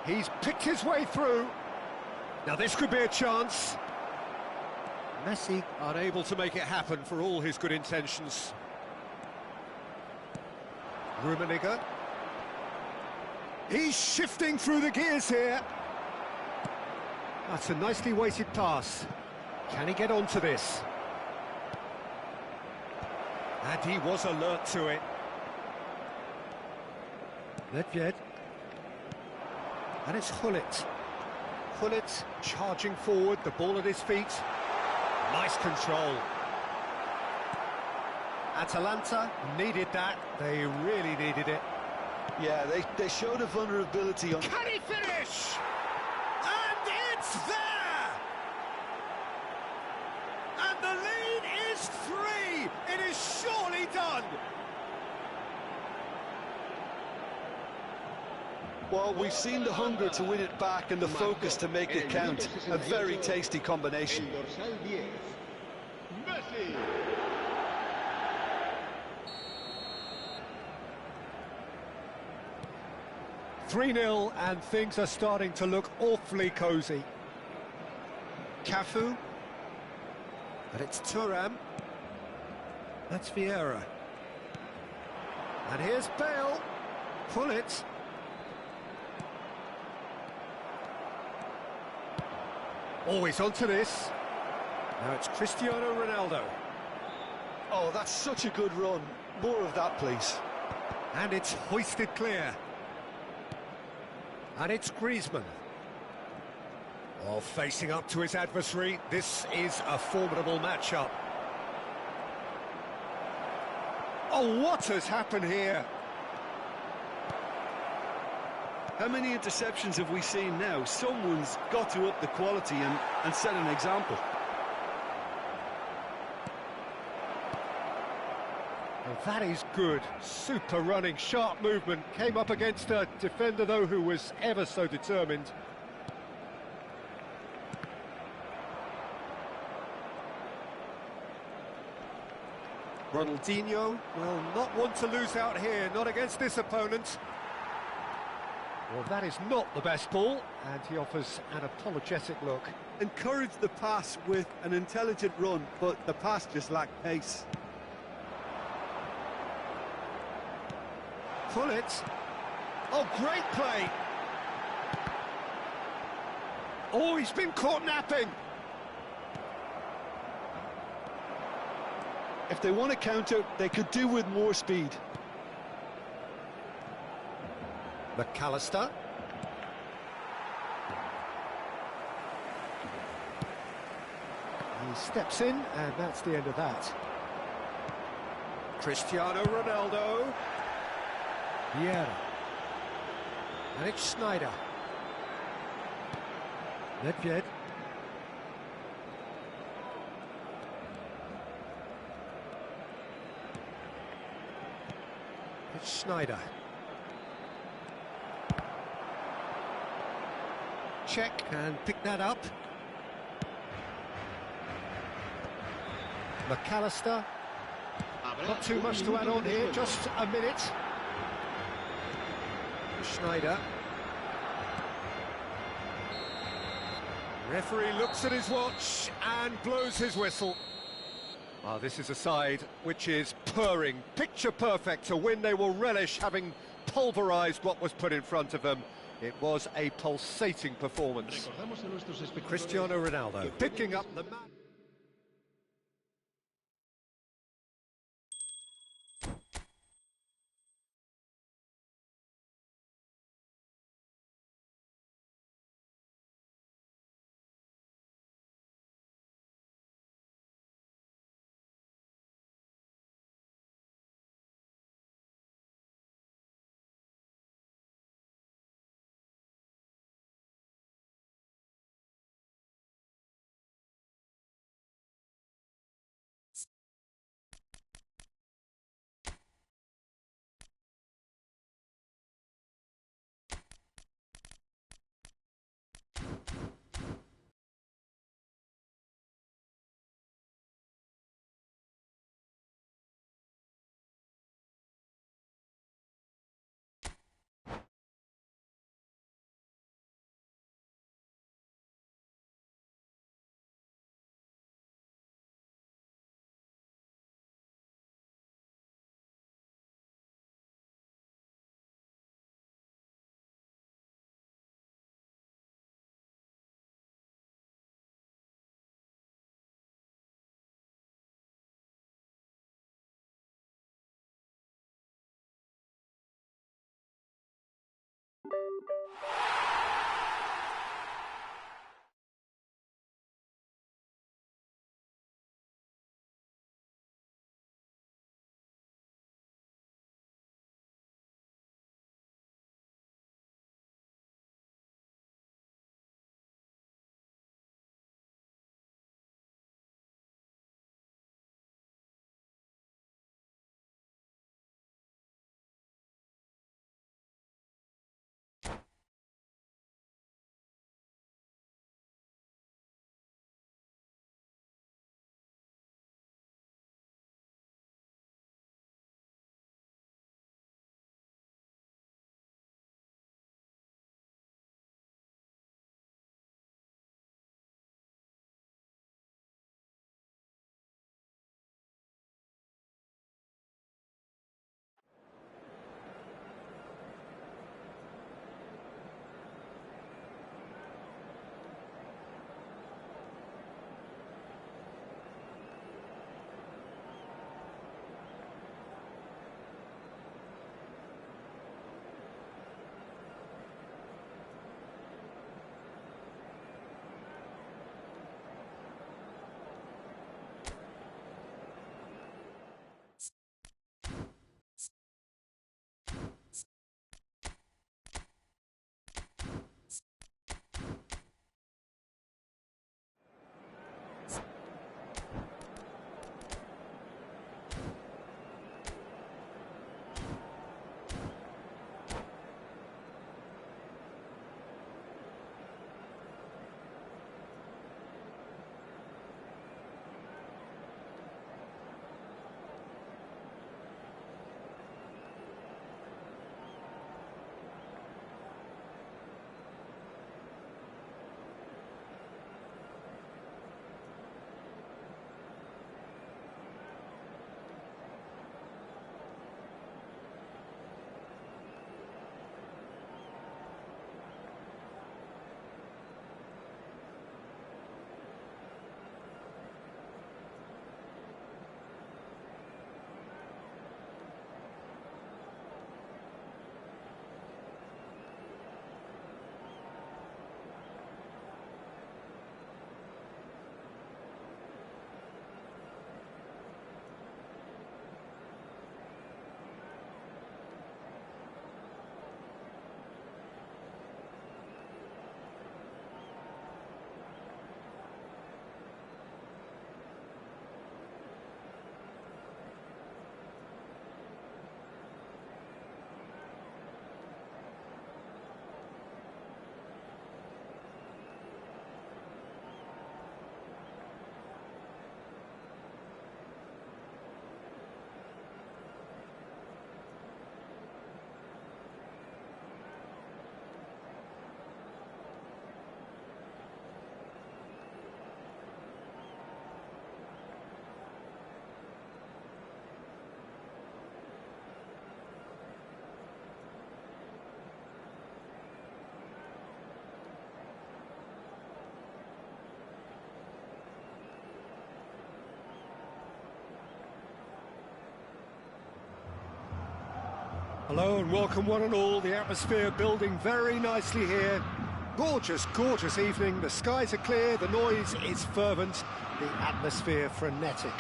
He's picked his way through. Now this could be a chance. Messi unable to make it happen for all his good intentions. Rummenigge. He's shifting through the gears here. That's a nicely weighted pass. Can he get onto this? And he was alert to it. Nedved. And it's Gullit. Gullit charging forward, the ball at his feet. Nice control. Atalanta needed that. They really needed it. Yeah, they showed a vulnerability on... Can he finish? And it's there! And the lead is 3! It is surely done! Well, we've seen the hunger to win it back and the focus to make it count. A very tasty combination. El dorsal 10, Messi. 3-0 and things are starting to look awfully cosy. Cafu. And it's Thuram. That's Vieira. And here's Bale. Pull it. Always onto this. Now it's Cristiano Ronaldo. Oh, that's such a good run. More of that, please. And it's hoisted clear. And it's Griezmann. Oh, facing up to his adversary. This is a formidable matchup. Oh, what has happened here? How many interceptions have we seen now? Someone's got to up the quality and set an example. Well, that is good. Super running, sharp movement. Came up against a defender, though, who was ever so determined. Ronaldinho will not want to lose out here, not against this opponent. Well, that is not the best ball, and he offers an apologetic look. Encourage the pass with an intelligent run, but the pass just lacked pace. Pull it. Oh, great play. Oh, he's been caught napping. If they want to counter, they could do with more speed. McAllister. He steps in, and that's the end of that. Cristiano Ronaldo. Vieira. And it's Schneider. Nedved. It's Schneider. Check and pick that up. McAllister. Not too much to add on here, just a minute. Schneider. Referee looks at his watch and blows his whistle. Ah, this is a side which is purring, picture perfect to win. They will relish having pulverised what was put in front of them. It was a pulsating performance. Cristiano Ronaldo picking up the man. Hello and welcome one and all. The atmosphere building very nicely here. Gorgeous, gorgeous evening. The skies are clear, the noise is fervent, the atmosphere frenetic.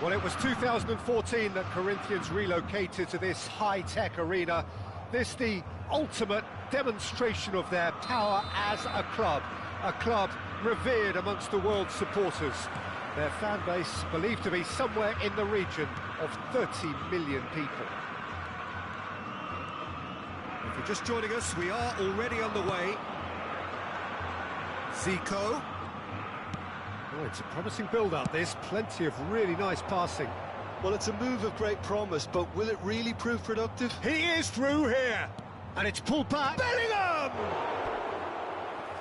Well, it was 2014 that Corinthians relocated to this high-tech arena. This the ultimate demonstration of their power as a club revered amongst the world's supporters. Their fan base believed to be somewhere in the region of 30 million people. If you're just joining us, we are already underway. Zico. Oh, it's a promising build-up, this. Plenty of really nice passing. Well, it's a move of great promise, but will it really prove productive? He is through here! And it's pulled back. Bellingham!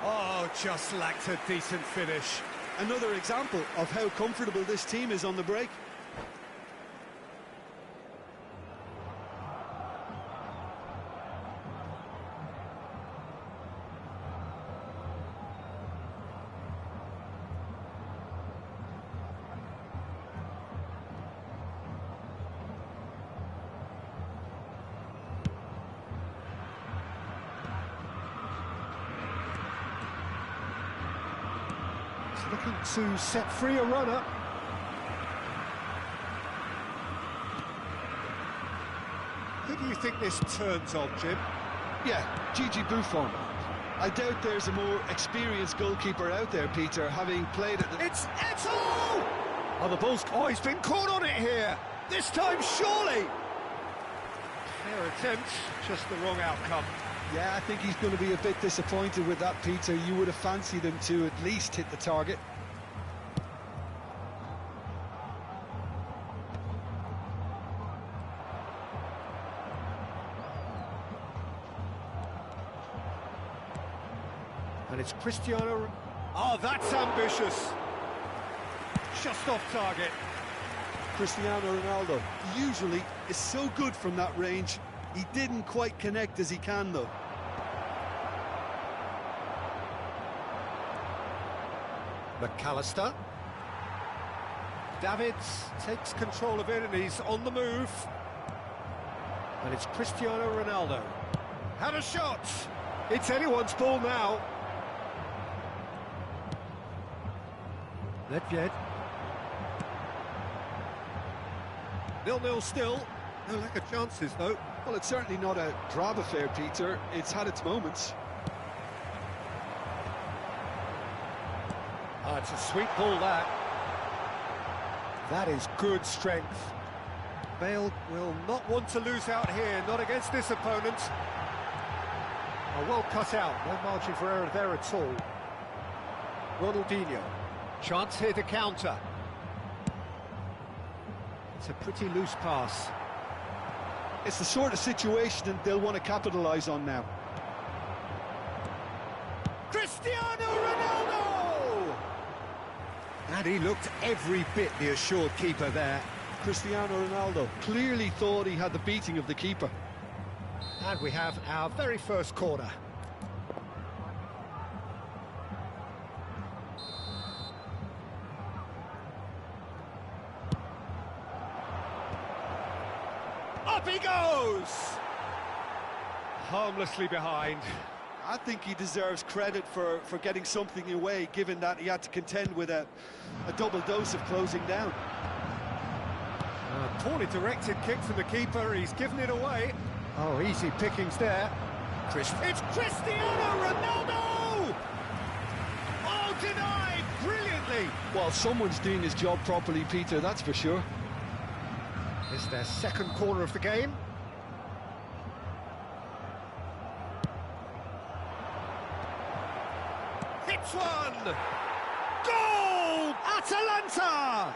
Oh, just lacked a decent finish. Another example of how comfortable this team is on the break. Looking to set free a runner. Who do you think this turns on, Jim? Yeah, Gigi Buffon. I doubt there's a more experienced goalkeeper out there, Peter, having played at the... It's Eto'o! Oh, the ball's... Oh, he's been caught on it here! This time, surely! Fair attempt, just the wrong outcome. Yeah, I think he's going to be a bit disappointed with that, Peter. You would have fancied him to at least hit the target. And it's Cristiano... Oh, that's ambitious! Just off target. Cristiano Ronaldo usually is so good from that range. He didn't quite connect as he can, though. McAllister. Davids takes control of it and he's on the move. And it's Cristiano Ronaldo. Had a shot! It's anyone's ball now. Nedved. 0-0 still. No lack of chances, though. Well, it's certainly not a drab affair, Peter. It's had its moments. Ah, it's a sweet ball, that. That is good strength. Bale will not want to lose out here, not against this opponent. Oh, well cut out, no margin for error there at all. Ronaldinho. Chance here to counter. It's a pretty loose pass. It's the sort of situation that they'll want to capitalise on now. Cristiano Ronaldo! And he looked every bit the assured keeper there. Cristiano Ronaldo clearly thought he had the beating of the keeper. And we have our very first corner. Up he goes! Harmlessly behind. I think he deserves credit for getting something away, given that he had to contend with a double dose of closing down. A poorly directed kick from the keeper, he's given it away. Oh, easy pickings there. It's Cristiano Ronaldo! Oh, denied brilliantly! Well, someone's doing his job properly, Peter, that's for sure. It's their second corner of the game. Hits one! Goal! Atalanta!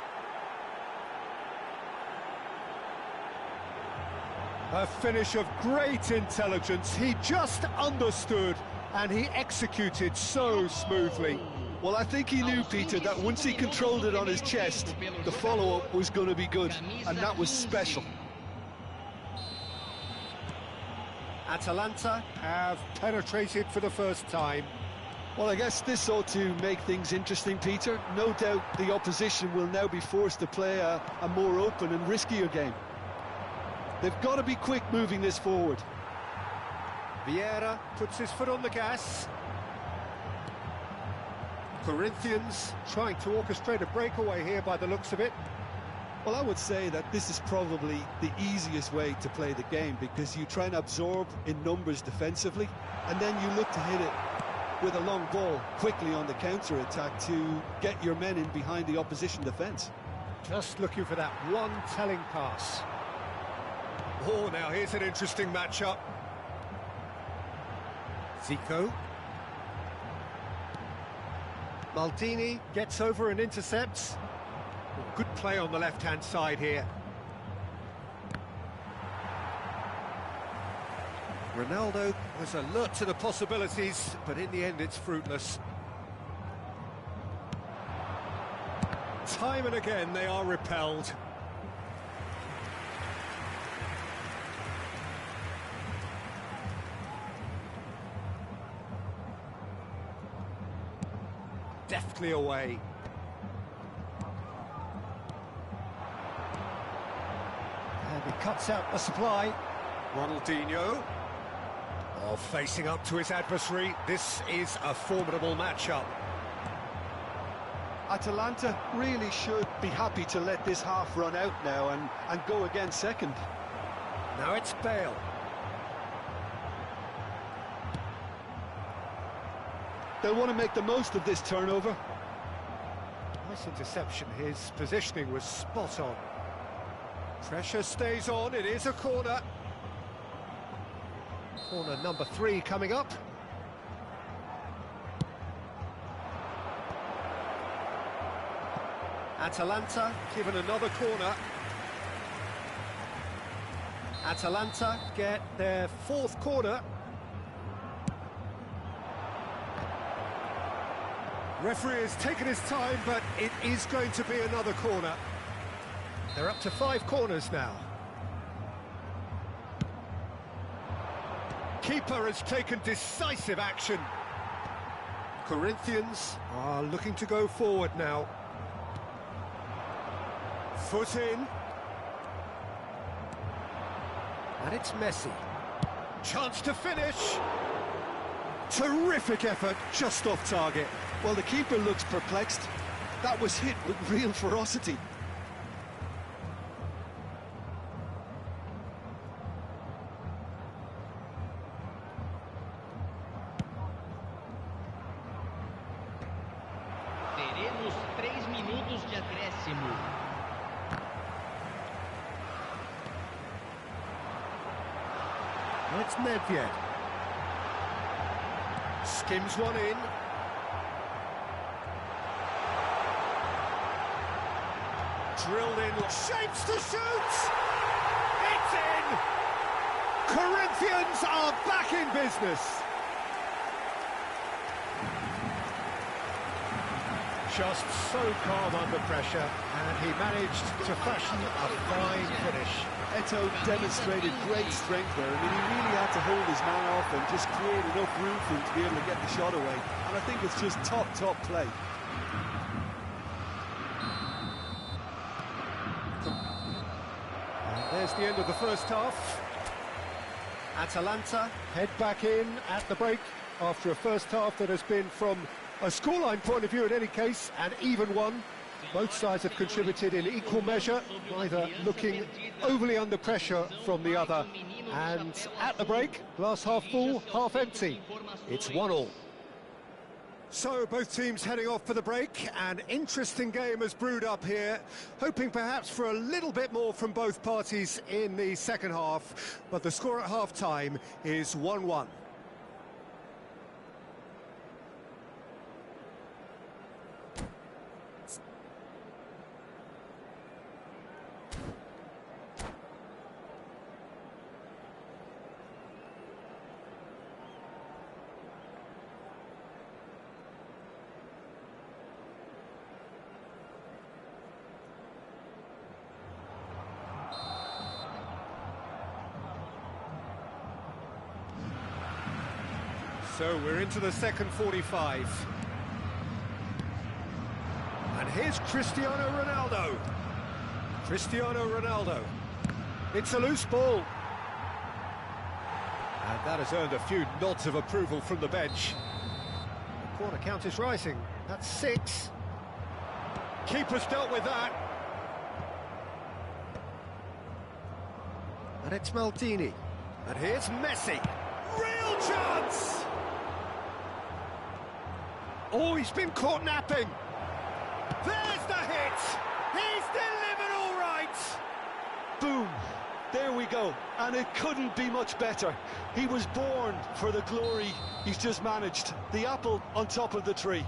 A finish of great intelligence. He just understood and he executed so smoothly. Well, I think he knew, Peter, that once he controlled it on his chest, the follow-up was going to be good, and that was special. Atalanta have penetrated for the first time. Well, I guess this ought to make things interesting, Peter. No doubt the opposition will now be forced to play a more open and riskier game. They've got to be quick moving this forward. Vieira puts his foot on the gas. Corinthians trying to orchestrate a breakaway here by the looks of it. Well, I would say that this is probably the easiest way to play the game, because you try and absorb in numbers defensively, and then you look to hit it with a long ball quickly on the counter-attack to get your men in behind the opposition defence. Just looking for that one telling pass. Oh, now here's an interesting matchup. Zico. Maldini gets over and intercepts. Good play on the left-hand side here. Ronaldo was alert to the possibilities, but in the end it's fruitless. Time and again they are repelled. Deftly away. And he cuts out the supply. Ronaldinho. Oh, facing up to his adversary. This is a formidable matchup. Atalanta really should be happy to let this half run out now and go again second. Now it's Bale. They'll want to make the most of this turnover. Nice interception. His positioning was spot on. Pressure stays on. It is a corner. Corner number 3 coming up. Atalanta given another corner. Atalanta get their 4th corner. Referee has taken his time, but it is going to be another corner. They're up to 5 corners now. Keeper has taken decisive action. Corinthians are looking to go forward now. Foot in. And it's Messi. Chance to finish. Terrific effort, just off target. Well, the keeper looks perplexed. That was hit with real ferocity. Teremos 3 minutos de acréscimo. It's Nedved. Skims one in. Drilled in, shapes to shoot! It's in! Corinthians are back in business! Just so calm under pressure, and he managed to fashion a fine finish. Eto'o demonstrated great strength there. I mean, he really had to hold his man off and just create enough room for him to be able to get the shot away. And I think it's just top play. There's the end of the first half. Atalanta head back in at the break after a first half that has been, from a scoreline point of view in any case, an even one. Both sides have contributed in equal measure, neither looking overly under pressure from the other. And at the break, glass half full, half empty. It's 1-1. So both teams heading off for the break. An interesting game has brewed up here, hoping perhaps for a little bit more from both parties in the second half, but the score at half-time is 1-1. So we're into the second 45. And here's Cristiano Ronaldo. Cristiano Ronaldo. It's a loose ball. And that has earned a few nods of approval from the bench. The corner count is rising. That's 6. Keeper's dealt with that. And it's Maldini. And here's Messi. Real chance! Oh, he's been caught napping. There's the hit! He's delivered all right! Boom! There we go. And it couldn't be much better. He was born for the glory he's just managed. The apple on top of the tree.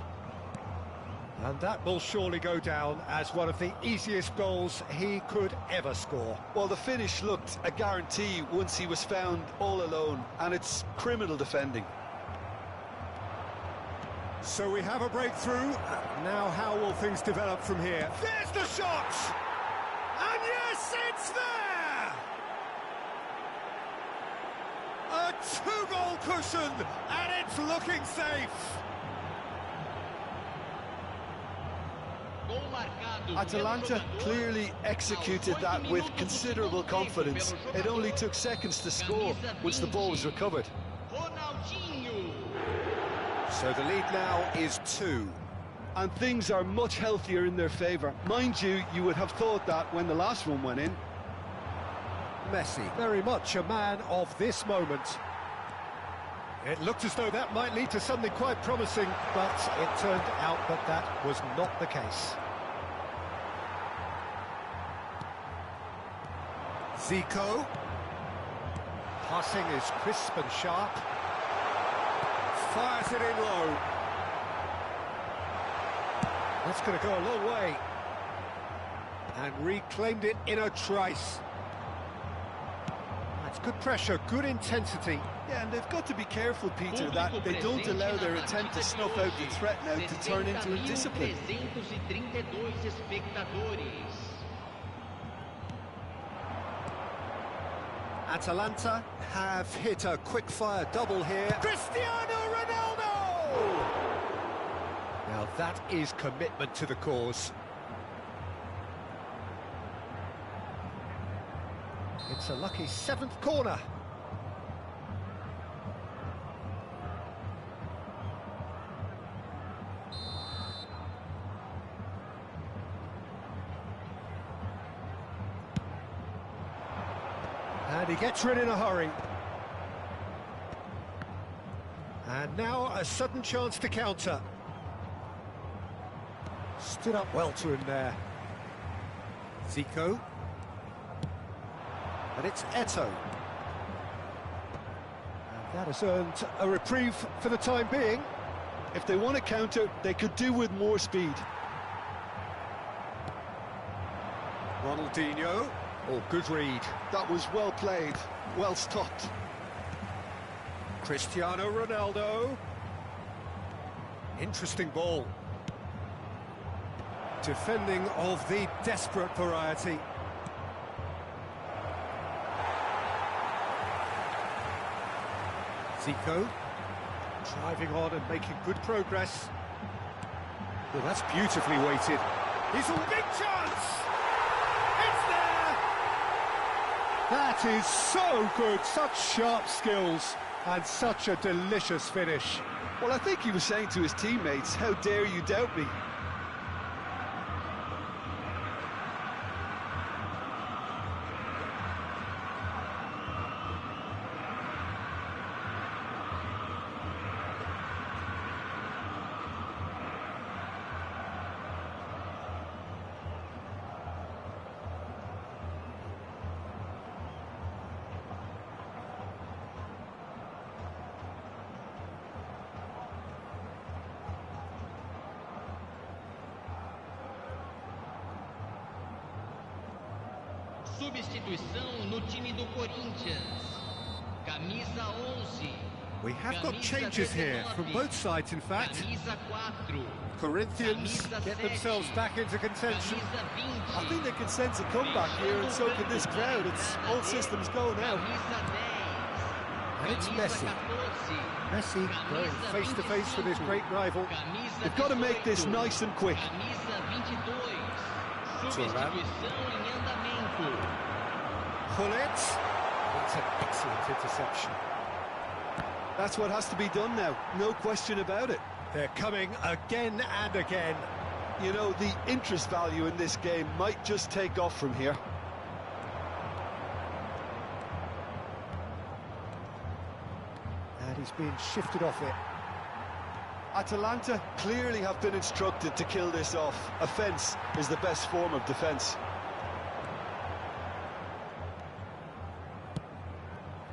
And that will surely go down as one of the easiest goals he could ever score. Well, the finish looked a guarantee once he was found all alone, and it's criminal defending. So we have a breakthrough. Now how will things develop from here? There's the shot! And yes, it's there! A 2-goal cushion, and it's looking safe. Atalanta clearly executed that with considerable confidence. It only took seconds to score once the ball was recovered. So the lead now is 2. And things are much healthier in their favour. Mind you, you would have thought that when the last one went in. Messi, very much a man of this moment. It looked as though that might lead to something quite promising, but it turned out that that was not the case. Zico. Passing is crisp and sharp. Fires it in low. That's going to go a long way. And reclaimed it in a trice. That's good pressure, good intensity. Yeah, and they've got to be careful, Peter, that they don't allow their attempt to snuff out the threat now to turn into a discipline. Atalanta have hit a quick-fire double here. Cristiano Ronaldo! Now that is commitment to the cause. It's a lucky 7th corner. And he gets rid in a hurry. And now a sudden chance to counter. Stood up well to him there. Zico. And it's Eto'o. And that has earned a reprieve for the time being. If they want to counter, they could do with more speed. Ronaldinho. Oh, good read. That was well played, well stopped. Cristiano Ronaldo. Interesting ball. Defending of the desperate variety. Zico. Driving on and making good progress. Well, that's beautifully weighted. He's a big chance! It's there! That is so good, such sharp skills and such a delicious finish. Well, I think he was saying to his teammates, how dare you doubt me? Substituição no time do Corinthians. Camisa 11. We have got changes here from both sides, in fact. Camisa 4. Corinthians get themselves back into contention. Camisa 20. I think they can sense a comeback here, and so can this crowd. It's all systems go now. Camisa 10. And it's Messi. Camisa 14. Messi going face to face with his great rival. Camisa They've got to make this 18. nice and quick. Camisa 22. Substituição em andamento. Gullit. It's an excellent interception. That's what has to be done now, no question about it. They're coming again and again. You know, the interest value in this game might just take off from here. And he's being shifted off it. Atalanta clearly have been instructed to kill this off. Offence is the best form of defence.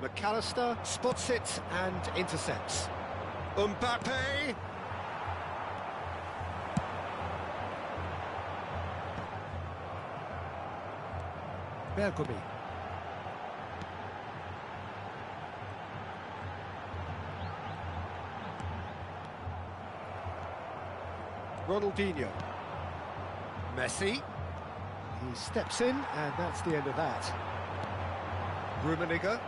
McAllister spots it and intercepts. Mbappe! Bergomi. Ronaldinho. Messi. He steps in, and that's the end of that. Rummenigge.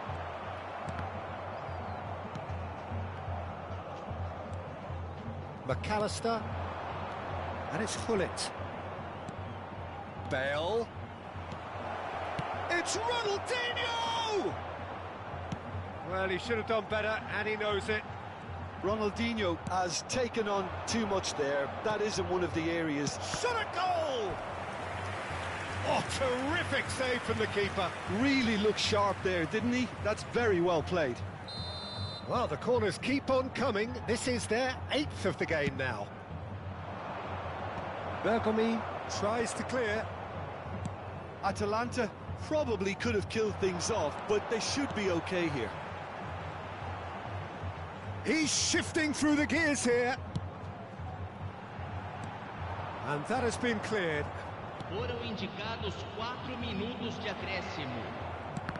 McAllister. And it's Gullit. Bale. It's Ronaldinho! Well, he should have done better, and he knows it. Ronaldinho has taken on too much there. That isn't one of the areas. Shot a goal! Oh, terrific save from the keeper. Really looked sharp there, didn't he? That's very well played. Well, the corners keep on coming. This is their 8th of the game now. Bergomi tries to clear. Atalanta probably could have killed things off, but they should be okay here. He's shifting through the gears here. And that has been cleared. Foram indicados 4 minutos de acréscimo.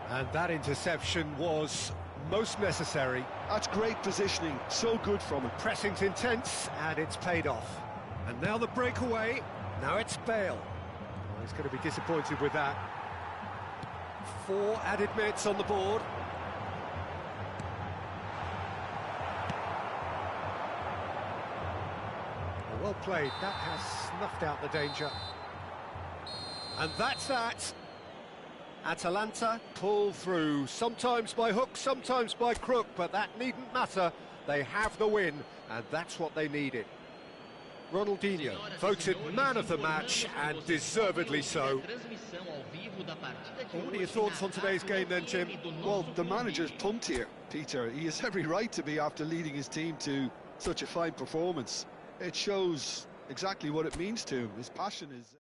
And that interception was most necessary. That's great positioning, so good from him. Pressing's intense, and it's paid off. And now the breakaway. Now it's Bale. Well, he's going to be disappointed with that. 4 added minutes on the board. Well played. That has snuffed out the danger. And that's that. Atalanta pull through, sometimes by hook, sometimes by crook, but that needn't matter. They have the win, and that's what they needed. Ronaldinho voted man of the match, and deservedly so. Well, what are your thoughts on today's game then, Jim? Well, the manager's pumped here, Peter. He has every right to be after leading his team to such a fine performance. It shows exactly what it means to him. His passion is...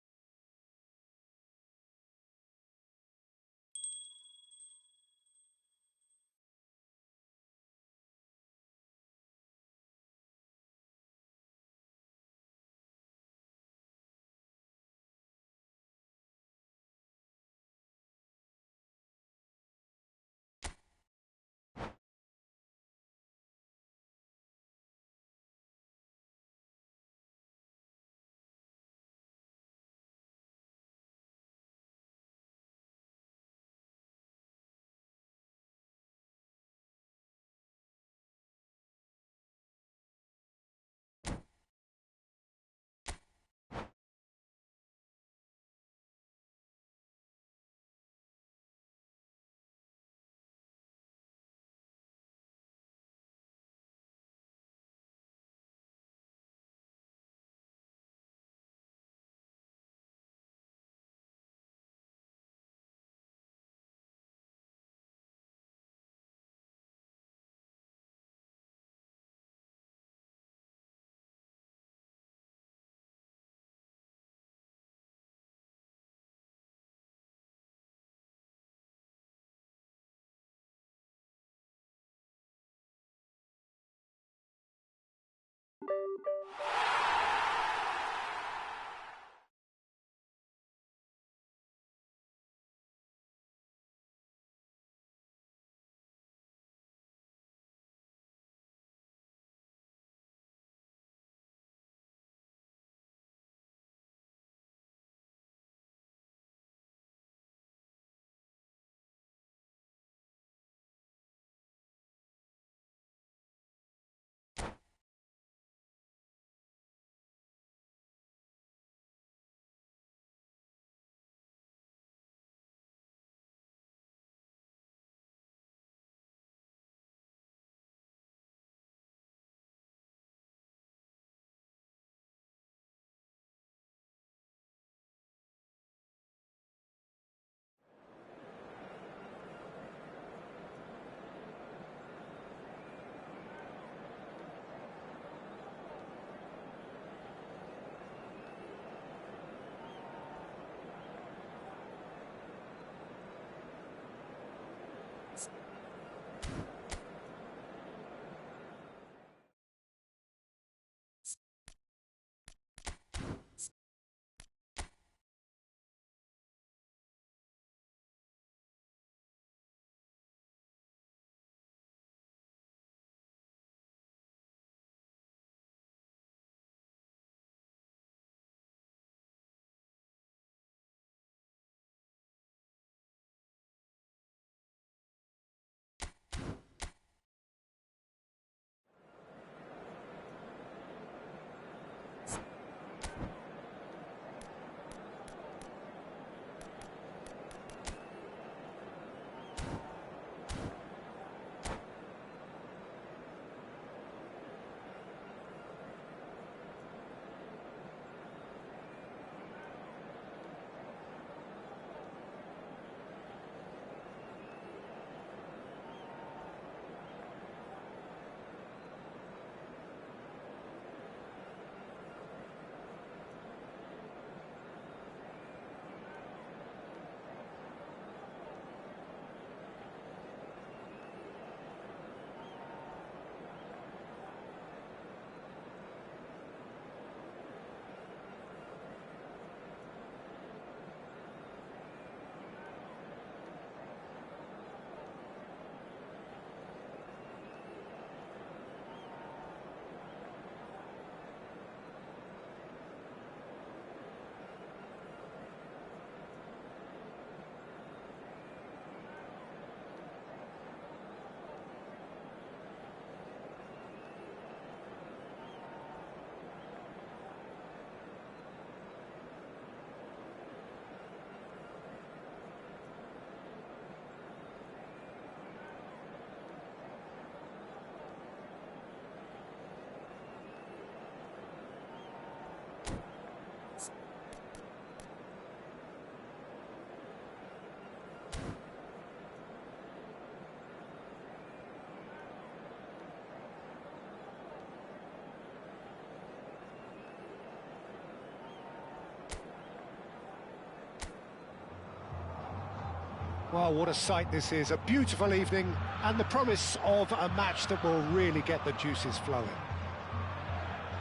Well, what a sight this is, a beautiful evening, and the promise of a match that will really get the juices flowing.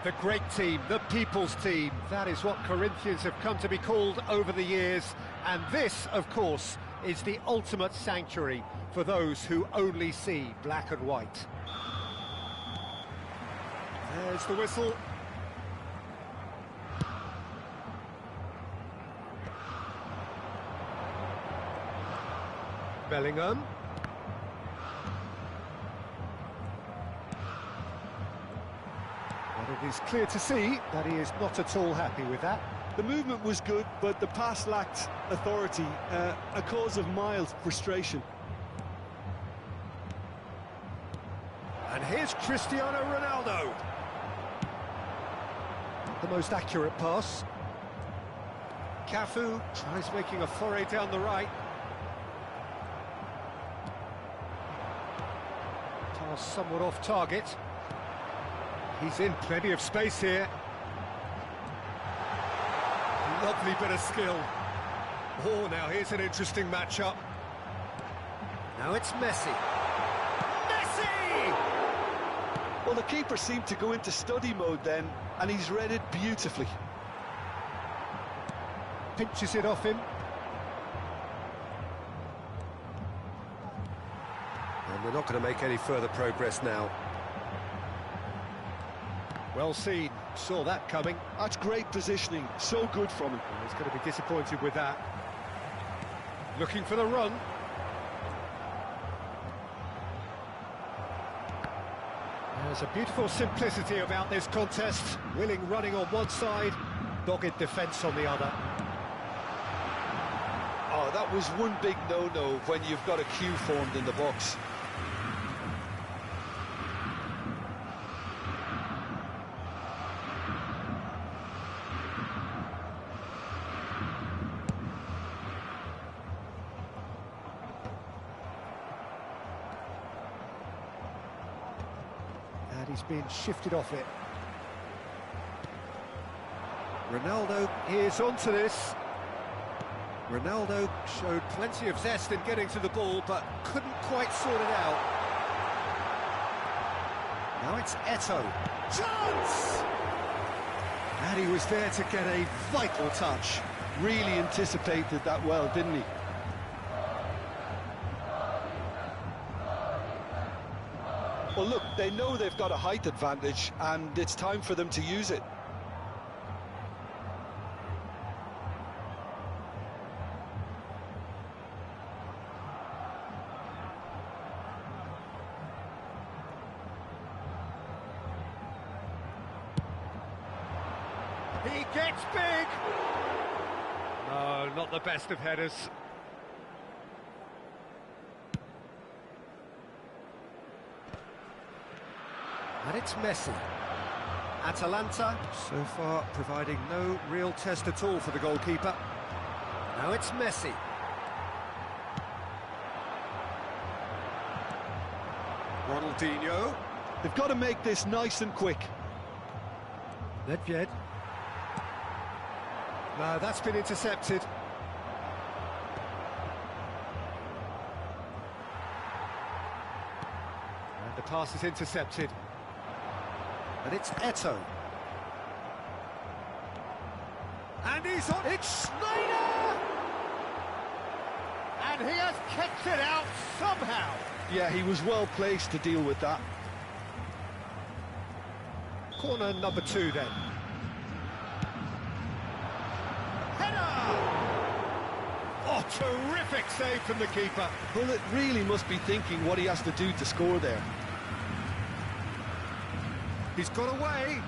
The great team, the people's team, that is what Corinthians have come to be called over the years, and this, of course, is the ultimate sanctuary for those who only see black and white. There's the whistle. Bellingham. But it is clear to see that he is not at all happy with that. The movement was good, but the pass lacked authority, a cause of mild frustration. And here's Cristiano Ronaldo. The most accurate pass. Cafu tries making a foray down the right. Pass somewhat off target. He's in plenty of space here. Lovely bit of skill. Oh, now here's an interesting matchup. Now it's Messi. Messi! Well, the keeper seemed to go into study mode then, and he's read it beautifully. Pinches it off him. And they're not going to make any further progress now. Well seen, saw that coming. That's great positioning, so good from him. He's going to be disappointed with that. Looking for the run. There's a beautiful simplicity about this contest. Willing running on one side, dogged defence on the other. Oh, that was one big no-no when you've got a queue formed in the box. And he's been shifted off it. Ronaldo is onto this. Ronaldo showed plenty of zest in getting to the ball, but couldn't quite sort it out. Now it's Eto'o. Chance! And he was there to get a vital touch. Really anticipated that well, didn't he? Well, look, they know they've got a height advantage, and it's time for them to use it. He gets big! No, not the best of headers. And it's Messi. Atalanta, so far, providing no real test at all for the goalkeeper. Now it's Messi. Ronaldinho. They've got to make this nice and quick. Nedved. No, that's been intercepted. And the pass is intercepted. And it's Eto'o. And he's on. It's Schneider! And he has kicked it out somehow. Yeah, he was well placed to deal with that. Corner number 2 then. Header! Oh, terrific save from the keeper. Well, it really must be thinking what he has to do to score there. He's got away.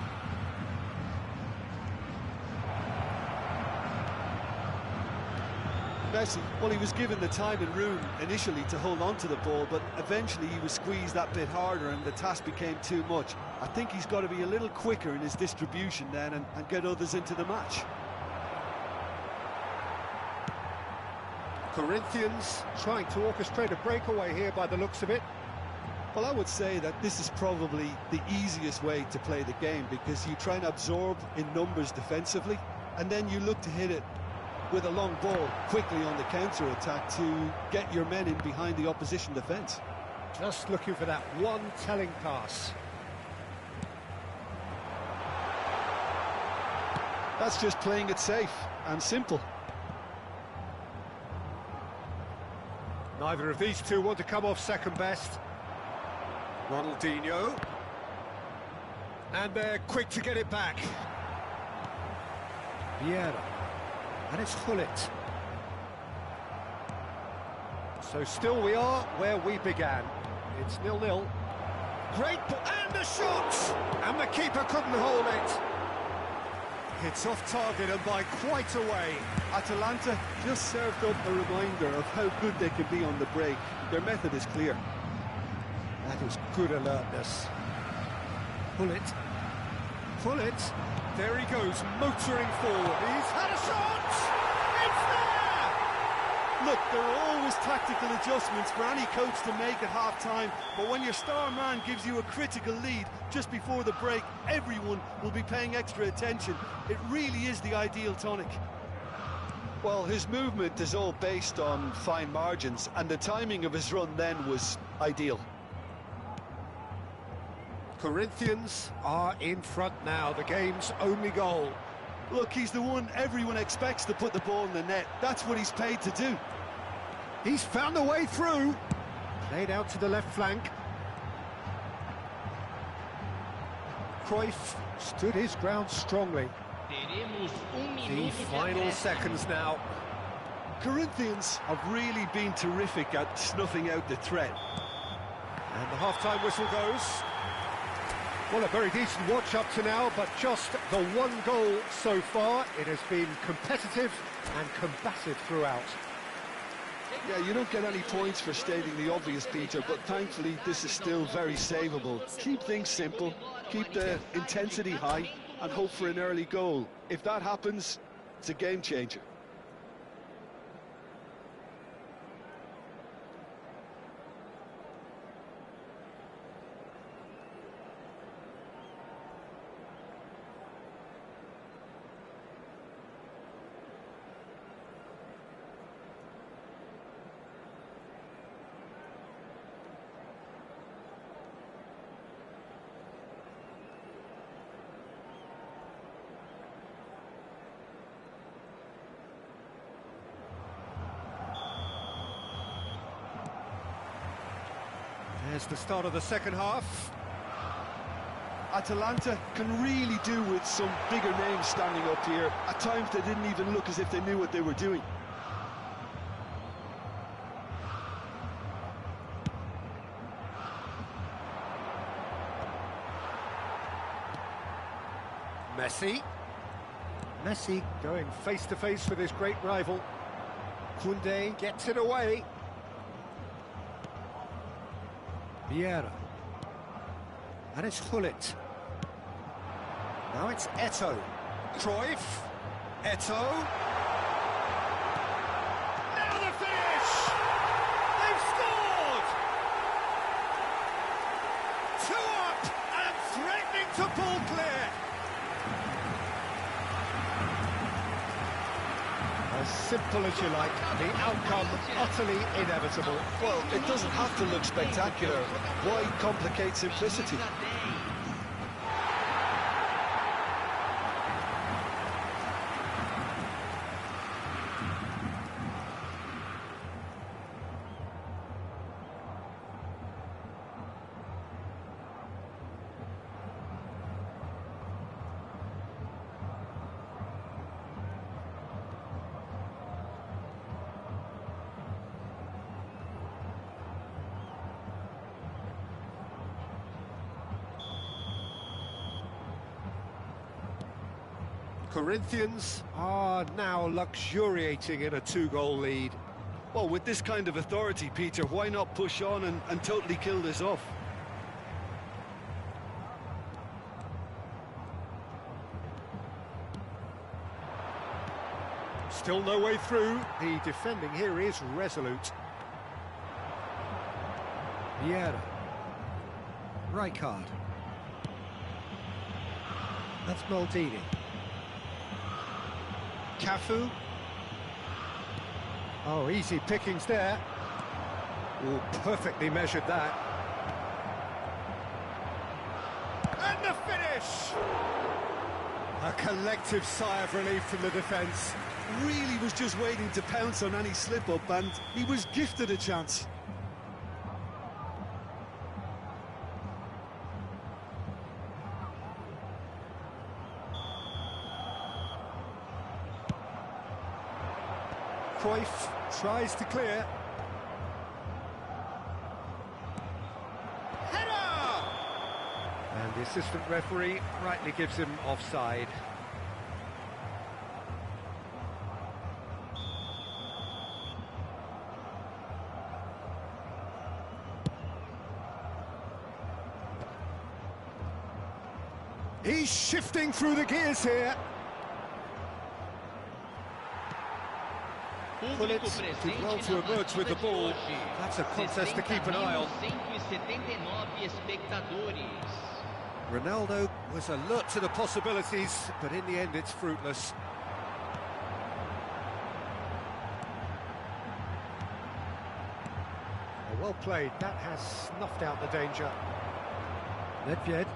Messi, well, he was given the time and room initially to hold on to the ball, but eventually he was squeezed that bit harder and the task became too much. I think he's got to be a little quicker in his distribution then and get others into the match. Corinthians trying to orchestrate a breakaway here by the looks of it. Well, I would say that this is probably the easiest way to play the game, because you try and absorb in numbers defensively, and then you look to hit it with a long ball quickly on the counter-attack to get your men in behind the opposition defence. Just looking for that one telling pass. That's just playing it safe and simple. Neither of these two want to come off second best. Ronaldinho. And they're quick to get it back. Vieira. And it's Hullet. So still we are where we began. It's 0-0. Great ball, and the shot! And the keeper couldn't hold it. It's off target and by quite a way. Atalanta just served up a reminder of how good they can be on the break. Their method is clear. That is good alertness. Hullet. Hullet. There he goes, motoring forward. He's had a shot! It's there! Look, there are always tactical adjustments for any coach to make at half-time, but when your star man gives you a critical lead just before the break, everyone will be paying extra attention. It really is the ideal tonic. Well, his movement is all based on fine margins, and the timing of his run then was ideal. Corinthians are in front now, the game's only goal. Look, he's the one everyone expects to put the ball in the net. That's what he's paid to do. He's found a way through. Played out to the left flank. Cruyff stood his ground strongly. The final seconds now. Corinthians have really been terrific at snuffing out the threat. And the half-time whistle goes. Well, a very decent watch up to now, but just the one goal so far. It has been competitive and combative throughout. Yeah, you don't get any points for stating the obvious, Peter, but thankfully this is still very savable. Keep things simple, keep the intensity high, and hope for an early goal. If that happens, it's a game changer. There's the start of the second half. Atalanta can really do with some bigger names standing up here. At times they didn't even look as if they knew what they were doing. Messi. Messi going face-to-face with his great rival. Koundé gets it away. Vieira. And it's Hullet. Now it's Eto'o. Cruyff. Eto'o. Now the finish! They've scored! 2 up and threatening to pull clear. As simple as you like, the outcome utterly inevitable. Well, it doesn't have to look spectacular. Why complicate simplicity? Corinthians are now luxuriating in a 2-goal lead. Well, with this kind of authority, Peter, why not push on and totally kill this off? Still no way through. The defending here is resolute. Vieira. Rijkaard. That's Maldini. Cafu. Oh, easy pickings there. Oh, perfectly measured that. And the finish! A collective sigh of relief from the defence. Really was just waiting to pounce on any slip-up, and he was gifted a chance. Cruyff tries to clear. Header! And the assistant referee rightly gives him offside. He's shifting through the gears here. Bullets did well to emerge with the ball. That's a contest to keep an eye on. Ronaldo was alert to the possibilities, but in the end it's fruitless. Oh, well played, that has snuffed out the danger. Nedved.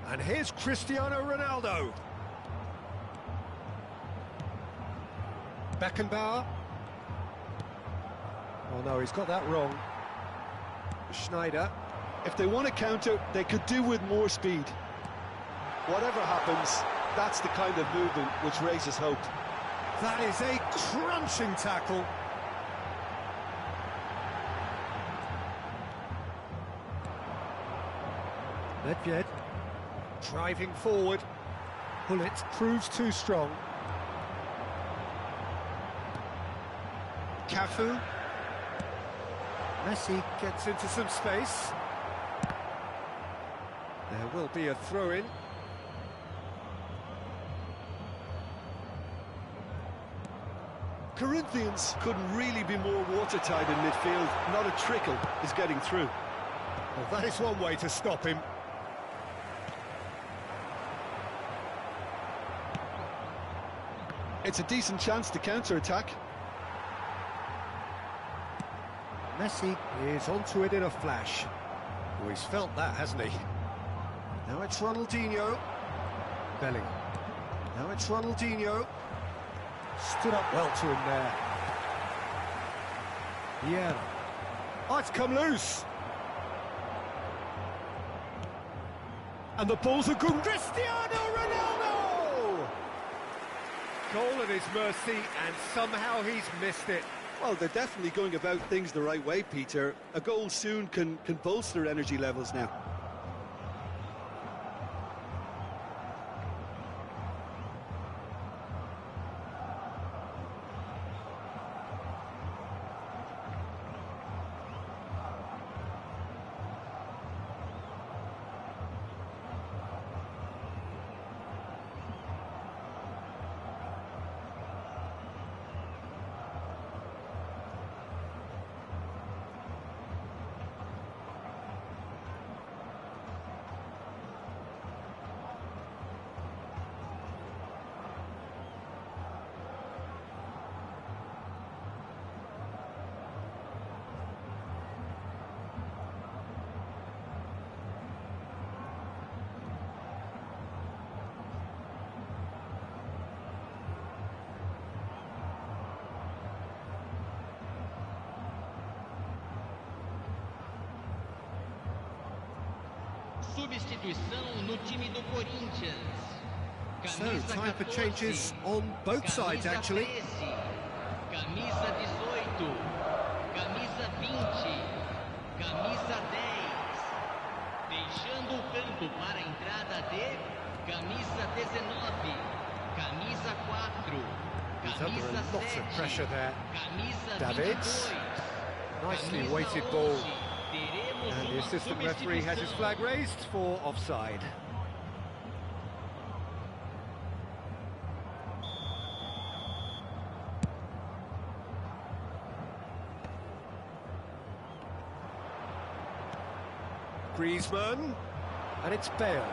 And here's Cristiano Ronaldo. Beckenbauer. Oh no, he's got that wrong. Schneider. If they want to counter, they could do with more speed. Whatever happens, that's the kind of movement which raises hope. That is a crunching tackle. Nedved. Driving forward. Bullet proves too strong. Cafu. Messi gets into some space. There will be a throw-in. Corinthians couldn't really be more watertight in midfield. Not a trickle is getting through. Well, that is one way to stop him. It's a decent chance to counter-attack. Messi is onto it in a flash. Oh, he's felt that, hasn't he? Now it's Ronaldinho. Bellingham. Now it's Ronaldinho. Stood up well to him there. Yeah. Oh, it's come loose. And the ball's a good... Cristiano Ronaldo! Goal at his mercy, and somehow he's missed it. Well, they're definitely going about things the right way, Peter. A goal soon can bolster energy levels now. Substituição no time do Corinthians. So, time for changes on both sides, actually. Camisa 18, camisa 20, camisa 10. Deixando o campo para a entrada de camisa 19, camisa 4, He's under camisa a lot of pressure 7, there. camisa Davids. 22, Nicely camisa weighted ball. 11. Teremos And the uma assistant referee has his substituição. flag raised for offside. Griezmann, and it's Bale.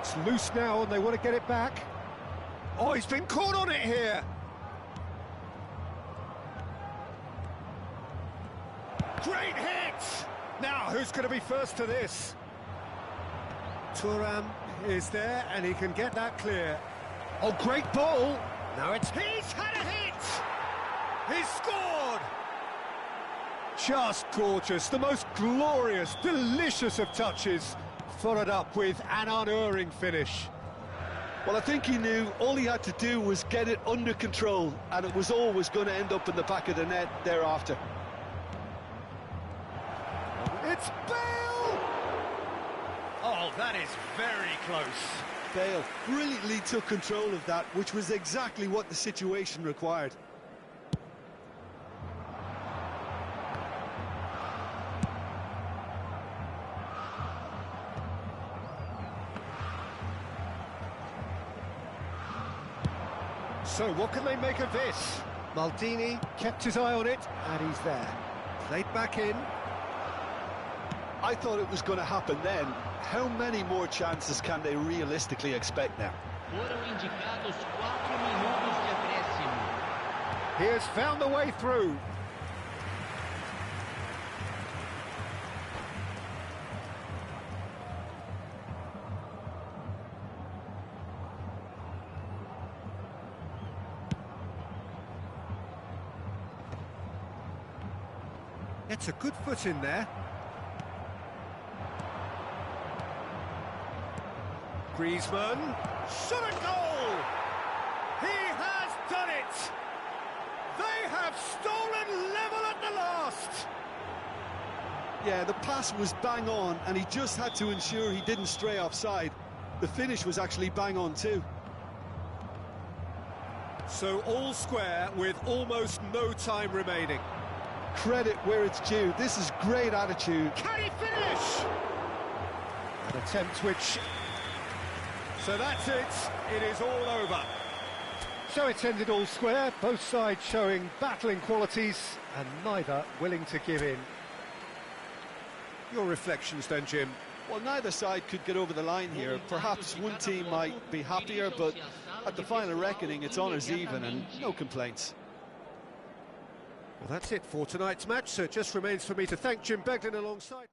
It's loose now and they want to get it back. Oh, he's been caught on it here. Great hit! Now, who's going to be first to this? Thuram is there, and he can get that clear. Oh, great ball! Now it's... He's had a hit! He's scored! Just gorgeous, the most glorious, delicious of touches. Followed up with an unerring finish. Well, I think he knew all he had to do was get it under control, and it was always going to end up in the back of the net thereafter. It's Bale! Oh, that is very close. Bale brilliantly took control of that, which was exactly what the situation required. So what can they make of this? Maldini kept his eye on it, and he's there. Played back in. I thought it was going to happen then. How many more chances can they realistically expect now? Foram indicados 4 minutos de acréscimo. He has found the way through. Gets a good foot in there. Griezmann, shot a goal! He has done it! They have stolen level at the last! Yeah, the pass was bang on, and he just had to ensure he didn't stray offside. The finish was actually bang on too. So all square with almost no time remaining. Credit where it's due. This is great attitude. Can he finish? An attempt which... So that's it. It is all over. So it's ended all square, both sides showing battling qualities and neither willing to give in. Your reflections then, Jim? Well, neither side could get over the line here. Perhaps one team might be happier, but at the final reckoning, it's honours even and no complaints. Well, that's it for tonight's match, so it just remains for me to thank Jim Beglin alongside.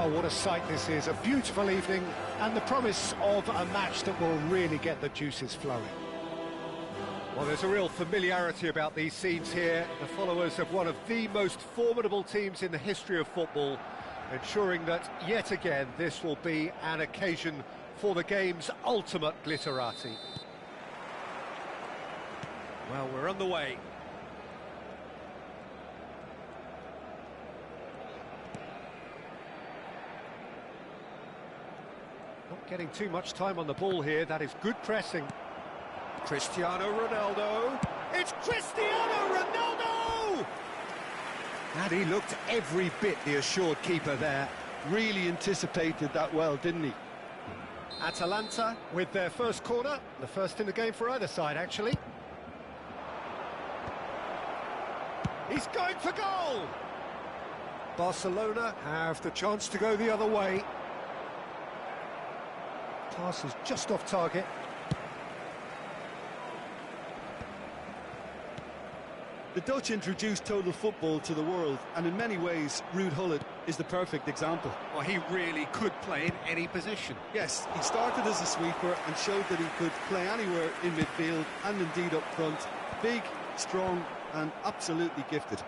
Well, what a sight this is, a beautiful evening, and the promise of a match that will really get the juices flowing. Well, there's a real familiarity about these scenes here, the followers of one of the most formidable teams in the history of football, ensuring that, yet again, this will be an occasion for the game's ultimate glitterati. Well, we're on the way. Not getting too much time on the ball here, that is good pressing. Cristiano Ronaldo, it's Cristiano Ronaldo! And he looked every bit the assured keeper there. Really anticipated that well, didn't he? Atalanta with their first corner, the first in the game for either side, actually. He's going for goal! Barcelona have the chance to go the other way. Pass is just off target. The Dutch introduced total football to the world, and in many ways, Ruud Gullit is the perfect example. Well, he really could play in any position. Yes, he started as a sweeper and showed that he could play anywhere in midfield and indeed up front. Big, strong and absolutely gifted.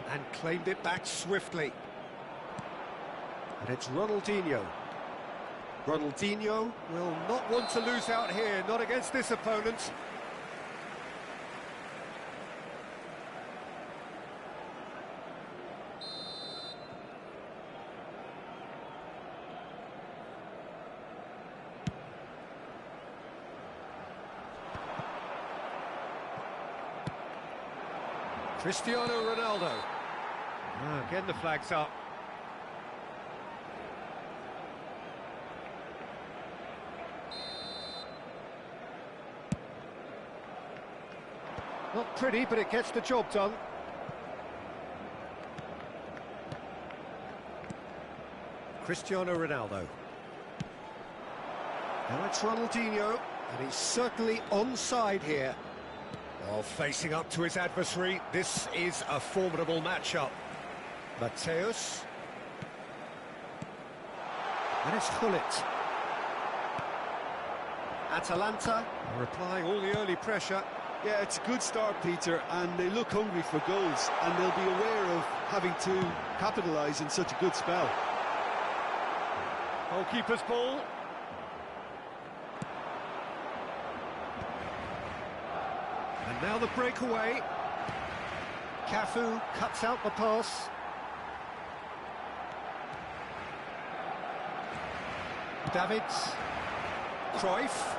And claimed it back swiftly. And it's Ronaldinho. Ronaldinho will not want to lose out here, not against this opponent. Cristiano Ronaldo. Again the flag's up. Not pretty, but it gets the job done. Cristiano Ronaldo. Now it's Ronaldinho, and he's certainly onside here. Well, facing up to his adversary, this is a formidable matchup. Mateus. And it's Gullit. Atalanta are applying all the early pressure. Yeah, it's a good start, Peter, and they look hungry for goals, and they'll be aware of having to capitalise in such a good spell. Goalkeeper's ball. And now the breakaway. Cafu cuts out the pass. Davids. Cruyff.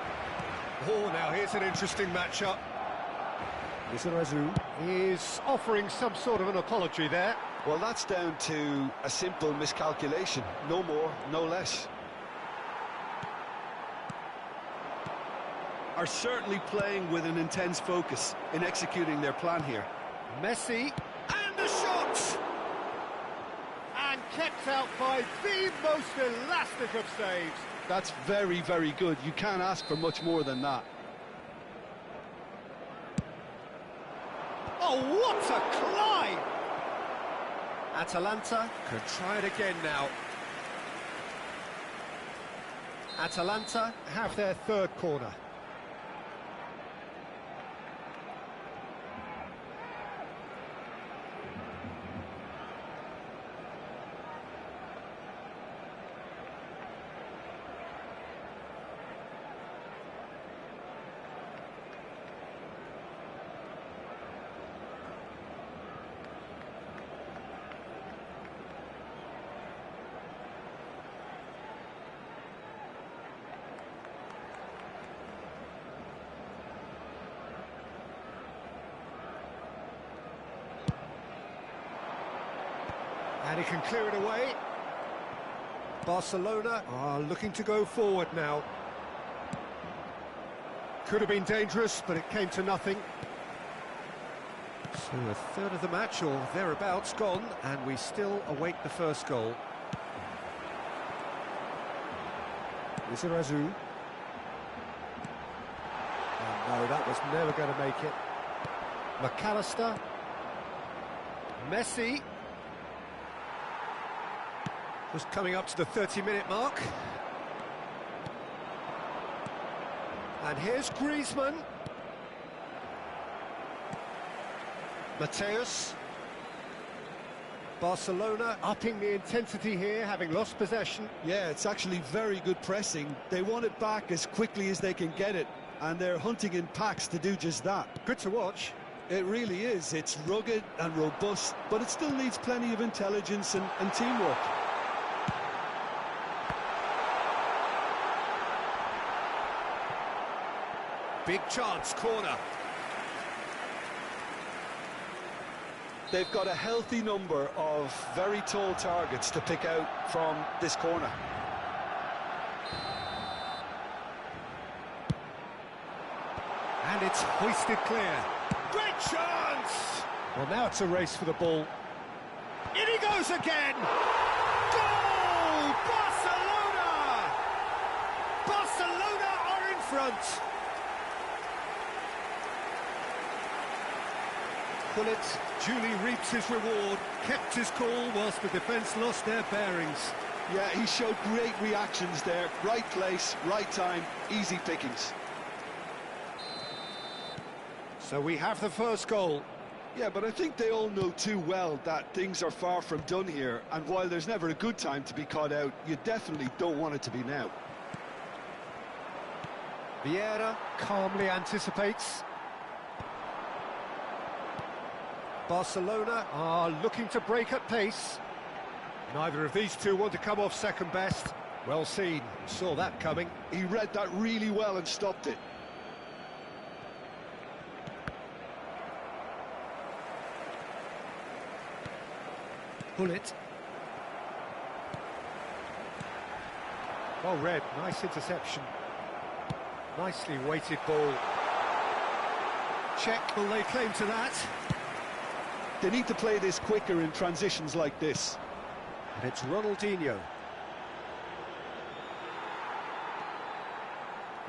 Oh, now here's an interesting matchup. Lizarazu is offering some sort of an apology there. Well, that's down to a simple miscalculation. No more, no less. Are certainly playing with an intense focus in executing their plan here. Messi, and the shot! And kept out by the most elastic of saves. That's very, very good. You can't ask for much more than that. Oh, what a climb! Atalanta can try it again now. Atalanta have their third corner. And he can clear it away. Barcelona are looking to go forward now. Could have been dangerous, but it came to nothing. So a third of the match, or thereabouts, gone, and we still await the first goal. Lizarazu. Oh no, that was never going to make it. McAllister. Messi. Just coming up to the 30-minute mark. And here's Griezmann. Mateus. Barcelona upping the intensity here, having lost possession. Yeah, it's actually very good pressing. They want it back as quickly as they can get it, and they're hunting in packs to do just that. Good to watch. It really is. It's rugged and robust, but it still needs plenty of intelligence and teamwork. Big chance, corner. They've got a healthy number of very tall targets to pick out from this corner. And it's hoisted clear. Great chance! Well, now it's a race for the ball. In he goes again! Goal! Barcelona! Barcelona are in front. Bullet duly reaps his reward, kept his cool whilst the defence lost their bearings. Yeah, he showed great reactions there. Right place, right time, easy pickings. So we have the first goal. Yeah, but I think they all know too well that things are far from done here, and while there's never a good time to be caught out, you definitely don't want it to be now. Vieira calmly anticipates. Barcelona are looking to break at pace. Neither of these two want to come off second best. Well seen, saw that coming. He read that really well and stopped it. Bullet. Well read, nice interception. Nicely weighted ball. Check, will they claim to that? They need to play this quicker in transitions like this. And it's Ronaldinho.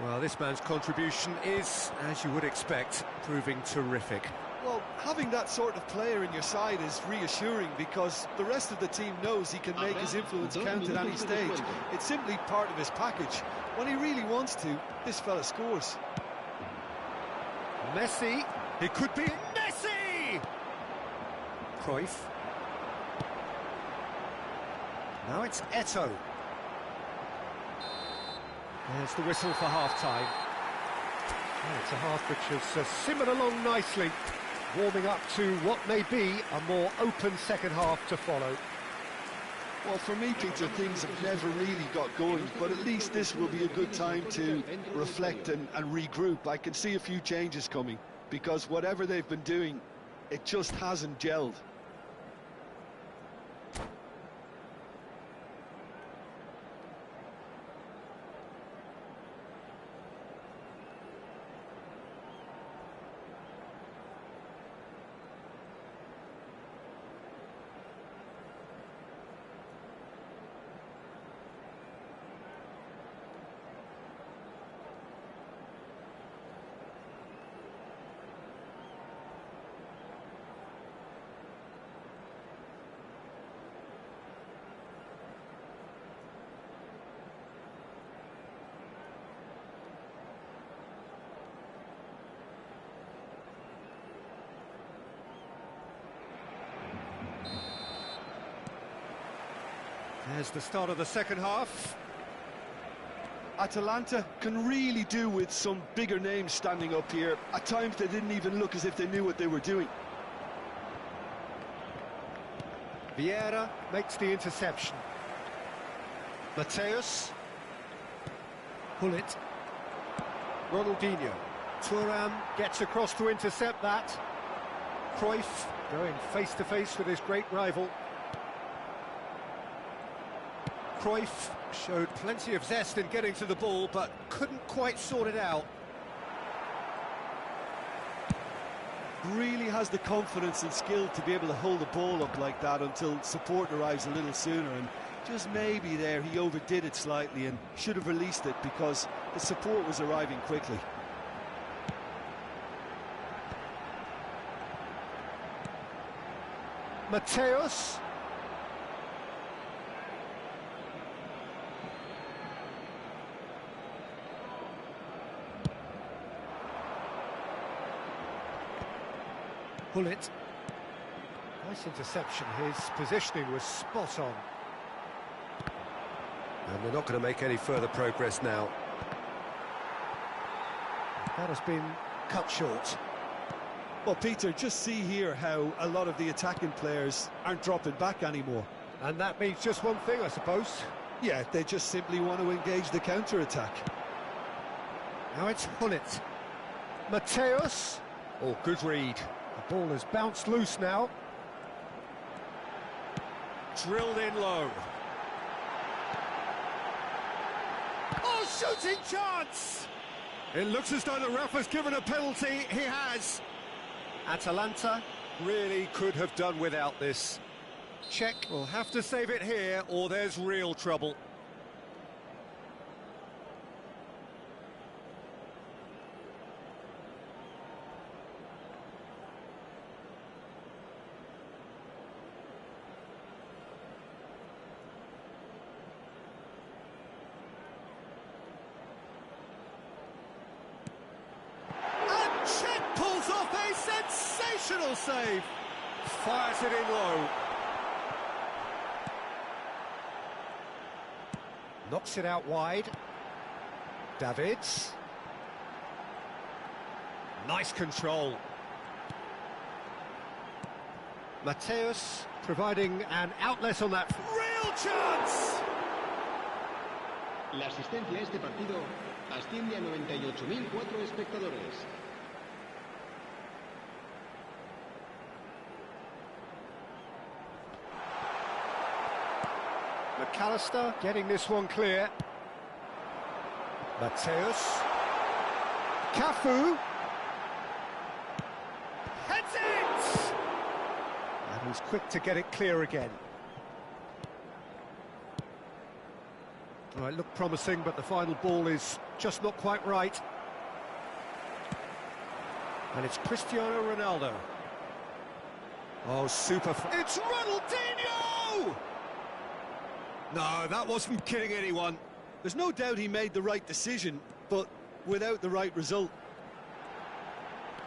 Well, this man's contribution is, as you would expect, proving terrific. Well, having that sort of player in your side is reassuring because the rest of the team knows he can make his influence count at any stage. It's simply part of his package. When he really wants to, this fella scores. Messi, it could be Messi! Cruyff. Now it's Eto'o. There's the whistle for half-time. Oh, it's a half which has simmered along nicely, warming up to what may be a more open second half to follow. Well, for me, Peter, things have never really got going, but at least this will be a good time to reflect and regroup. I can see a few changes coming, because whatever they've been doing, it just hasn't gelled. There's the start of the second half. Atalanta can really do with some bigger names standing up here. At times they didn't even look as if they knew what they were doing. Vieira makes the interception. Mateus. Bullet. Ronaldinho. Thuram gets across to intercept that. Cruyff going face-to-face with his great rival. Cruyff showed plenty of zest in getting to the ball, but couldn't quite sort it out. Really has the confidence and skill to be able to hold the ball up like that until support arrives a little sooner, and just maybe there he overdid it slightly and should have released it because the support was arriving quickly. Mateus. Hullet. Nice interception, his positioning was spot on. And they're not going to make any further progress now. That has been cut short. Well, Peter, just see here how a lot of the attacking players aren't dropping back anymore. And that means just one thing, I suppose. Yeah, they just simply want to engage the counter-attack. Now it's Hullet. Mateus. Oh, good read. The ball has bounced loose now. Drilled in low. Oh, shooting chance! It looks as though the ref has given a penalty. He has. Atalanta really could have done without this. Czech will have to save it here, or there's real trouble. Pulls off a sensational save. Fires it in low. Knocks it out wide. Davids. Nice control. Mateus providing an outlet on that. Real chance! La asistencia a este partido asciende a 98.004 espectadores. McAllister getting this one clear. Mateus. Cafu. Heads it! And he's quick to get it clear again. Well, it looked promising, but the final ball is just not quite right. And it's Cristiano Ronaldo. Oh, super. It's Ronaldinho! No, that wasn't kidding anyone. There's no doubt he made the right decision, but without the right result.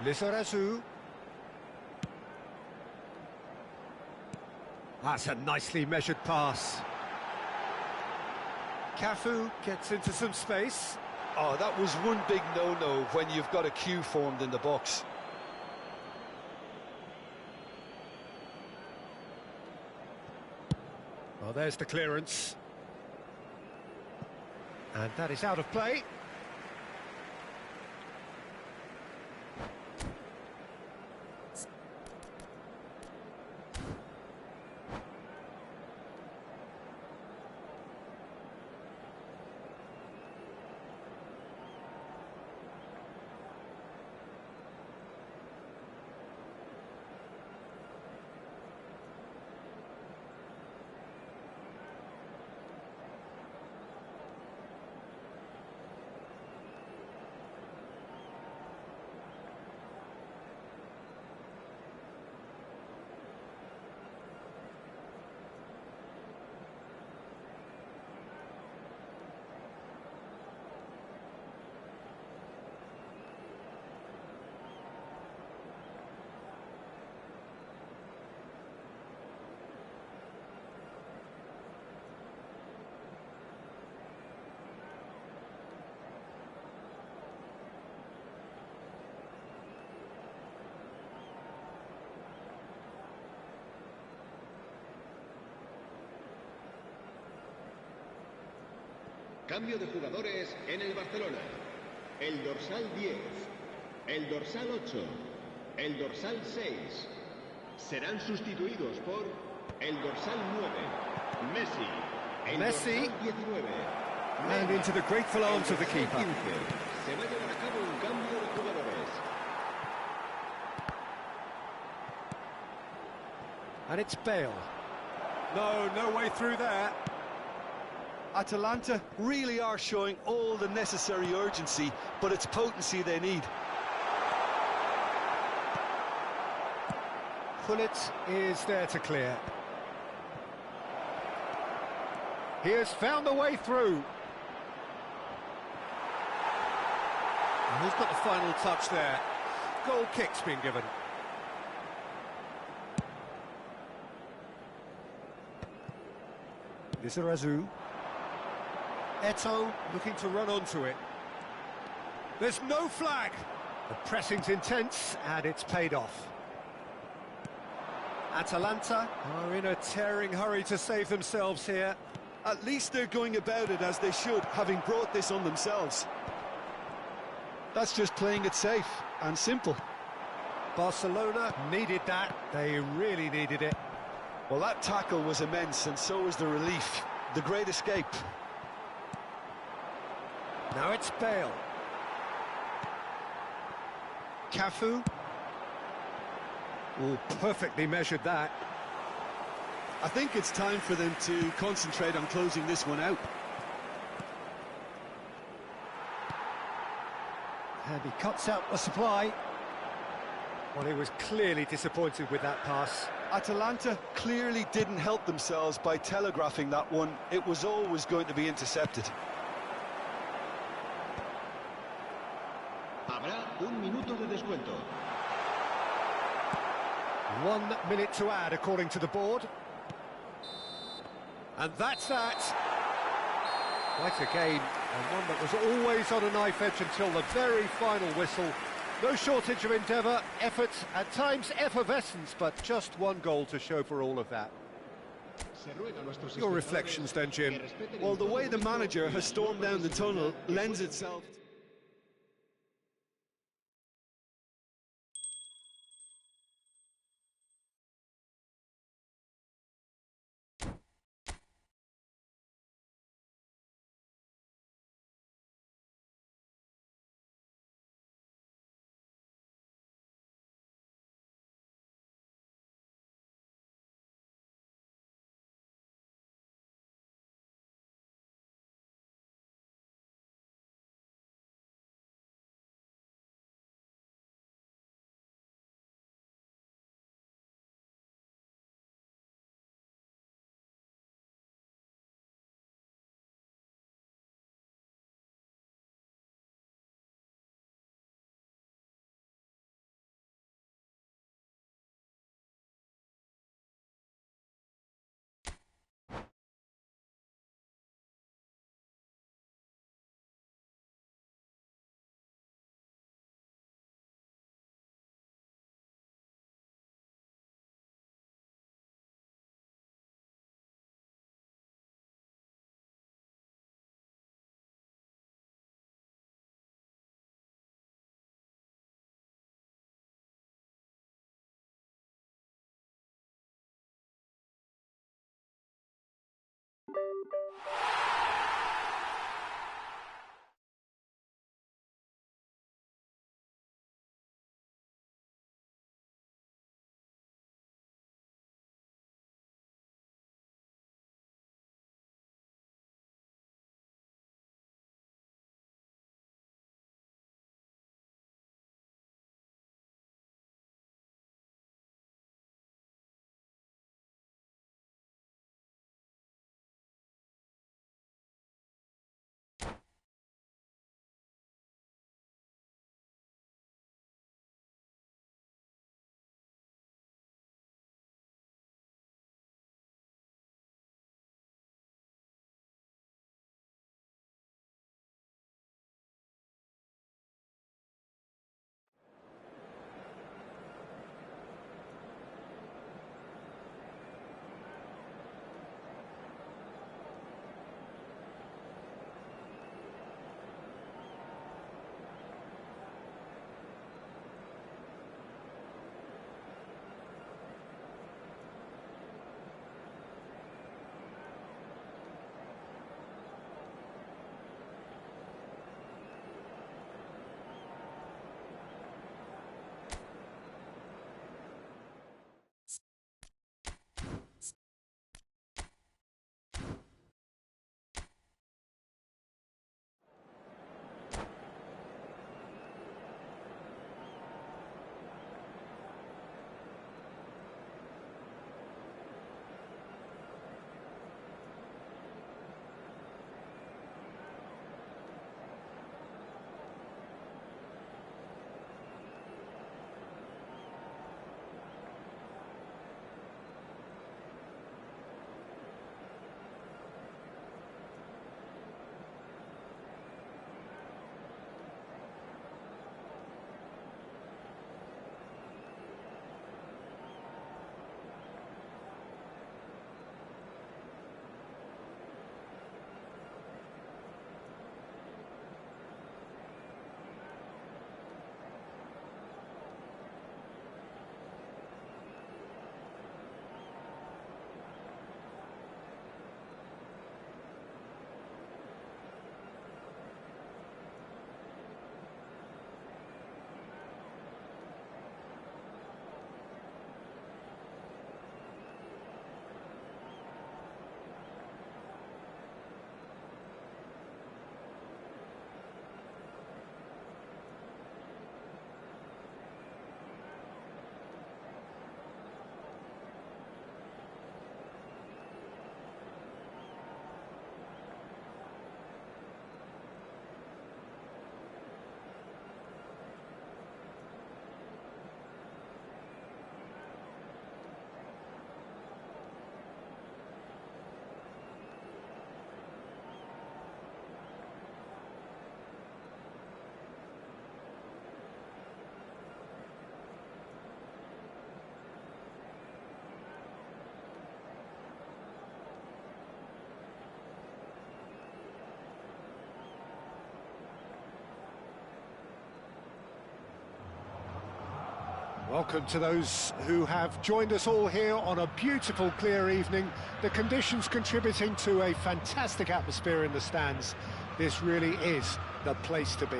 Lizarazu. That's a nicely measured pass. Cafu gets into some space. Oh, that was one big no-no when you've got a queue formed in the box. Well, there's the clearance. And that is out of play. Cambio de jugadores en el Barcelona. El dorsal 10, el dorsal 8, el dorsal 6. Serán sustituidos por el dorsal 9, Messi. El Messi. dorsal 19. And into the grateful arms of the keeper. 15. Se va a llevar a cabo un cambio de jugadores. And it's Bale. No way through there. Atalanta really are showing all the necessary urgency, but it's potency they need. Hullet is there to clear. He has found the way through. And who's got the final touch there? Goal kick's been given. Lizarazu. Eto'o looking to run onto it. There's no flag. The pressing's intense, and it's paid off. Atalanta are in a tearing hurry to save themselves here. At least they're going about it as they should, having brought this on themselves. That's just playing it safe and simple. Barcelona needed that. They really needed it. Well, that tackle was immense, and so was the relief. The great escape. Now it's Bale. Cafu. Oh, perfectly measured that. I think it's time for them to concentrate on closing this one out. And he cuts out the supply. Well, he was clearly disappointed with that pass. Atalanta clearly didn't help themselves by telegraphing that one. It was always going to be intercepted. Habrá un minuto de descuento. 1 minute to add, according to the board. And that's that. Quite a game, and one that was always on a knife edge until the very final whistle. No shortage of endeavour, effort, at times effervescence, but just one goal to show for all of that. Your reflections then, Jim? Well, the way the manager has stormed down the tunnel lends itself Welcome to those who have joined us all here on a beautiful, clear evening. The conditions contributing to a fantastic atmosphere in the stands. This really is the place to be.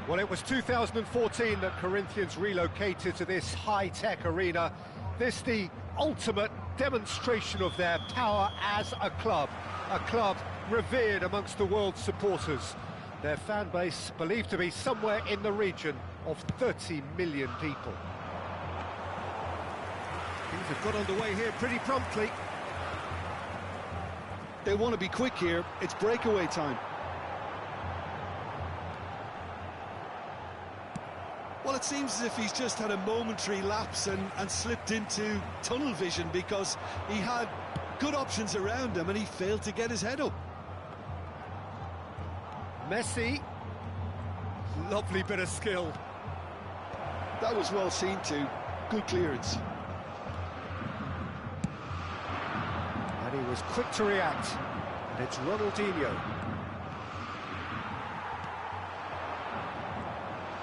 Well, it was 2014 that Corinthians relocated to this high-tech arena. This the ultimate demonstration of their power as a club revered amongst the world's supporters. Their fan base believed to be somewhere in the region of 30 million people. Things have got underway here pretty promptly. They want to be quick here. It's breakaway time. Well, it seems as if he's just had a momentary lapse and slipped into tunnel vision, because he had good options around him and he failed to get his head up. Messi. Lovely bit of skill. That was well seen too. Good clearance. And he was quick to react. And it's Ronaldinho.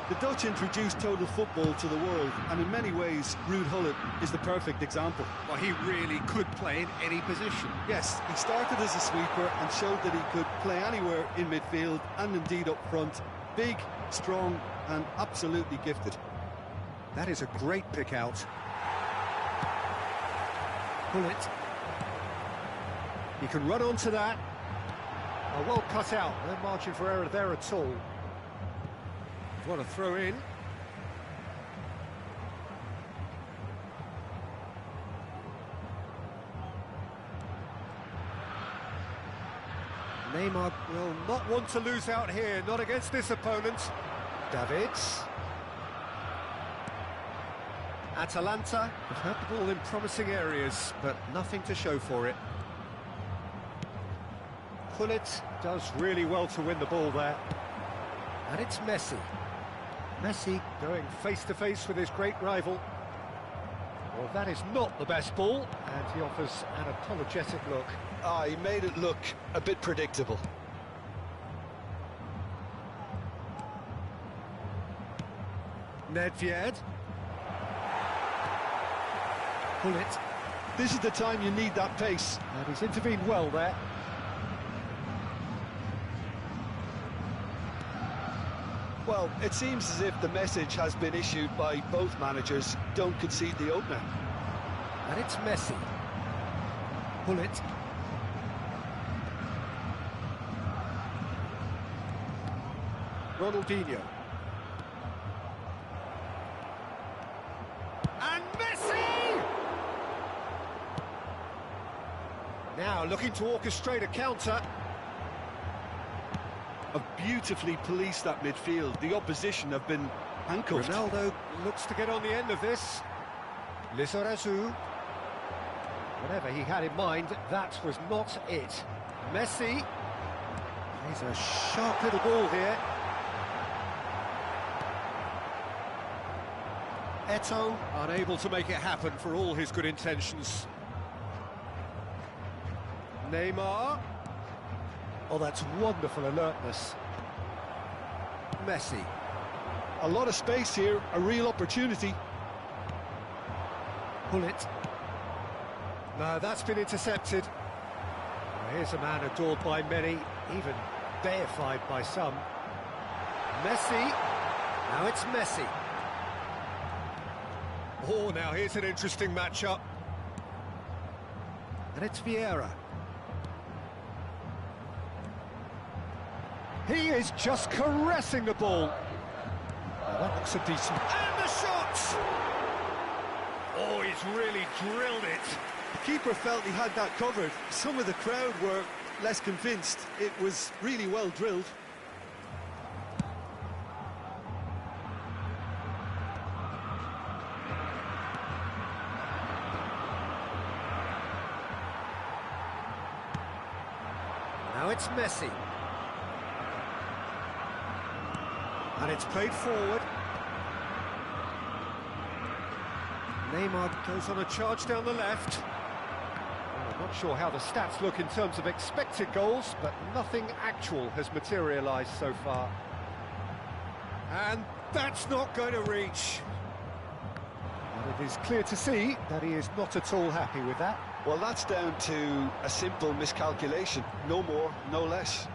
The Dutch introduced total football to the world, and in many ways, Ruud Gullit is the perfect example. Well, he really could play in any position. Yes, he started as a sweeper and showed that he could play anywhere in midfield and indeed up front. Big, strong, and absolutely gifted. That is a great pick out. Gullit. He can run onto that. Oh, well cut out. No margin for error there at all. What a throw in. Neymar will not want to lose out here, not against this opponent. Davids. Atalanta have had the ball in promising areas, but nothing to show for it. Gullit does really well to win the ball there. And it's Messi. Messi going face-to-face with his great rival. Well, that is not the best ball, and he offers an apologetic look. Ah, he made it look a bit predictable. Nedved. Gullit. This is the time you need that pace. And he's intervened well there. Well, it seems as if the message has been issued by both managers: don't concede the opener. And it's Messi. Gullit. Ronaldinho. And Messi! Now looking to orchestrate a counter. Have beautifully policed that midfield. The opposition have been handcuffed. Ronaldo looks to get on the end of this. Lizarazu. Whatever he had in mind, that was not it. Messi. He's a sharp little ball here. Eto'o, Unable to make it happen for all his good intentions. Neymar. Oh, that's wonderful alertness. Messi. A lot of space here, a real opportunity. Gullit. No, that's been intercepted. Well, here's a man adored by many, even deified by some. Messi. Now it's Messi. Oh, now here's an interesting matchup. And it's Vieira. He is just caressing the ball. Now that looks a decent... And the shot! Oh, he's really drilled it. The keeper felt he had that covered. Some of the crowd were less convinced. It was really well drilled. Now it's Messi. And it's played forward. Neymar goes on a charge down the left. Well, I'm not sure how the stats look in terms of expected goals, but nothing actual has materialised so far. And that's not going to reach. It is clear to see that he is not at all happy with that. Well, that's down to a simple miscalculation. No more, no less.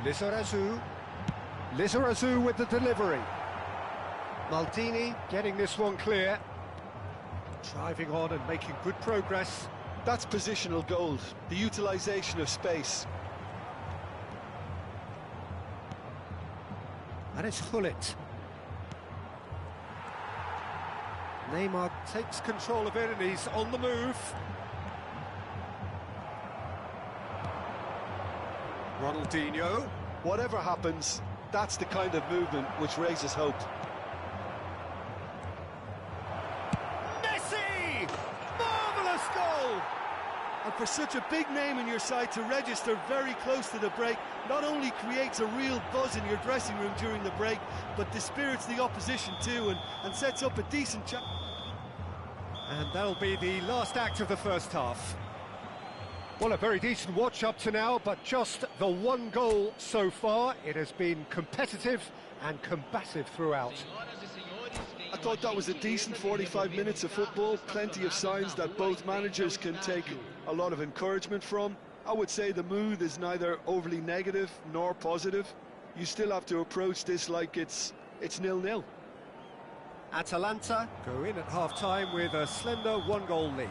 Lizarazu with the delivery. Maldini getting this one clear. Driving on and making good progress. That's positional gold, the utilisation of space. And it's Hullet. Neymar takes control of it and he's on the move. Ronaldinho. Whatever happens, that's the kind of movement which raises hope. Messi! Marvellous goal! And for such a big name in your side to register very close to the break, not only creates a real buzz in your dressing room during the break, but dispirits the opposition too and sets up a decent chance. And that'll be the last act of the first half. Well, a very decent watch up to now, but just the one goal so far. It has been competitive and combative throughout. I thought that was a decent 45 minutes of football, plenty of signs that both managers can take a lot of encouragement from. I would say the mood is neither overly negative nor positive. You still have to approach this like it's 0-0. Atalanta go in at half-time with a slender one-goal lead.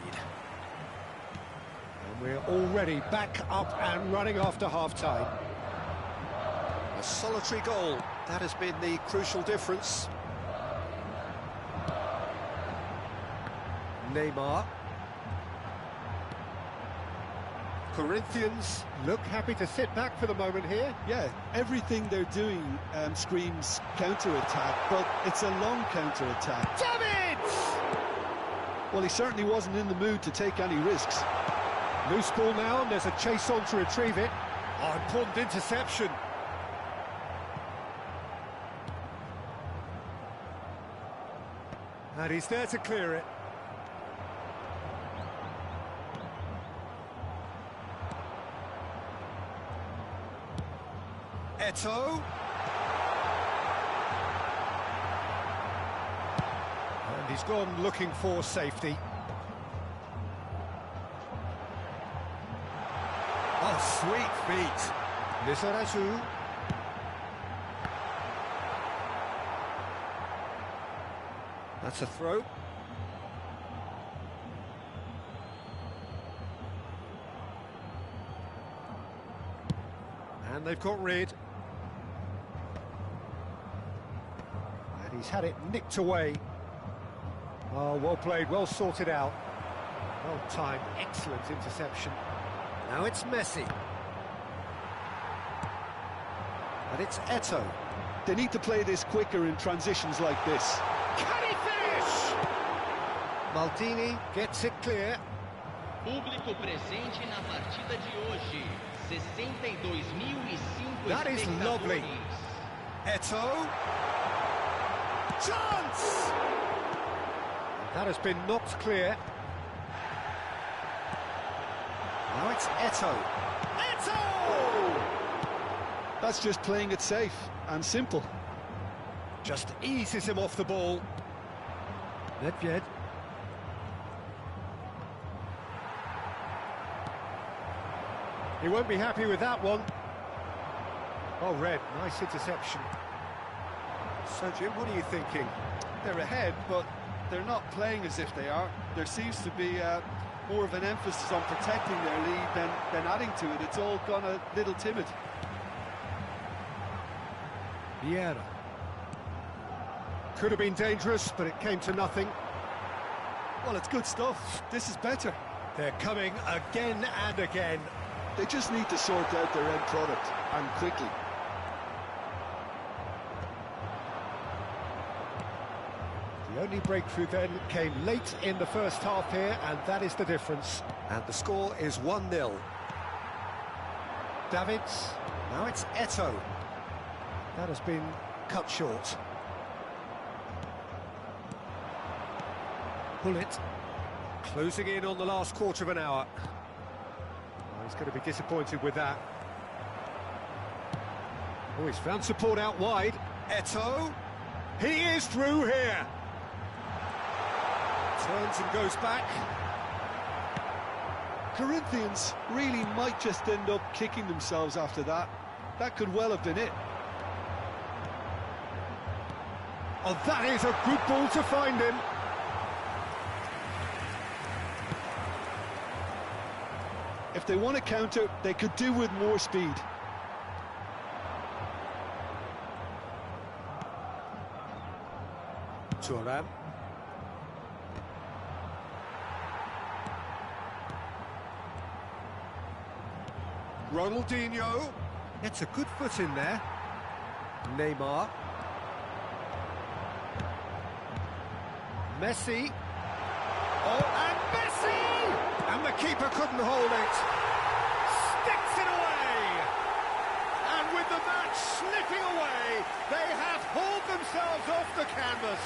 And we're already back up and running after half-time. A solitary goal, that has been the crucial difference. Neymar. Corinthians look happy to sit back for the moment here. Yeah, everything they're doing screams counter-attack, but it's a long counter-attack. Davids! Well, he certainly wasn't in the mood to take any risks. Loose ball now, and there's a chase on to retrieve it. Oh, important interception. And he's there to clear it. Eto'o. And he's gone looking for safety. Oh, sweet feet. Lizarazu. That's a throw. And they've got rid. And he's had it nicked away. Oh, well played, well sorted out. Well timed, excellent interception. Now it's Messi. And it's Eto'o. They need to play this quicker in transitions like this. Can he finish? Maldini gets it clear. Público presente na partida de hoje. 62.005 That is lovely. Eto'o. Chance! That has been knocked clear. Now it's Eto'o. Eto'o! That's just playing it safe and simple. Just eases him off the ball. Nedved. He won't be happy with that one. Oh, red, nice interception. So, Jim, what are you thinking? They're ahead, but they're not playing as if they are. There seems to be more of an emphasis on protecting their lead than adding to it. It's all gone a little timid. Vieira. Could have been dangerous, but it came to nothing. Well, it's good stuff. This is better. They're coming again and again. They just need to sort out their end product, and quickly. The only breakthrough then came late in the first half here, and that is the difference. And the score is 1-0. Davids, now it's Eto'o. That has been cut short. Hullet, closing in on the last quarter of an hour. Oh, he's going to be disappointed with that. Oh, he's found support out wide. Eto'o, he is through here. Turns and goes back. Corinthians really might just end up kicking themselves after that. That could well have been it. Oh, that is a good ball to find him. If they want to counter, they could do with more speed. Thuram. Ronaldinho. Gets a good foot in there. Neymar. Messi. Oh, and Messi! And the keeper couldn't hold it. Sticks it away! And with the match slipping away, they have hauled themselves off the canvas.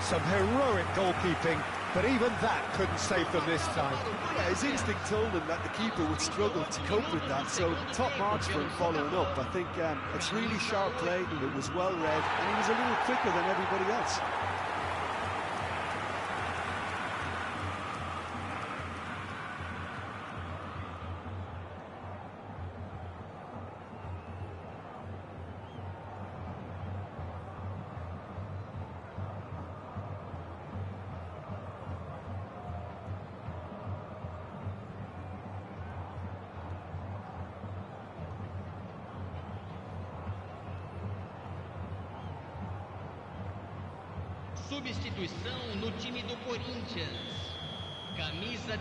Some heroic goalkeeping, but even that couldn't save them this time. Yeah, his instinct told him that the keeper would struggle to cope with that, so top marks for him following up. I think it's really sharp play, it was well read, and he was a little quicker than everybody else. Substituição no time do Corinthians. Camisa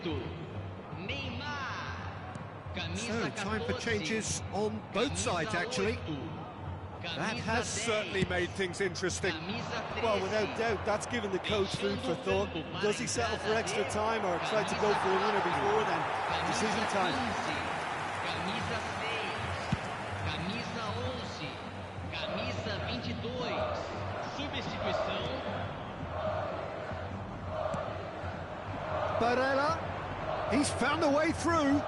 18, Neymar. Camisa So, time for 14, changes on both sides, actually. That has certainly made things interesting. Well, without doubt, that's given the coach food for thought. Does he settle for extra time or try to go for a winner before then? Decision time. Camisa 6, camisa 11, camisa 22. Substituição. Barella, he's found a way through.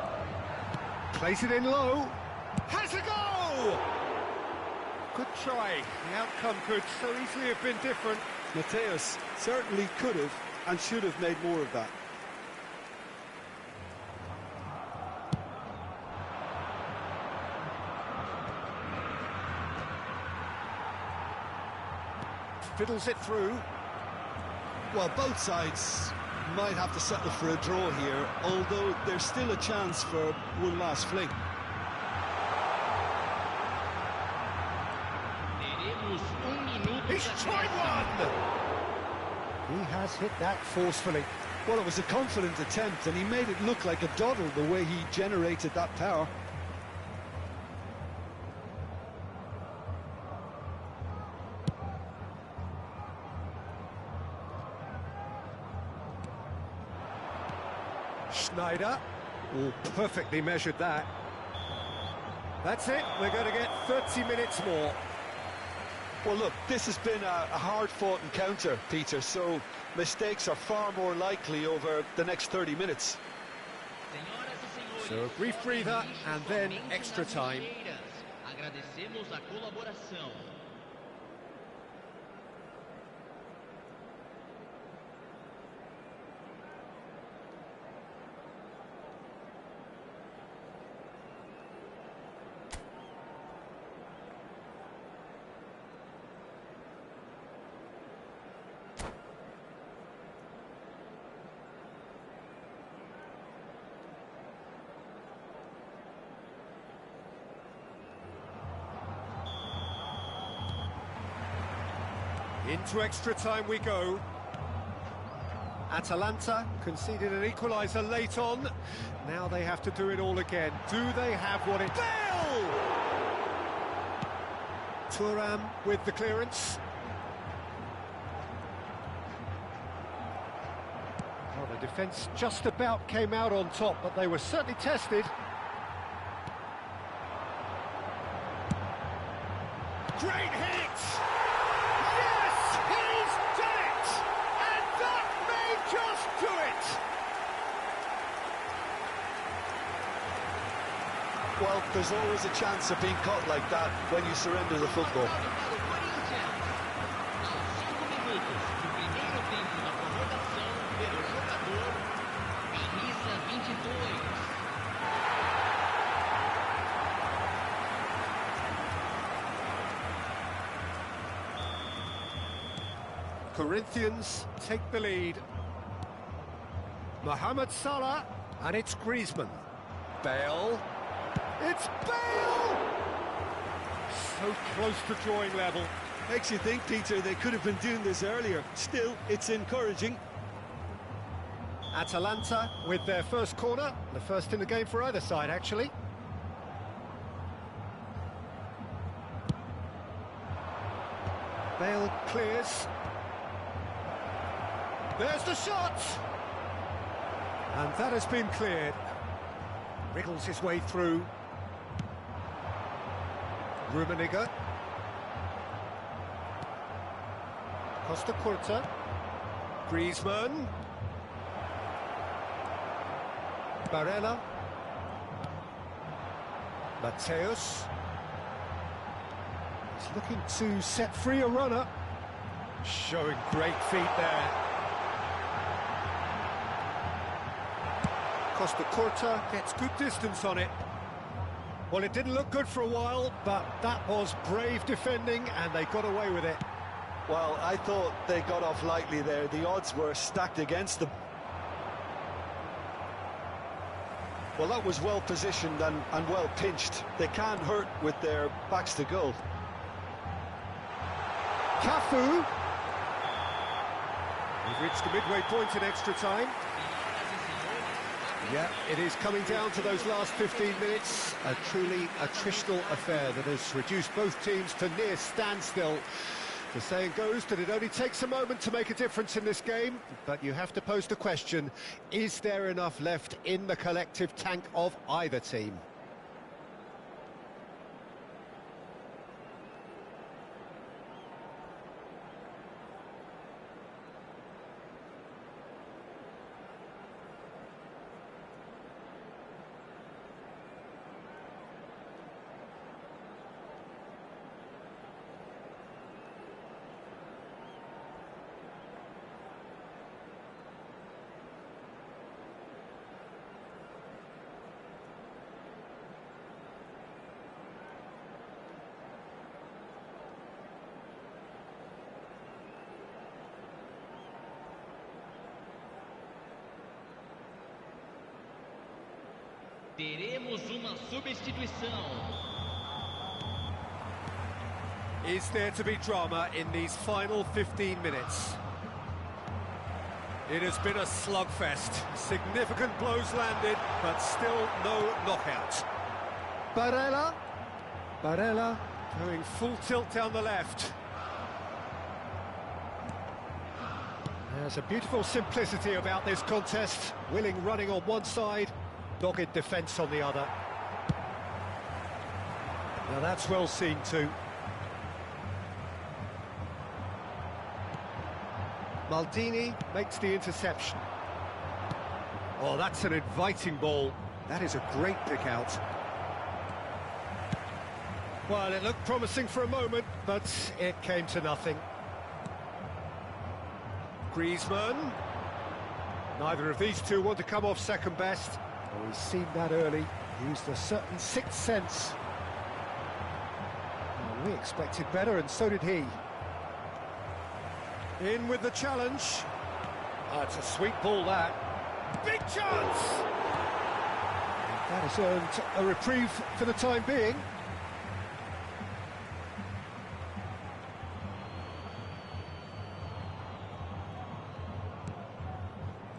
Plays it in low. Has a goal! Good try. The outcome could so easily have been different. Mateus certainly could have and should have made more of that. Fiddles it through. Well, both sides might have to settle for a draw here, although there's still a chance for one last fling. He's tried one! He has hit that forcefully. Well, it was a confident attempt, and he made it look like a doddle the way he generated that power. Schneider. Oh, perfectly measured that. That's it. We're going to get 30 minutes more. Well, look, this has been a hard-fought encounter, Peter, so mistakes are far more likely over the next 30 minutes. So a brief breather and then extra time. Agradecemos a colaboração. Into extra time we go. Atalanta conceded an equaliser late on. Now they have to do it all again. Do they have what it... Bale! Thuram with the clearance. Well, the defence just about came out on top, but they were certainly tested. Great hit! Well, there's always a chance of being caught like that when you surrender the football. Aos 5 minutos do primeiro tempo. Corinthians take the lead. Mohamed Salah, and it's Griezmann. Bale. It's Bale! So close to drawing level. Makes you think, Peter, they could have been doing this earlier. Still, it's encouraging. Atalanta with their first corner, the first in the game for either side, actually. Bale clears. There's the shot! And that has been cleared. Wriggles his way through. Rummenigge. Costa Curta. Griezmann. Barella. Mateus. He's looking to set free a runner. Showing great feet there. Costa Curta gets good distance on it. Well, it didn't look good for a while, but that was brave defending, and they got away with it. Well, I thought they got off lightly there. The odds were stacked against them. Well, that was well positioned and well pinched. They can't hurt with their backs to goal. Cafu. We've reached the midway point in extra time. Yeah, it is coming down to those last 15 minutes. A truly attritional affair that has reduced both teams to near standstill. The saying goes that it only takes a moment to make a difference in this game, but you have to pose the question, is there enough left in the collective tank of either team? Teremos uma substituição. Is there to be drama in these final 15 minutes? It has been a slugfest. Significant blows landed, but still no knockout. Barella. Barella going full tilt down the left. There's a beautiful simplicity about this contest. Willing running on one side, dogged defence on the other. Now that's well seen too. Maldini makes the interception. Oh, that's an inviting ball. That is a great pick out. Well, it looked promising for a moment, but it came to nothing. Griezmann. Neither of these two want to come off second best. Oh, he's seen that early. Used a certain sixth sense. Well, we expected better, and so did he. In with the challenge. Oh, it's a sweet ball, that. Big chance! And that has earned a reprieve for the time being.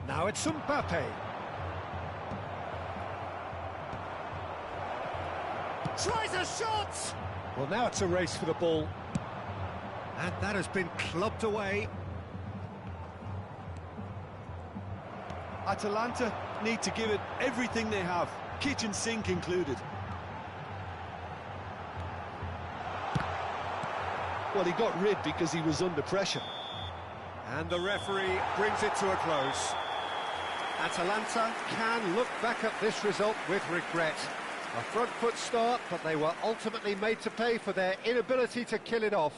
Now it's Mbappe. Tries a shot! Well, now it's a race for the ball. And that has been clubbed away. Atalanta need to give it everything they have, kitchen sink included. Well, he got rid because he was under pressure. And the referee brings it to a close. Atalanta can look back at this result with regret. A front foot start, but they were ultimately made to pay for their inability to kill it off.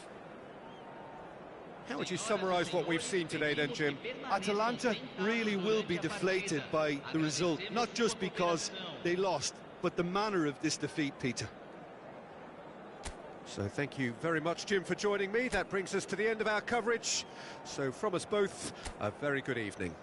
How would you summarise what we've seen today then, Jim? Atalanta really will be deflated by the result, not just because they lost, but the manner of this defeat, Peter. So thank you very much, Jim, for joining me. That brings us to the end of our coverage. So from us both, a very good evening.